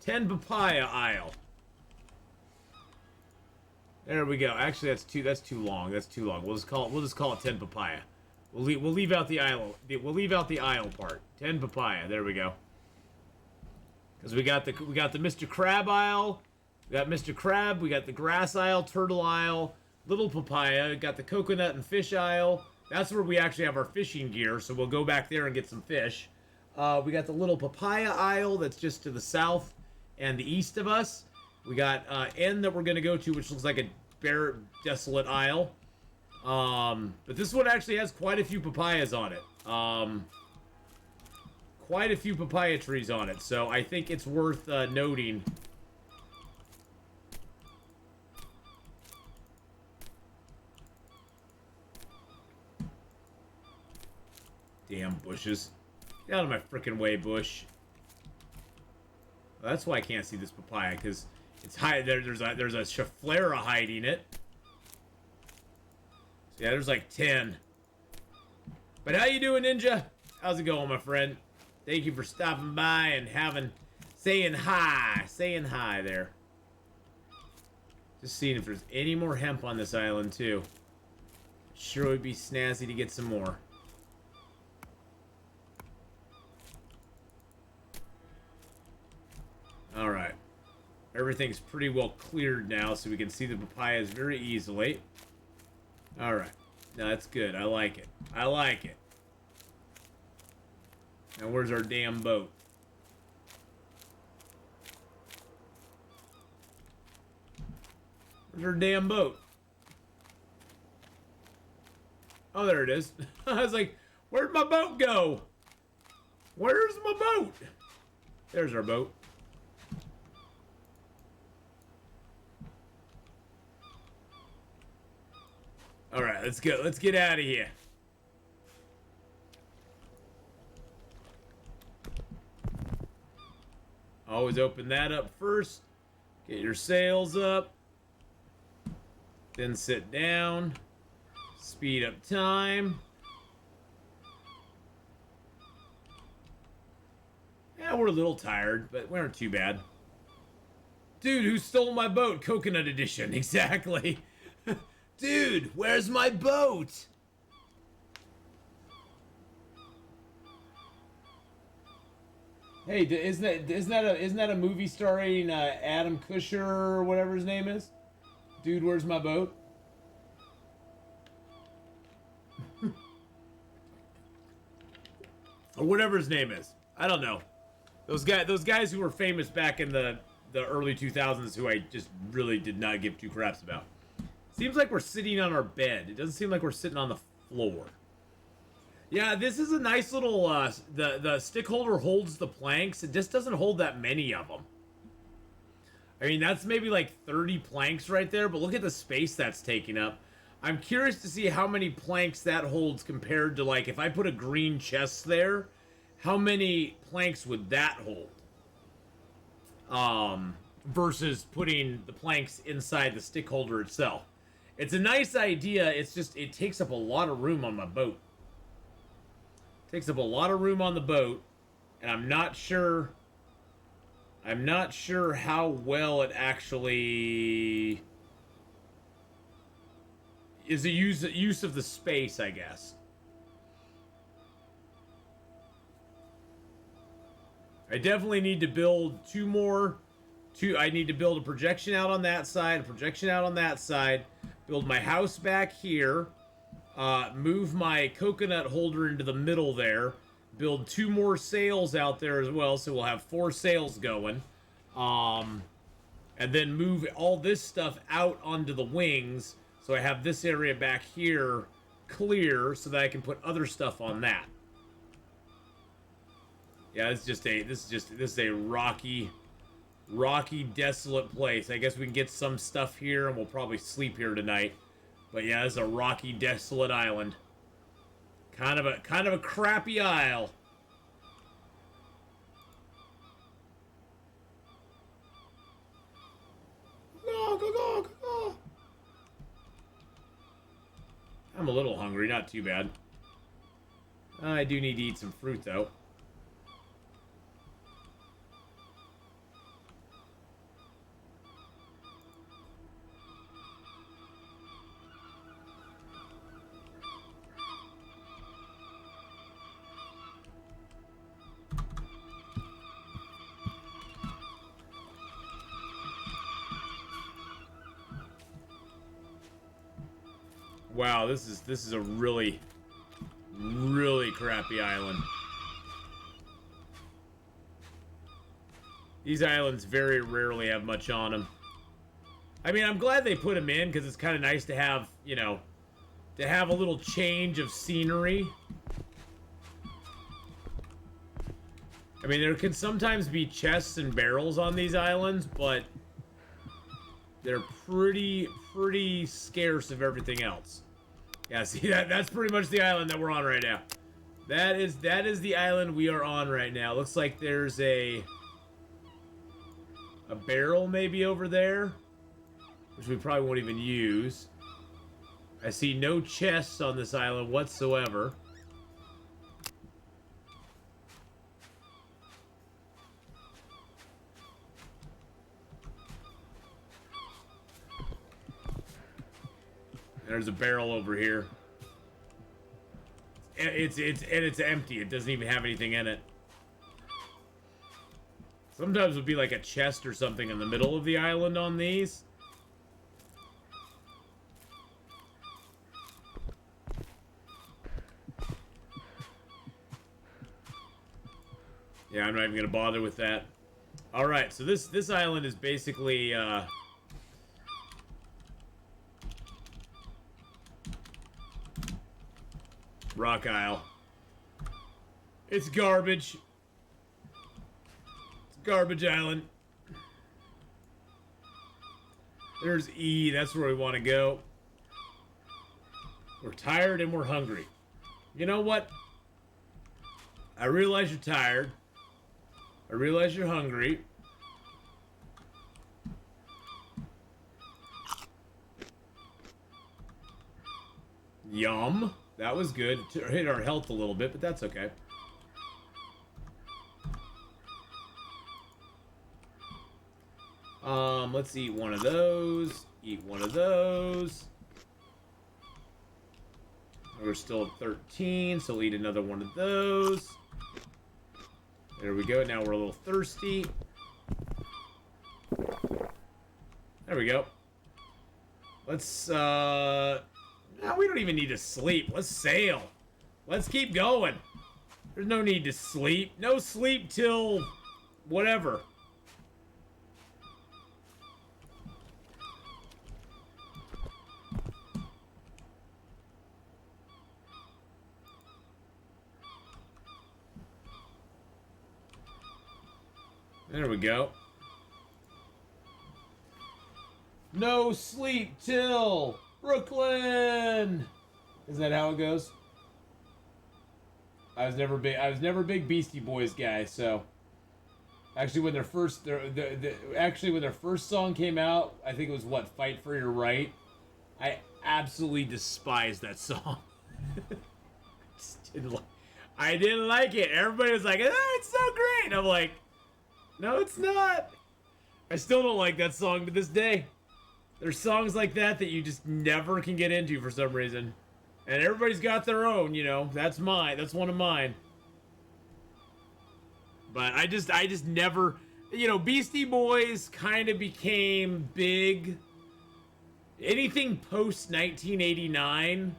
10 papaya isle. There we go. Actually, that's too long. That's too long. We'll just call it 10 papaya. We'll leave out the isle. We'll leave out the isle part. 10 papaya. There we go. Because we got the Mr. Crab Isle. We got Mr. Crab. We got the Grass Isle, Turtle Isle, Little Papaya. We got the Coconut and Fish Isle. That's where we actually have our fishing gear. So we'll go back there and get some fish. We got the Little Papaya Isle that's just to the south and the east of us. We got N that we're gonna go to, which looks like a bare, desolate isle. But this one actually has quite a few papayas on it. Quite a few papaya trees on it, so I think it's worth noting. Damn bushes. Get out of my freaking way, bush. Well, that's why I can't see this papaya, because it's high. There's a Schefflera hiding it. So yeah, there's like 10. But how you doing, Ninja? How's it going, my friend? Thank you for stopping by and saying hi there. Just seeing if there's any more hemp on this island too. Sure would be snazzy to get some more. All right. Everything's pretty well cleared now, so we can see the papayas very easily. All right. No, that's good. I like it. I like it. Now, where's our damn boat? Where's our damn boat? Oh, there it is. I was like, where'd my boat go? Where's my boat? There's our boat. All right, let's go. Let's get out of here. Always open that up first. Get your sails up. Then sit down. Speed up time. Yeah, we're a little tired, but we aren't too bad. Dude, who stole my boat? Coconut edition. Exactly. Dude, where's my boat? Hey, isn't that a movie starring Adam Kusher or whatever his name is? Dude, where's my boat? Or whatever his name is. I don't know. Those guys who were famous back in the early 2000s who I just really did not give two craps about. Seems like we're sitting on our bed. It doesn't seem like we're sitting on the floor. Yeah, this is a nice little, the stick holder holds the planks. It just doesn't hold that many of them. I mean, that's maybe like 30 planks right there, but look at the space that's taking up. I'm curious to see how many planks that holds compared to, like, if I put a green chest there, how many planks would that hold? Versus putting the planks inside the stick holder itself. It's a nice idea, it's just, it takes up a lot of room on my boat. Takes up a lot of room on the boat, and I'm not sure how well it actually is a use of the space, I guess. I definitely need to build I need to build a projection out on that side, a projection out on that side, build my house back here, move my coconut holder into the middle there, build 2 more sails out there as well, so we'll have 4 sails going. And then move all this stuff out onto the wings, so I have this area back here clear, so that I can put other stuff on that. Yeah, this is a rocky, desolate place. I guess we can get some stuff here, and we'll probably sleep here tonight. But yeah, it's a rocky, desolate island. Kind of a crappy isle. Go. I'm a little hungry, not too bad. I do need to eat some fruit, though. Wow, this is a really crappy island. These islands very rarely have much on them. I mean, I'm glad they put them in, because it's kind of nice to have, you know, to have a little change of scenery. I mean, there can sometimes be chests and barrels on these islands, but they're pretty scarce of everything else. Yeah, see, that's pretty much the island that we're on right now. That is the island we are on right now. Looks like there's a barrel maybe over there, which we probably won't even use. I see no chests on this island whatsoever. There's a barrel over here. It's empty. It doesn't even have anything in it. Sometimes it would be like a chest or something in the middle of the island on these. Yeah, I'm not even gonna bother with that. All right, so this island is basically Rock Isle. It's garbage. It's garbage island. There's E. That's where we want to go. We're tired and we're hungry. You know what? I realize you're tired. I realize you're hungry. Yum. That was good. It hit our health a little bit, but that's okay. Let's eat one of those. Eat one of those. We're still at 13, so we'll eat another one of those. There we go. Now we're a little thirsty. There we go. Let's, no, we don't even need to sleep. Let's sail. Let's keep going. There's no need to sleep. No sleep till whatever. There we go. No sleep till Brooklyn. Is that how it goes? I was never a big Beastie Boys guy, so actually when their first when their first song came out, I think it was what, Fight for Your Right. I absolutely despised that song. I didn't like it. Everybody was like, "Oh, it's so great." I'm like, no, it's not. I still don't like that song to this day. There's songs like that that you just never can get into for some reason. And everybody's got their own, you know. That's one of mine. But I just never, you know, Beastie Boys kind of became big. Anything post 1989,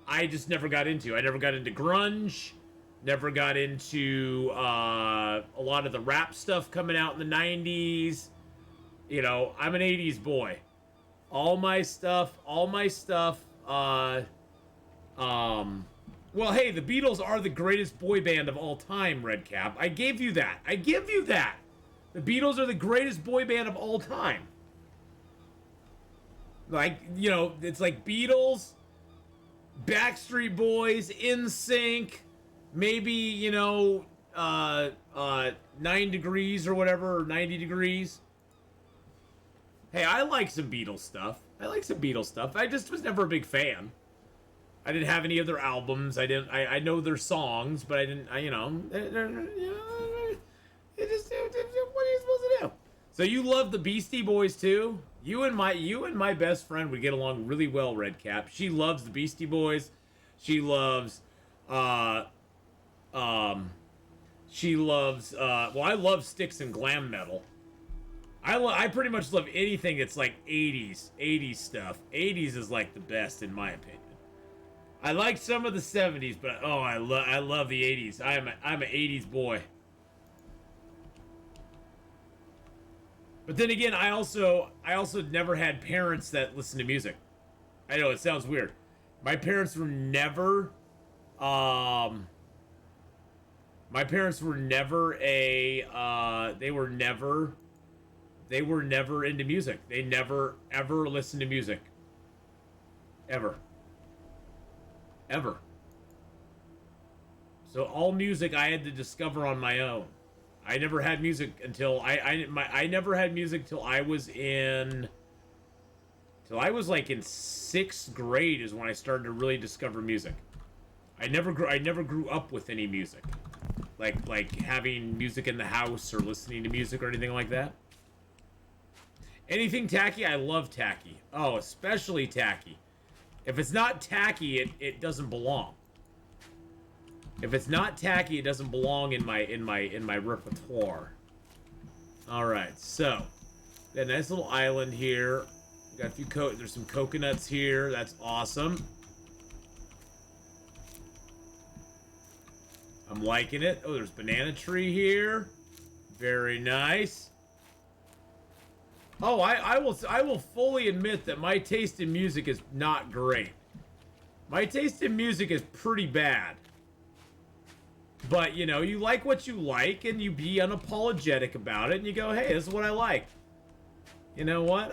I just never got into. I never got into grunge. Never got into a lot of the rap stuff coming out in the 90s. You know, I'm an 80s boy. All my stuff, well, hey, the Beatles are the greatest boy band of all time, Redcap. I gave you that. I give you that. The Beatles are the greatest boy band of all time. Like, you know, it's like Beatles, Backstreet Boys, NSYNC, maybe, you know, 9 Degrees or whatever, or 90 Degrees. Hey, I like some Beatles stuff. I just was never a big fan. I didn't have any of their albums. I know their songs, but I didn't, you know, it just, what are you supposed to do? So you love the Beastie Boys too? You and my best friend would get along really well, Redcap. She loves the Beastie Boys. She loves, well, I love Styx and glam metal. I pretty much love anything that's like 80s stuff. 80s is like the best in my opinion. I like some of the 70s, but oh, I love the 80s. I'm an 80s boy. But then again, I also never had parents that listen to music. I know it sounds weird. My parents were never they were never into music. They never ever listened to music. Ever. So all music I had to discover on my own. I never had music until I never had music till I was like in 6th grade is when I started to really discover music. I never grew up with any music. Like having music in the house or listening to music or anything like that. Anything tacky, I love tacky. Oh, especially tacky. If it's not tacky, it doesn't belong. If it's not tacky, it doesn't belong in my repertoire. All right, so got a nice little island here. Got a few there's some coconuts here. That's awesome. I'm liking it. Oh, there's banana tree here. Very nice. Oh, I will fully admit that my taste in music is not great. My taste in music is pretty bad. But, you know, you like what you like, and you be unapologetic about it, and you go, hey, this is what I like. You know what?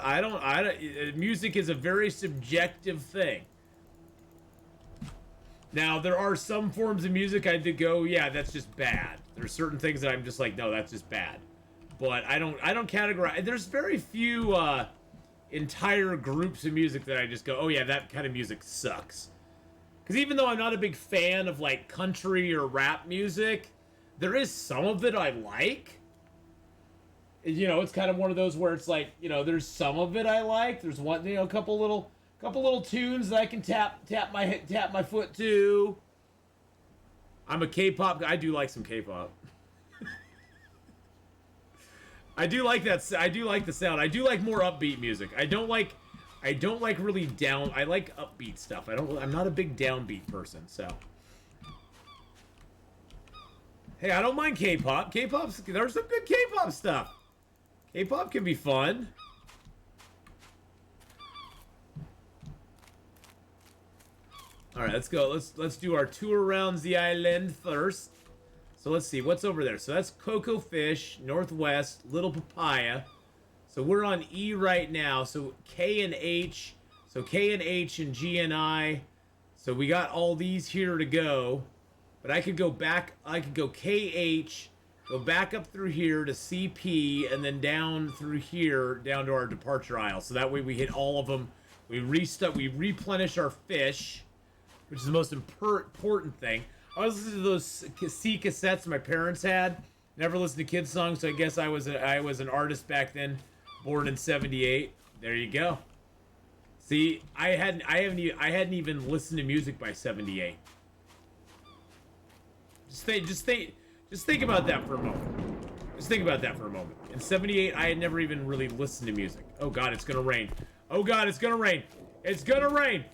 Music is a very subjective thing. Now, there are some forms of music I did go, yeah, that's just bad. There's certain things that I'm just like, no, that's just bad. But I don't categorize. There's very few entire groups of music that I just go, oh yeah, that kind of music sucks. Because even though I'm not a big fan of like country or rap music, there is some of it I like. You know, it's kind of one of those where it's like, you know, there's some of it I like. There's one, you know, a couple little tunes that I can tap my foot to. I'm a K-pop guy. I do like some K-pop. I do like that. I do like the sound. I do like more upbeat music. I don't like really down. I like upbeat stuff. I'm not a big downbeat person, so. Hey, I don't mind K-pop. There's some good K-pop stuff. K-pop can be fun. All right, let's go. Let's do our tour around the island first. So let's see what's over there. So that's Cocoa Fish, Northwest, Little Papaya. So we're on E right now. So K and H. So K and H and G and I. So we got all these here to go. But I could go back. I could go KH, go back up through here to CP, and then down through here, down to our departure aisle. So that way we hit all of them. We replenish our fish, which is the most important thing. I was listening to those C cassettes my parents had. Never listened to kids songs, so I guess I was an artist back then, born in '78. There you go. See, I hadn't even listened to music by '78. Just think about that for a moment. Just think about that for a moment. In '78, I had never even really listened to music. Oh God, it's gonna rain. Oh God, it's gonna rain. It's gonna rain.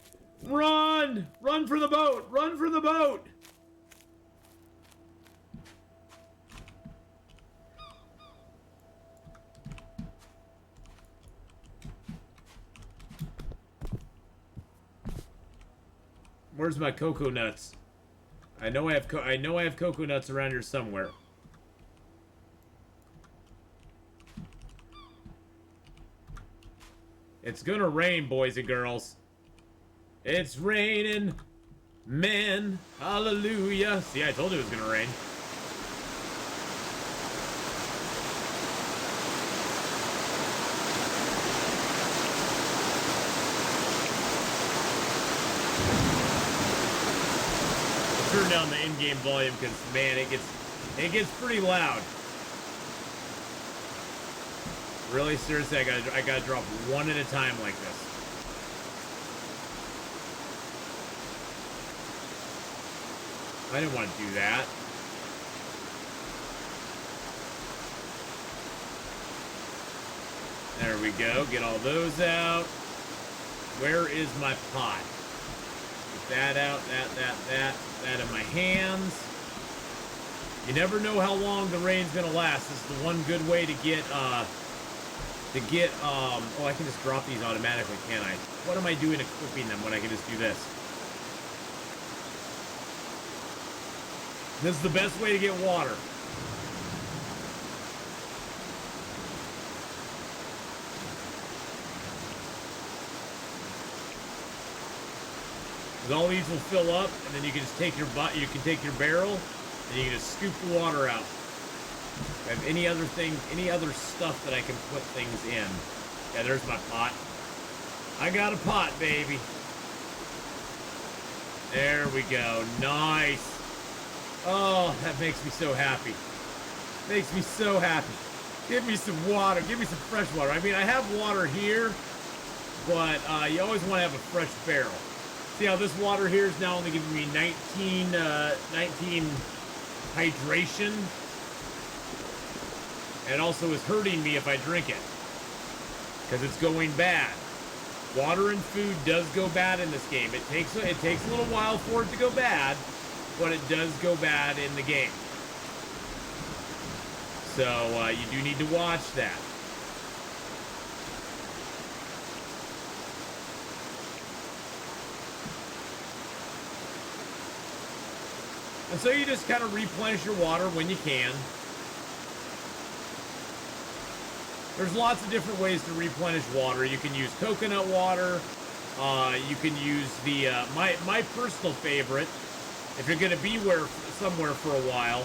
Run! Run for the boat! Run for the boat! Where's my cocoa nuts? I know I have cocoa nuts around here somewhere. It's gonna rain, boys and girls. It's raining, men. Hallelujah. See, I told you it was gonna rain. Turn down the in-game volume because, man, it gets pretty loud. Really, seriously, I gotta drop one at a time like this. I didn't want to do that. There we go. Get all those out. Where is my pot? Get that out. That in my hands. You never know how long the rain's gonna last. This is the one good way to get oh, I can just drop these automatically, can't I? What am I doing equipping them when I can just do this? This is the best way to get water. Because all these will fill up, and then you can just take your barrel, and you can just scoop the water out. If I have any other stuff that I can put things in. Yeah, there's my pot. I got a pot, baby. There we go. Nice. Oh, that makes me so happy. Makes me so happy. Give me some water. Give me some fresh water. I mean, I have water here, but you always want to have a fresh barrel. See how this water here is now only giving me 19 hydration. And also is hurting me if I drink it. Because it's going bad. Water and food does go bad in this game. It takes a little while for it to go bad, but it does go bad in the game. So you do need to watch that. And so you just kind of replenish your water when you can. There's lots of different ways to replenish water. You can use coconut water. You can use the my personal favorite. If you're going to be somewhere for a while,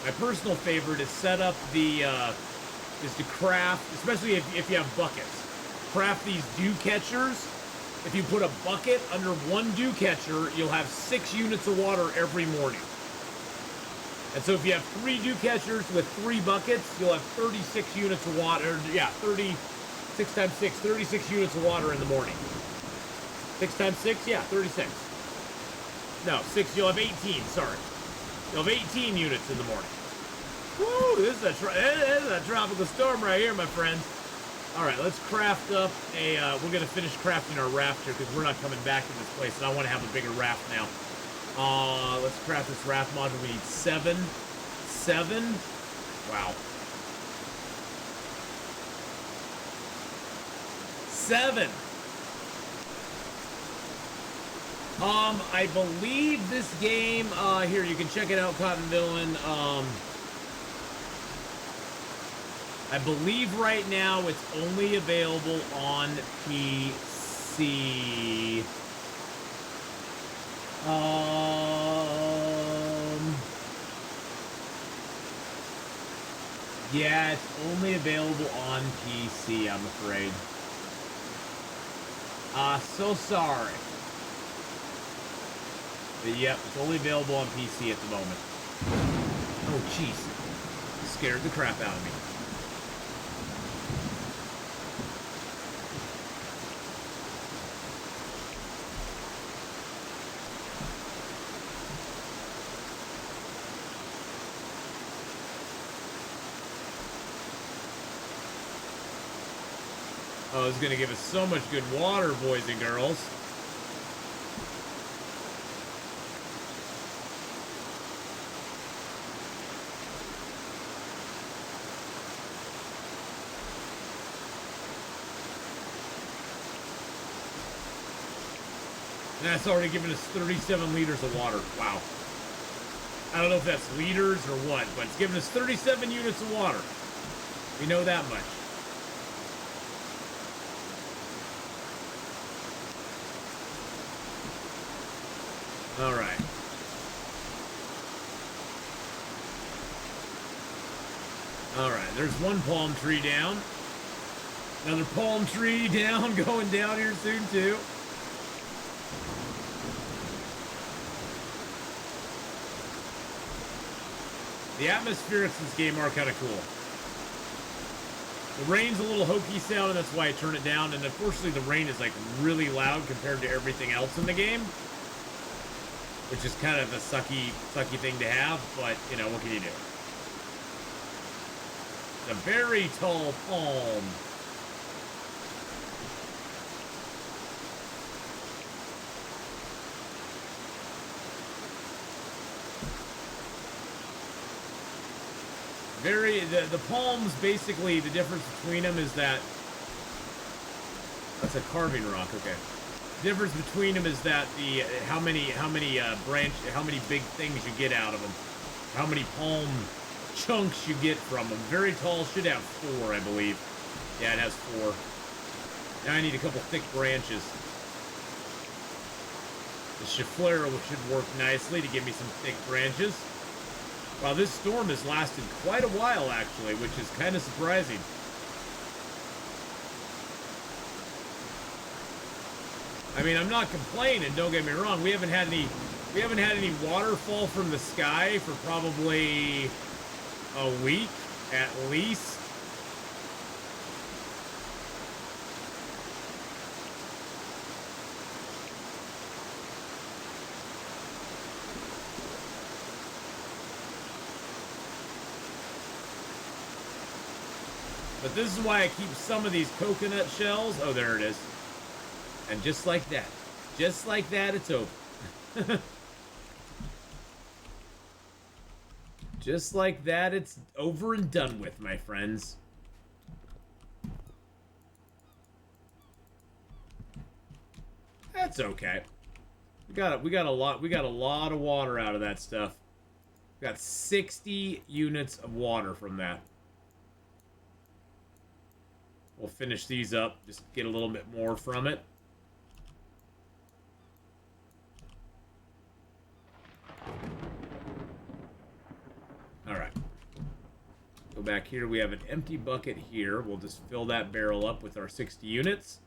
my personal favorite is set up is to craft, especially if you have buckets. Craft these dew catchers. If you put a bucket under one dew catcher, you'll have 6 units of water every morning. And so if you have 3 dew catchers with 3 buckets, you'll have 36 units of water. Yeah, 36 times 6, 36 units of water in the morning. 6 times 6, yeah, 36. No, 6, you'll have 18, sorry. You'll have 18 units in the morning. Woo, this is a tropical storm right here, my friends. All right, let's craft up we're going to finish crafting our raft here because we're not coming back to this place, and I want to have a bigger raft now. Let's craft this raft module. We need 7. 7. Wow. 7. I believe this game, here, you can check it out, Cotton Villain. I believe right now it's only available on PC. Yeah, it's only available on PC, I'm afraid. So sorry. But yep, it's only available on PC at the moment. Oh, jeez. Scared the crap out of me. Oh, it's going to give us so much good water, boys and girls. And that's already given us 37 liters of water. Wow. I don't know if that's liters or what, but it's given us 37 units of water. We know that much. All right. All right, there's one palm tree down. Another palm tree down, going down here soon too. The atmospherics in this game are kind of cool. The rain's a little hokey sound, and that's why I turn it down. And unfortunately, the rain is like really loud compared to everything else in the game, which is kind of a sucky thing to have. But you know, what can you do? It's a very tall palm. The palms, basically the difference between them is that that's a carving rock. Okay, the difference between them is that the how many big things you get out of them, how many palm chunks you get from them. Very tall, should have 4, I believe. Yeah, it has 4. Now I need a couple thick branches. The Chiflera should work nicely to give me some thick branches. Wow, this storm has lasted quite a while, actually, which is kind of surprising. I mean, I'm not complaining, don't get me wrong. We haven't had any waterfall from the sky for probably a week, at least. But this is why I keep some of these coconut shells. Oh, there it is. And just like that, it's over. Just like that, it's over and done with, my friends. That's okay. We got a lot of water out of that stuff. We got 60 units of water from that. We'll finish these up, just get a little bit more from it. All right. Go back here. We have an empty bucket here. We'll just fill that barrel up with our 60 units.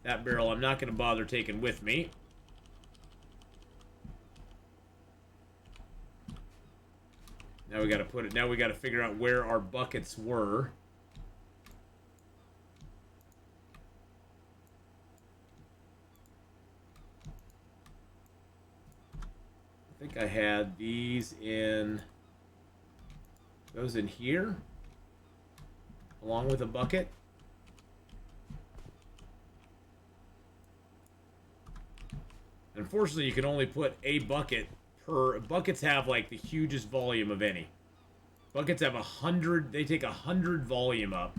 That barrel I'm not going to bother taking with me. Now we got to put it. Now we got to figure out where our buckets were. I think I had these in those in here along with a bucket. Unfortunately, you can only put a bucket per. Buckets have like the hugest volume of any. Buckets have 100. They take 100 volume up.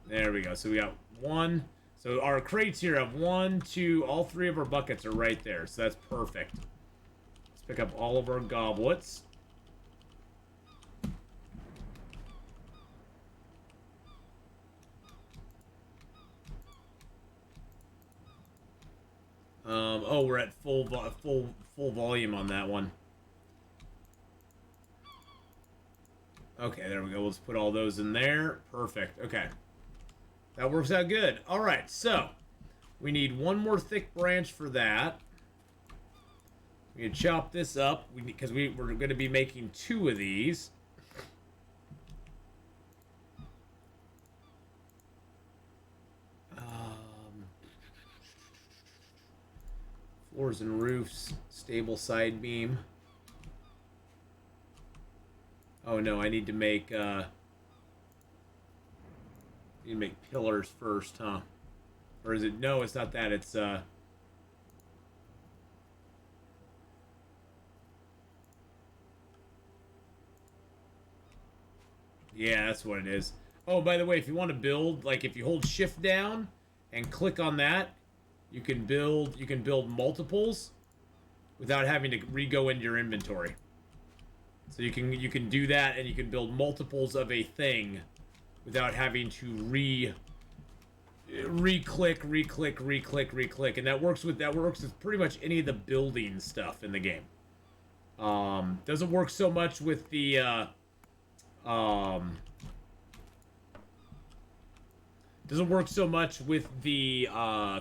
There we go. So we got 1. So our crates here have 1, 2, all 3 of our buckets are right there. So that's perfect. Let's pick up all of our goblets. Oh, we're at full volume on that one. Okay, there we go. Let's put all those in there. Perfect. Okay. That works out good. All right, so we need 1 more thick branch for that. We can chop this up because we're going to be making 2 of these. Floors and roofs, stable side beam. Oh no, I need to make pillars first, huh? Or is it? No, it's not that. It's yeah, that's what it is. Oh, by the way, if you want to build, like if you hold shift down and click on that, you can build multiples without having to re-go into your inventory. So you can do that, and you can build multiples of a thing without having to re-click, and that works with pretty much any of the building stuff in the game. Doesn't work so much with the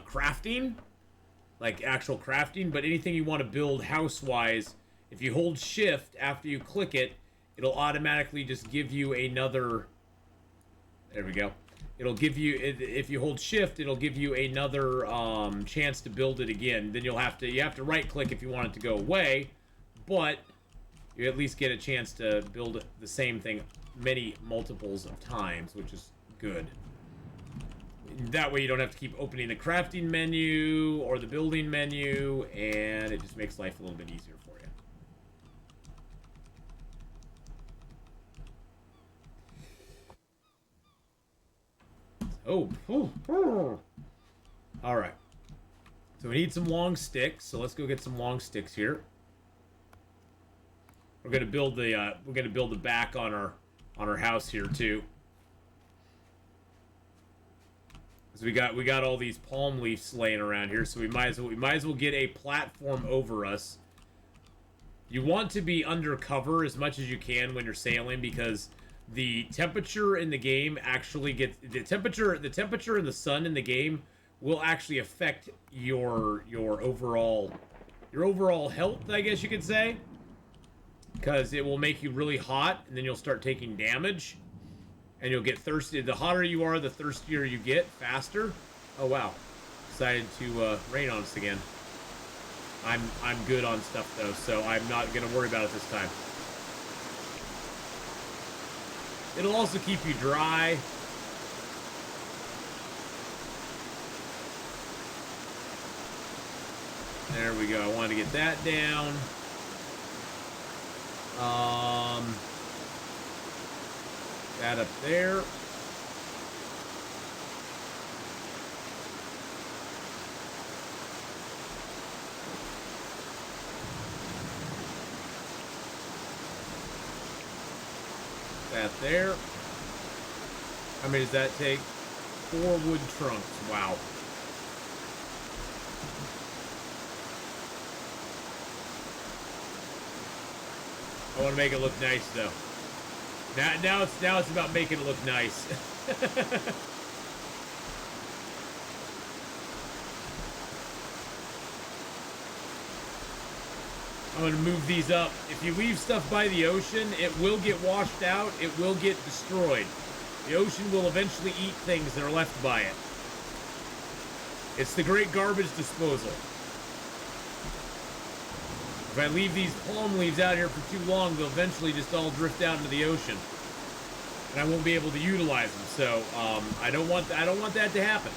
crafting, like actual crafting, but anything you want to build house-wise, if you hold shift after you click it, it'll automatically just give you another, there we go. It'll give you, if you hold shift, it'll give you another chance to build it again. Then you have to right click if you want it to go away, but you at least get a chance to build the same thing many multiples of times, which is good. That way you don't have to keep opening the crafting menu or the building menu, and it just makes life a little bit easier for you. Oh. All right. So we need some long sticks. So let's go get some long sticks here. We're gonna build the back on our house here too. So we got all these palm leaves laying around here, so we might as well get a platform over us. You want to be undercover as much as you can when you're sailing, because the temperature in the game actually gets the temperature in the sun in the game will actually affect your overall health, I guess you could say, because it will make you really hot, and then you'll start taking damage. And you'll get thirsty. The hotter you are, the thirstier you get, faster. Oh wow, decided to rain on us again. I'm good on stuff though, so I'm not gonna worry about it this time. It'll also keep you dry. There we go. I wanted to get that down. That up there. That there. How many does that take? 4 wood trunks. Wow. I want to make it look nice though. Now it's about making it look nice. I'm gonna move these up. If you leave stuff by the ocean, it will get washed out. It will get destroyed. The ocean will eventually eat things that are left by it. It's the great garbage disposal. If I leave these palm leaves out here for too long, they'll eventually just all drift out into the ocean, and I won't be able to utilize them. So I don't want that to happen.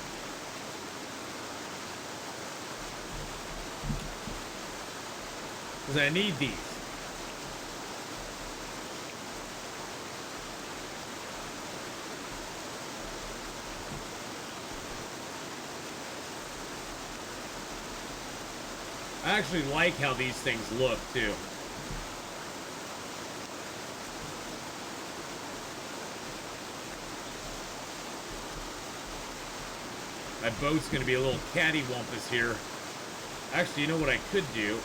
Because I need these. I actually like how these things look, too. My boat's going to be a little cattywampus here. Actually, you know what I could do?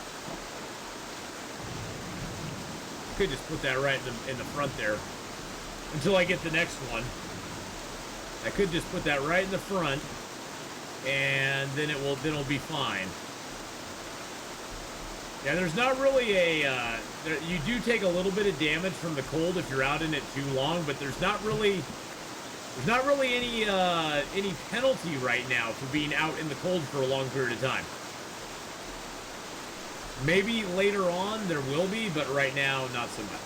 I could just put that right in the front there. Until I get the next one. I could just put that right in the front. And then it'll be fine. Yeah, there's not really a, you do take a little bit of damage from the cold if you're out in it too long, but there's not really any penalty right now for being out in the cold for a long period of time. Maybe later on there will be, but right now, not so much.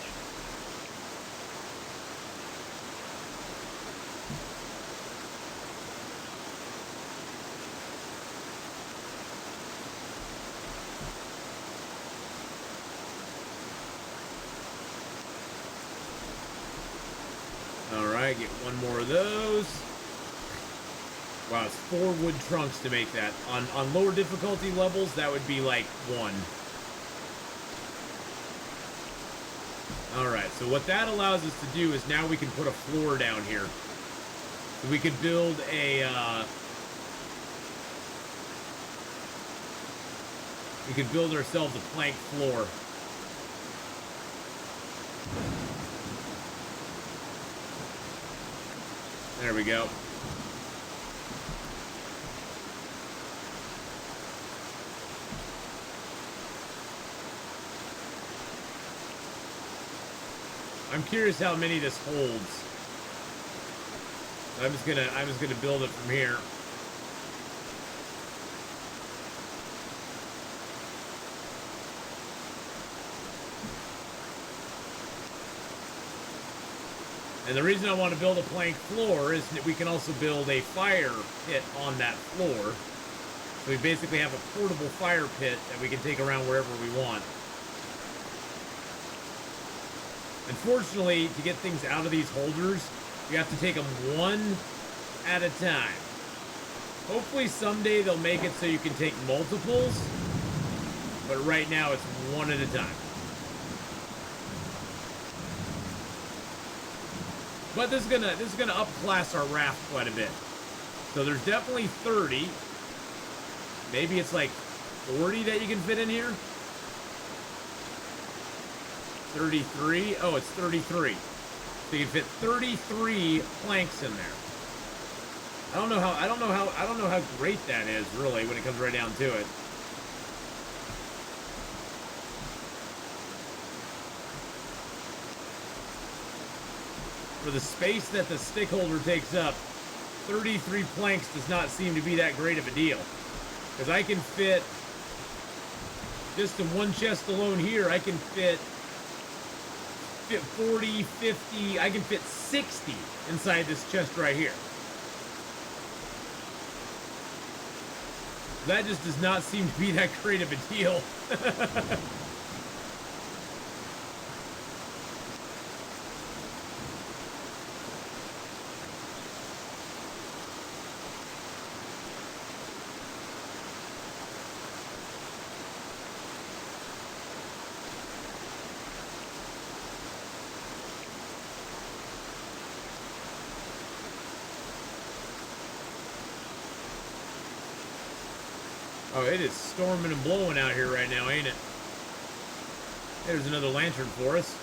Alright, get one more of those. Wow, it's 4 wood trunks to make that. On lower difficulty levels, that would be like 1. Alright, so what that allows us to do is now we can put a floor down here. So we could build a, we could build ourselves a plank floor. There we go. I'm curious how many this holds. I'm just gonna build it from here. And the reason I want to build a plank floor is that we can also build a fire pit on that floor. So we basically have a portable fire pit that we can take around wherever we want. Unfortunately, to get things out of these holders, you have to take them one at a time. Hopefully someday they'll make it so you can take multiples, but right now it's one at a time. But this is gonna upclass our raft quite a bit. So there's definitely 30. Maybe it's like 40 that you can fit in here. 33. Oh, it's 33. So you can fit 33 planks in there. I don't know how great that is really when it comes right down to it. For the space that the stick holder takes up, 33 planks does not seem to be that great of a deal. Because I can fit, just in one chest alone here, I can fit 40, 50, I can fit 60 inside this chest right here. That just does not seem to be that great of a deal. Oh, it is storming and blowing out here right now, ain't it? There's another lantern for us.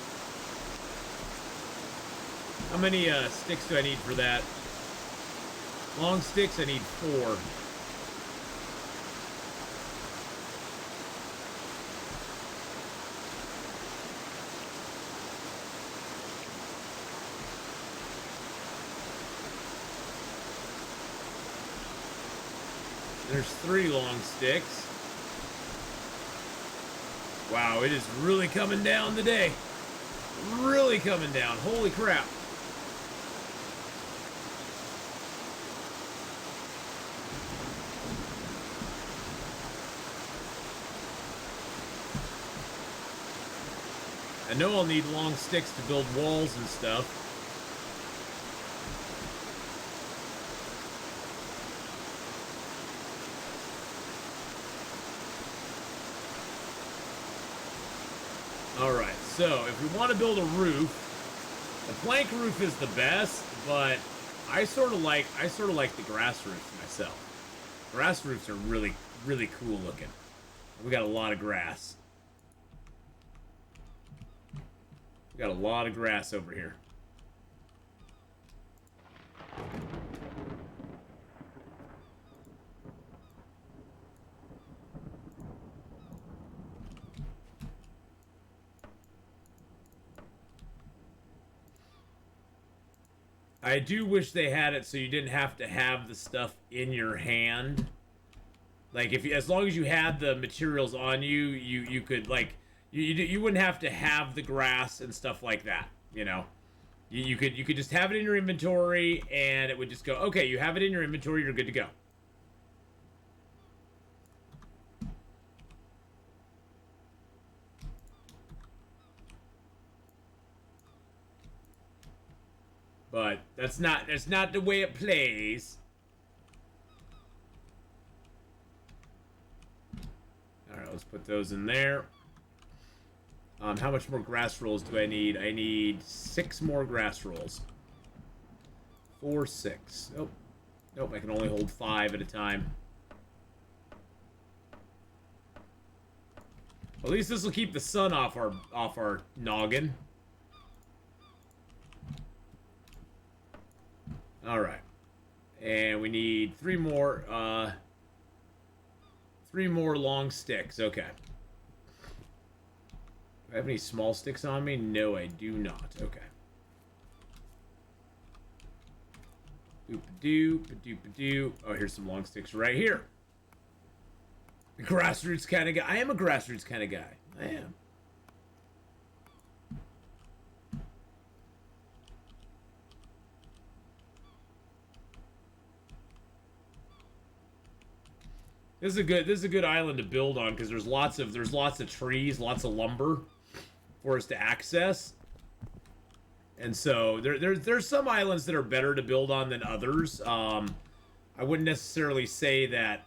How many sticks do I need for that? Long sticks, I need 4. There's 3 long sticks. Wow, it is really coming down today. Really coming down. Holy crap. I know I'll need long sticks to build walls and stuff. Alright, so if we want to build a roof, the plank roof is the best, but I sort of like the grass roofs myself. Grass roofs are really, really cool looking. We got a lot of grass. We got a lot of grass over here. I do wish they had it so you didn't have to have the stuff in your hand. Like, if you, as long as you had the materials on you, you could, like, you wouldn't have to have the grass and stuff like that, you know? You could just have it in your inventory, and it would just go, okay, you have it in your inventory, you're good to go. But that's not the way it plays. put those in there. How much more grass rolls do I need? I need 6 more grass rolls. 4, 6. Nope. Nope, I can only hold 5 at a time. At least this will keep the sun off our noggin. Alright. And we need 3 more, 3 more long sticks. Okay. Do I have any small sticks on me? No, I do not. Okay. Doop-a-doop, doop-a-doop. Oh, here's some long sticks right here. The grassroots kind of guy. I am a grassroots kind of guy. I am. This is a good island to build on because there's lots of trees, lots of lumber for us to access. And so there's some islands that are better to build on than others. I wouldn't necessarily say that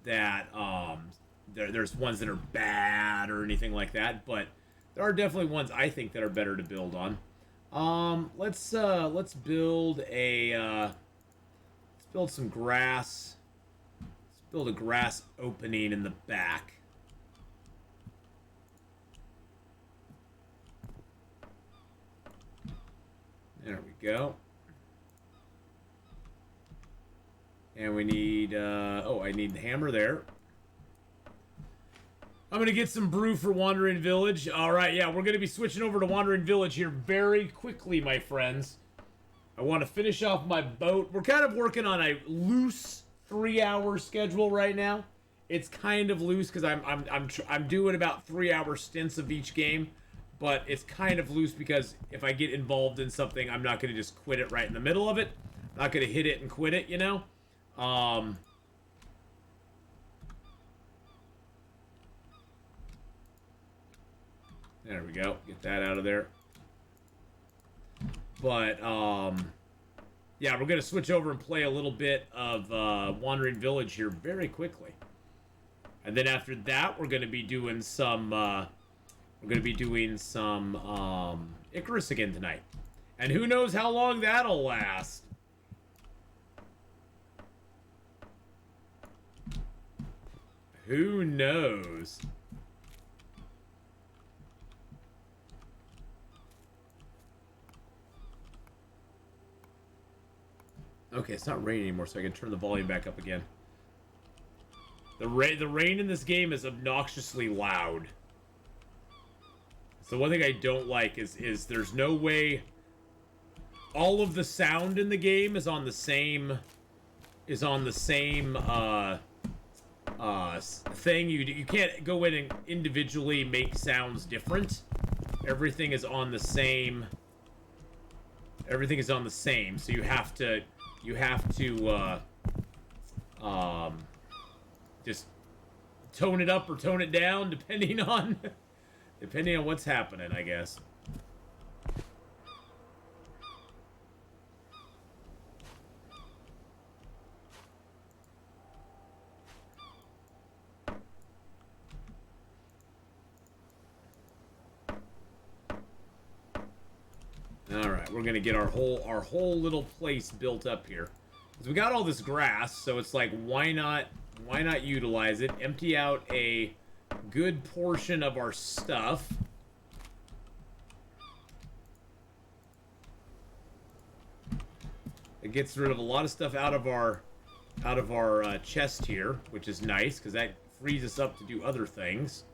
there's ones that are bad or anything like that, but there are definitely ones I think that are better to build on. Let's build some grass. Let's build a grass opening in the back. There we go. And we need, oh, I need the hammer there. I'm gonna get some brew for Wandering Village. Alright, yeah, we're gonna be switching over to Wandering Village here very quickly, my friends. I want to finish off my boat. We're kind of working on a loose 3-hour schedule right now. It's kind of loose because I'm doing about 3-hour stints of each game. But it's kind of loose because if I get involved in something, I'm not going to just quit it right in the middle of it. I'm not going to hit it and quit it, you know? There we go. Get that out of there. But, yeah, we're going to switch over and play a little bit of Wandering Village here very quickly. And then after that, we're going to be doing some... Icarus again tonight. And who knows how long that'll last. Who knows? Okay, it's not raining anymore, so I can turn the volume back up again. The rain in this game is obnoxiously loud. So one thing I don't like is there's no way all of the sound in the game is on the same thing. You can't go in and individually make sounds different. Everything is on the same. Everything is on the same. So you have to just tone it up or tone it down depending on what's happening, I guess. All right, we're gonna get our whole little place built up here. Because we got all this grass, so it's like, why not utilize it? Empty out a good portion of our stuff. It gets rid of a lot of stuff out of our chest here, which is nice because that frees us up to do other things.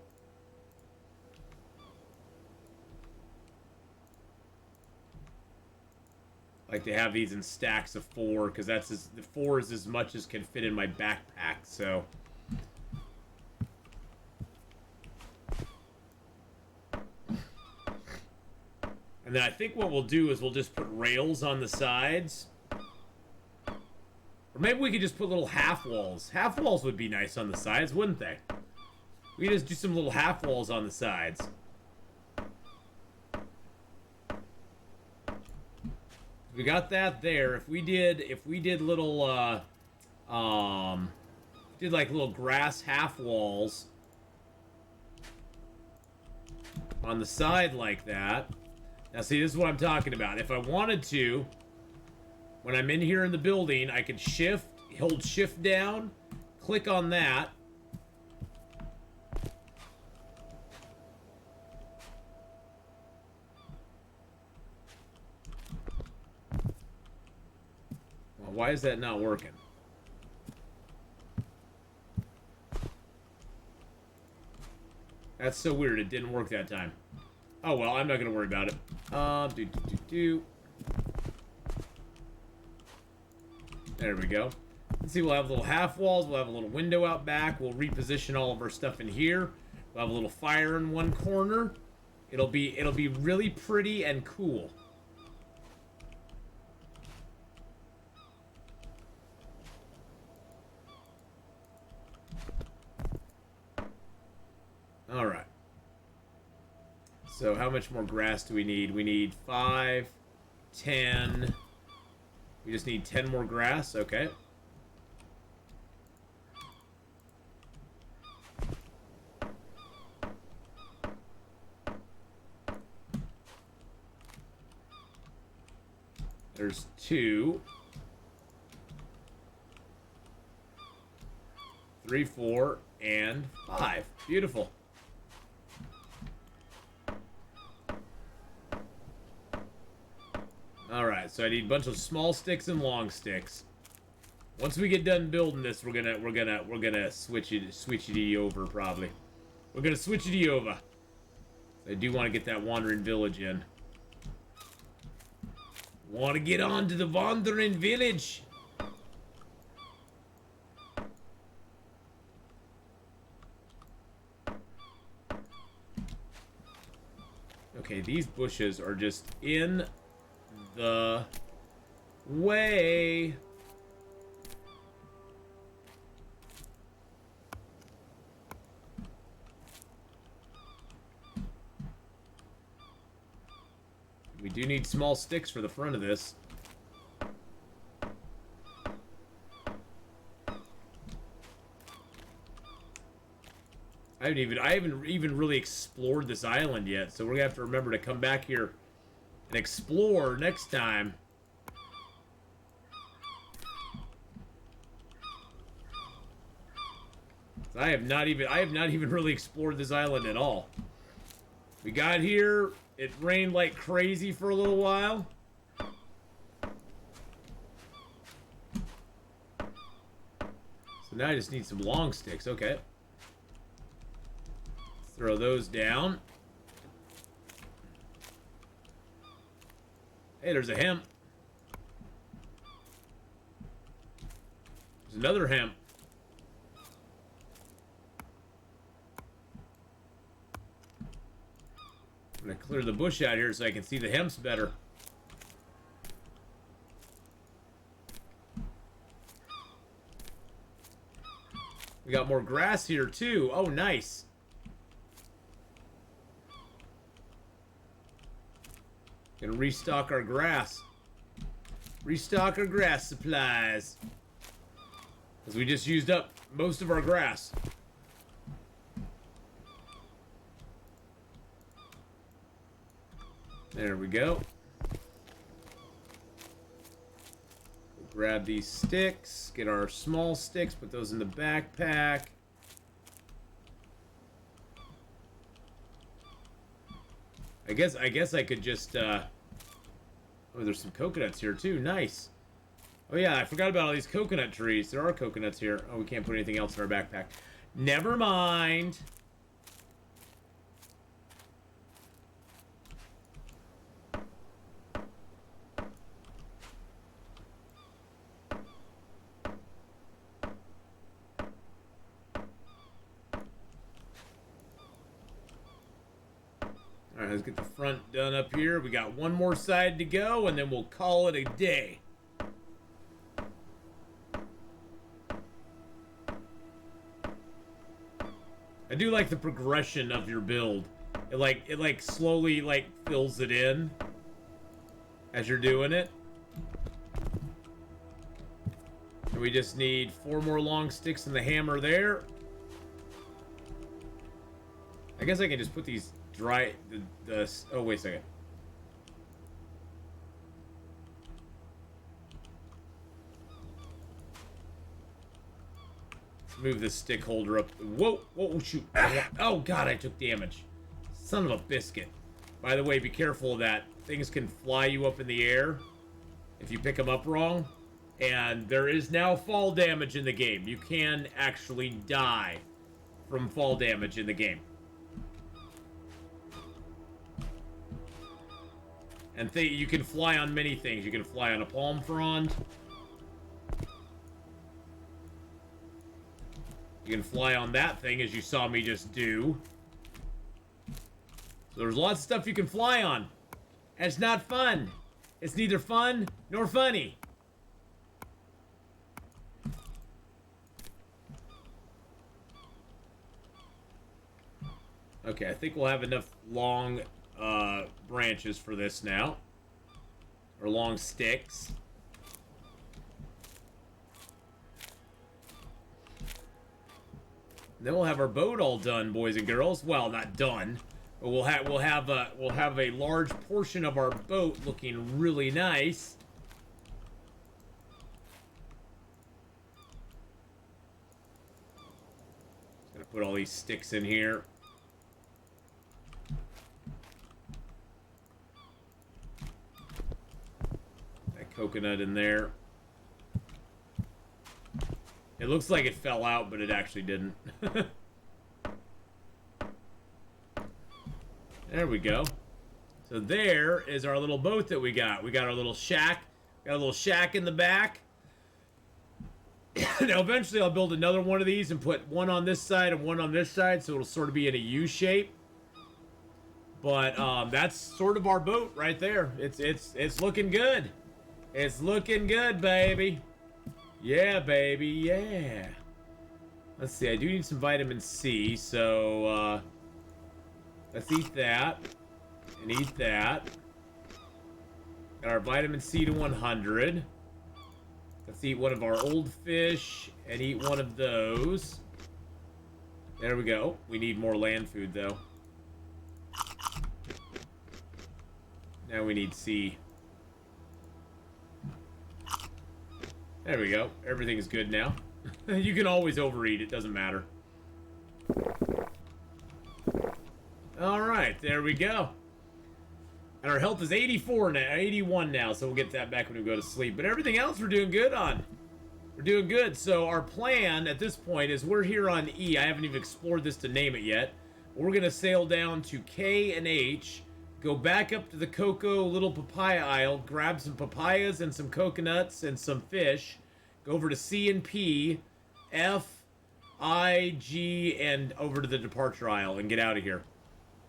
I like to have these in stacks of 4 because the 4 is as much as can fit in my backpack. So. And then I think what we'll do is we'll just put rails on the sides. Or maybe we could just put little half walls. Half walls would be nice on the sides, wouldn't they? We could just do some little half walls on the sides. We got that there. If we did little, did like little grass half walls on the side like that. Now see, this is what I'm talking about. If I wanted to, when I'm in here in the building, I could hold shift down, click on that. Well, why is that not working? That's so weird. It didn't work that time. Oh, well, I'm not going to worry about it. There we go. Let's see, we'll have little half walls. We'll have a little window out back. We'll reposition all of our stuff in here. We'll have a little fire in one corner. It'll be really pretty and cool. All right. So how much more grass do we need? We need 5, 10. We just need 10 more grass. Okay. There's 2. 3, 4, and 5. Beautiful. Alright, so I need a bunch of small sticks and long sticks. Once we get done building this, we're gonna switch it over probably. We're gonna switch it over. I do want to get that wandering village in. Want to get on to the wandering village. Okay, these bushes are just in the way. We do need small sticks for the front of this. I haven't even really explored this island yet, so we're gonna have to remember to come back here and explore next time. I have not even really explored this island at all. We got here, it rained like crazy for a little while. So now I just need some long sticks, okay. Throw those down. Hey, there's a hemp. There's another hemp. I'm gonna clear the bush out here so I can see the hemps better. We got more grass here too. Oh, nice. Gonna restock our grass. Restock our grass supplies. Because we just used up most of our grass. There we go. We'll grab these sticks. Get our small sticks. Put those in the backpack. I guess I could just, oh, there's some coconuts here, too. Nice. Oh, yeah, I forgot about all these coconut trees. There are coconuts here. Oh, we can't put anything else in our backpack. Never mind. Alright, let's get the front done up here. We got one more side to go, and then we'll call it a day. I do like the progression of your build. It like slowly like fills it in as you're doing it. And we just need 4 more long sticks and the hammer there. I guess I can just put these dry... Oh, wait a second. Move this stick holder up. Whoa, whoa, shoot. Oh, God, I took damage. Son of a biscuit. By the way, be careful of that. Things can fly you up in the air if you pick them up wrong. And there is now fall damage in the game. You can actually die from fall damage in the game. And you can fly on many things. You can fly on a palm frond. You can fly on that thing, as you saw me just do. So there's lots of stuff you can fly on. And it's not fun. It's neither fun nor funny. Okay, I think we'll have enough long branches for this now. Or long sticks. Then we'll have our boat all done, boys and girls. Well, not done, but we'll have a large portion of our boat looking really nice. Just gonna put all these sticks in here. That coconut in there. It looks like it fell out, but it actually didn't. There we go. So there is our little boat that we got. We got our little shack. Got a little shack in the back. Now, eventually I'll build another one of these and put one on this side and one on this side, so it'll sort of be in a U shape. But that's sort of our boat right there. It's looking good. It's looking good, baby. Yeah, baby, yeah. Let's see, I do need some vitamin C, so, let's eat that. And eat that. Got our vitamin C to 100. Let's eat one of our old fish and eat one of those. There we go. We need more land food, though. Now we need C. There we go. Everything's good now. You can always overeat. It doesn't matter. Alright, there we go. And our health is 84 now, 81 now, so we'll get that back when we go to sleep. But everything else we're doing good on. We're doing good. So our plan at this point is we're here on E. I haven't even explored this to name it yet. We're going to sail down to K and H, go back up to the Cocoa Little Papaya Isle, grab some papayas and some coconuts and some fish, go over to C and P, F, I, G, and over to the Departure Isle and get out of here.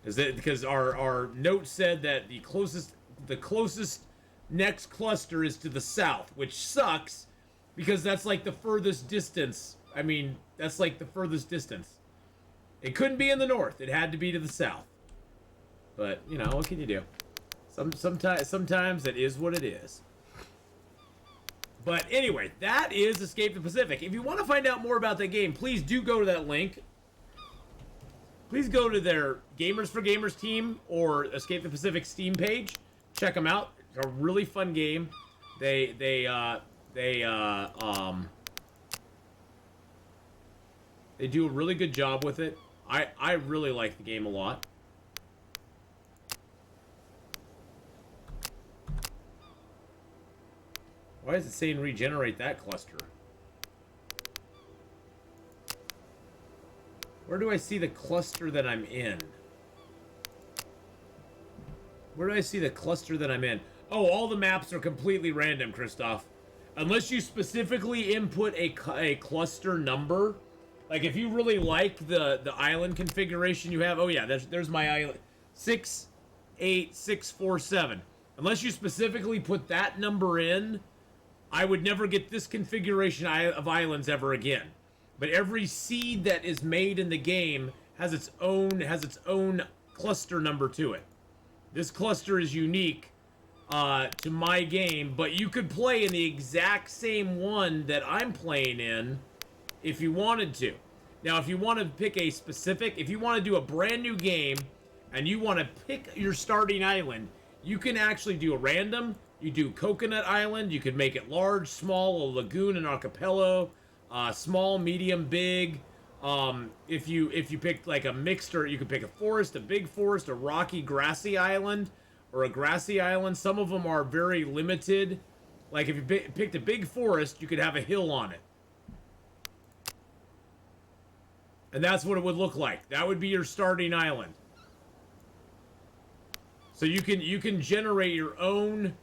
Because our note said that the closest next cluster is to the south, which sucks because that's like the furthest distance. I mean, that's like the furthest distance. It couldn't be in the north. It had to be to the south. But, you know, what can you do? Sometimes it is what it is. But anyway, that is Escape the Pacific. If you want to find out more about that game, please do go to that link. Please go to their Gamers for Gamers team or Escape the Pacific Steam page. Check them out. It's a really fun game. They do a really good job with it. I really like the game a lot. Why is it saying regenerate that cluster? Where do I see the cluster that I'm in? Where do I see the cluster that I'm in? Oh, all the maps are completely random, Christoph. Unless you specifically input a cluster number. Like, if you really like the island configuration you have. Oh, yeah, there's my island. 68647. Unless you specifically put that number in, I would never get this configuration of islands ever again. But every seed that is made in the game has its own cluster number to it. This cluster is unique to my game, but you could play in the exact same one that I'm playing in if you wanted to. Now, if you want to pick a specific, if you want to do a brand new game and you want to pick your starting island, you can actually do a random. You do Coconut Island. You could make it large, small, a lagoon, an archipelago, small, medium, big. If you pick like a mixed, or you could pick a forest, a big forest, a rocky, grassy island, or a grassy island. Some of them are very limited. Like if you picked a big forest, you could have a hill on it. And that's what it would look like. That would be your starting island. So you can generate your own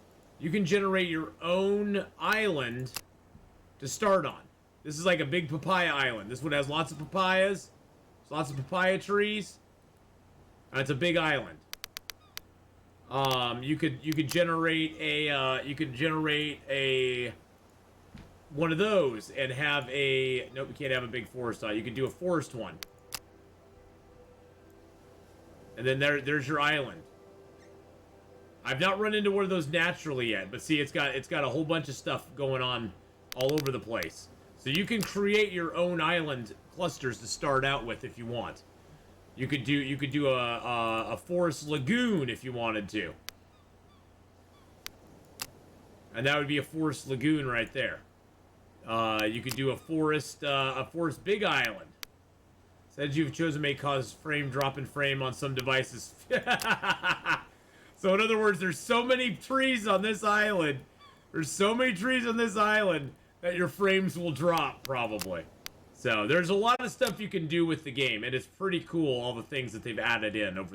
island to start on. This is like a big papaya island. This one has lots of papayas. There's lots of papaya trees. And it's a big island. You could generate a one of those and have a, nope, you can't have a big forest on. You could do a forest one. And then there's your island. I've not run into one of those naturally yet, but see, it's got a whole bunch of stuff going on all over the place. So you can create your own island clusters to start out with if you want. You could do a forest lagoon if you wanted to. And that would be a forest lagoon right there. You could do a forest big island. Said you've chosen may cause frame drop in frame on some devices. So in other words, there's so many trees on this island. There's so many trees on this island that your frames will drop probably. So there's a lot of stuff you can do with the game, and it's pretty cool all the things that they've added in over